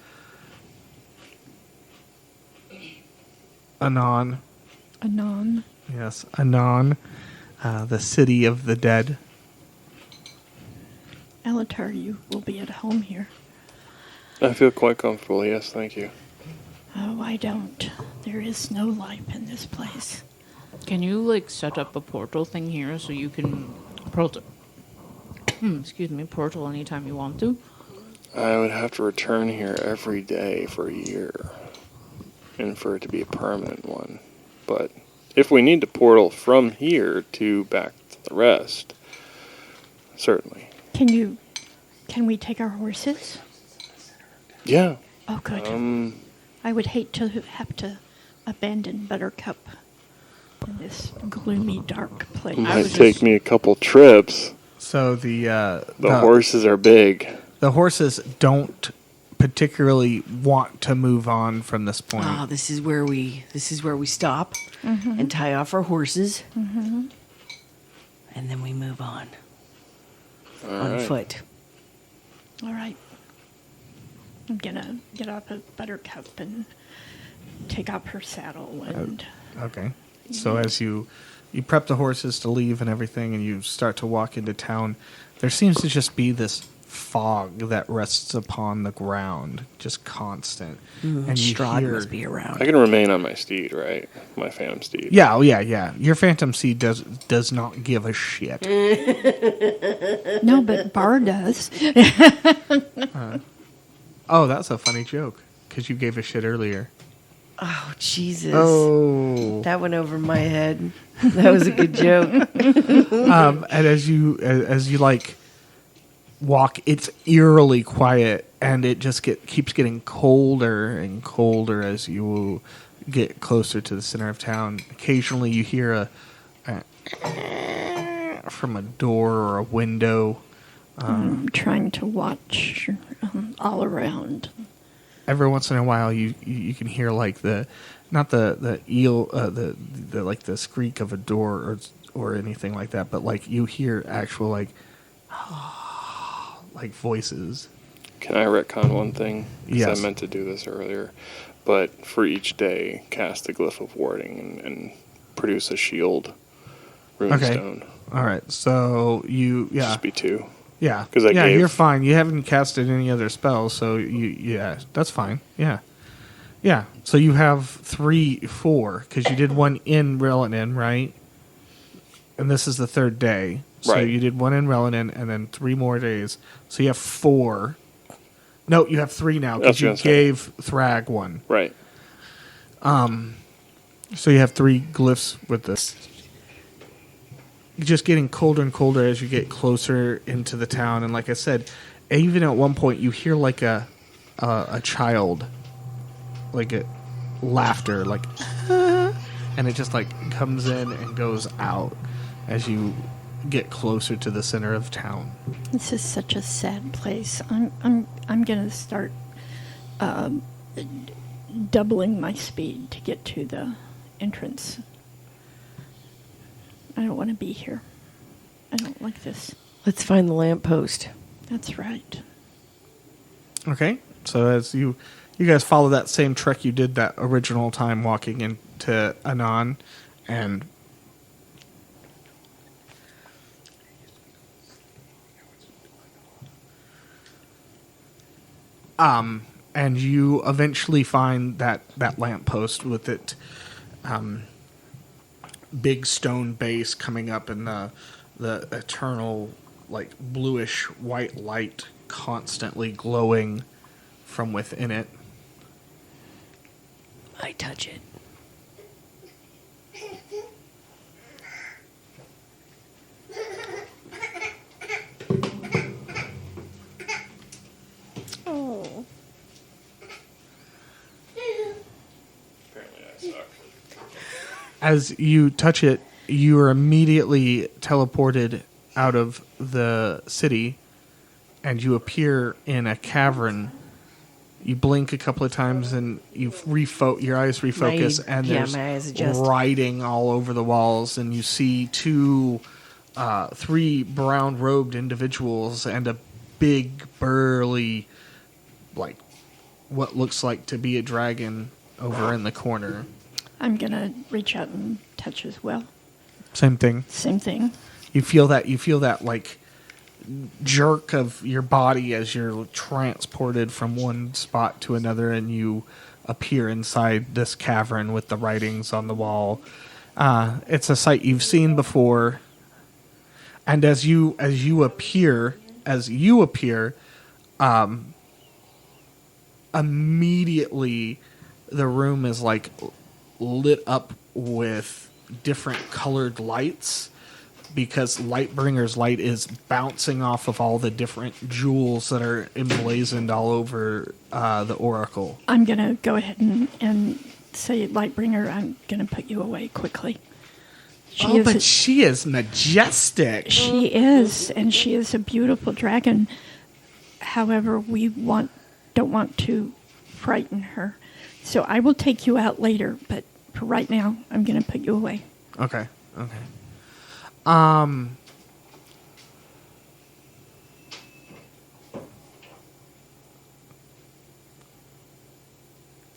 Anon. Anon. Yes, Anon, the city of the dead. Alatar, you will be at home here. I feel quite comfortable. Yes, thank you. Oh, I don't. There is no life in this place. Can you set up a portal thing here so you can portal? Portal anytime you want to. I would have to return here every day for a year, and for it to be a permanent one. But if we need to portal from here to back to the rest, certainly. Can we take our horses? Yeah. Oh, good. I would hate to have to abandon Buttercup in this gloomy, dark place. It might take me a couple trips. So the horses are big. The horses don't particularly want to move on from this point. Oh, this is where we stop and tie off our horses, and then we move on All foot. All right. I'm gonna get off of Buttercup and take off her saddle and. Okay. So as you prep the horses to leave and everything, and you start to walk into town, there seems to just be this fog that rests upon the ground, just constant. And you Strahd hear, must be around. I can remain on my steed, right? My phantom steed. Yeah, oh, yeah. Your phantom seed does not give a shit. No, but Bar does. Oh, that's a funny joke because you gave a shit earlier. Oh, Jesus. Oh. That went over my head. That was a good joke. And as you like walk, it's eerily quiet, and it just keeps getting colder and colder as you get closer to the center of town. Occasionally, you hear a from a door or a window. I'm trying to watch all around. Every once in a while, you can hear like not the eel, the like the squeak of a door or anything like that, but like you hear actual like like voices. Can I retcon one thing? 'Cause Yes. I meant to do this earlier. But for each day, cast a glyph of warding and produce a shield runestone. All right, so Just be 2. Yeah, 'Cause I gave- you're fine. You haven't casted any other spells, so that's fine. Yeah. So you have 4 because you did one in Relanin, right? And this is the 3rd day, so Right. you did one in Relanin, and then 3 more days. So you have 4. No, you have 3 now because That's you what I was saying. gave Thrag one. Right. So you have 3 glyphs with this. Just getting colder and colder as you get closer into the town, and like I said, even at one point you hear like a child, like a laughter, like, and it just like comes in and goes out as you get closer to the center of town. This is such a sad place. I'm gonna start doubling my speed to get to the entrance. I don't want to be here. I don't like this. Let's find the lamppost. That's right. Okay, so as you guys follow that same trek you did that original time walking into Anon, and and you eventually find that lamppost with it, big stone base coming up and the eternal like bluish white light constantly glowing from within it. I touch it. Oh. Apparently I suck. As you touch it, you are immediately teleported out of the city, and you appear in a cavern. You blink a couple of times, and your eyes refocus, and there's my eyes adjust. writing all over the walls, and you see 3 brown-robed individuals and a big, burly, like what looks like to be a dragon over in the corner. I'm gonna reach out and touch as well. Same thing. Same thing. You feel that like jerk of your body as you're transported from one spot to another, and you appear inside this cavern with the writings on the wall. It's a sight you've seen before, and as you appear, immediately the room is like lit up with different colored lights, because Lightbringer's light is bouncing off of all the different jewels that are emblazoned all over the oracle. I'm gonna go ahead and say, Lightbringer, I'm gonna put you away quickly. But she is majestic. She is, and she is a beautiful dragon. However, we don't want to frighten her. So I will take you out later, but for right now, I'm going to put you away. Okay.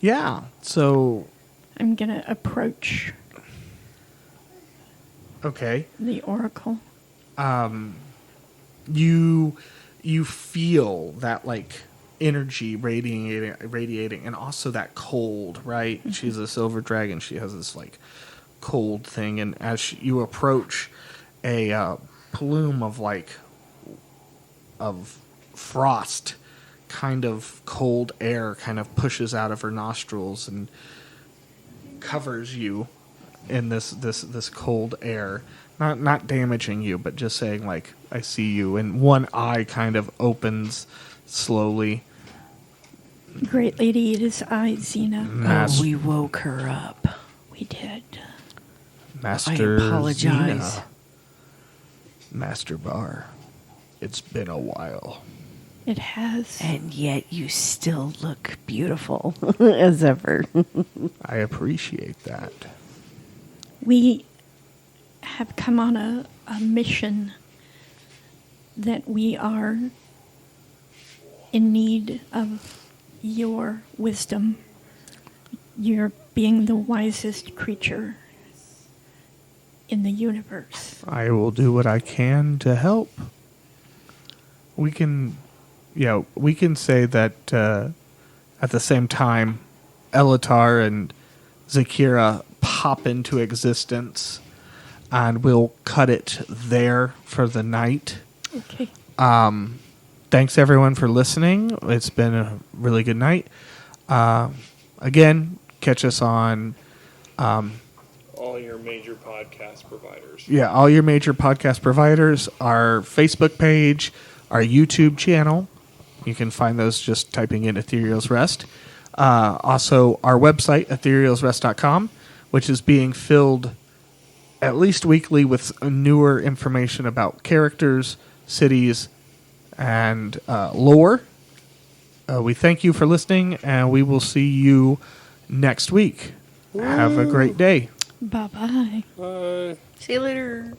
Yeah, so... I'm going to approach Okay. the oracle. You feel that, like, energy radiating, and also that cold, right? Mm-hmm. She's a silver dragon. She has this, like, cold thing, and as you approach, a plume of, like, of frost, kind of cold air kind of pushes out of her nostrils, and covers you in this cold air, not damaging you, but just saying like, I see you, and one eye kind of opens slowly. Great Lady, it is I, Xena. Oh, we woke her up. We did. Master I apologize. Xena. Master Bar. It's been a while. It has. And yet you still look beautiful as ever. I appreciate that. We have come on a mission that we are in need of your wisdom. You're being the wisest creature in the universe. I will do what I can to help. We can say that at the same time, Elatar and Zakira pop into existence, and we'll cut it there for the night. Okay. Thanks everyone for listening. It's been a really good night. Again, catch us on All your major podcast providers. all your major podcast providers, our Facebook page, our YouTube channel. You can find those just typing in Ethereal's Rest. Also, our website, etherealsrest.com, which is being filled at least weekly with newer information about characters, cities, and lore. We thank you for listening, and we will see you next week. Have a great day. Bye-bye. Bye. See you later.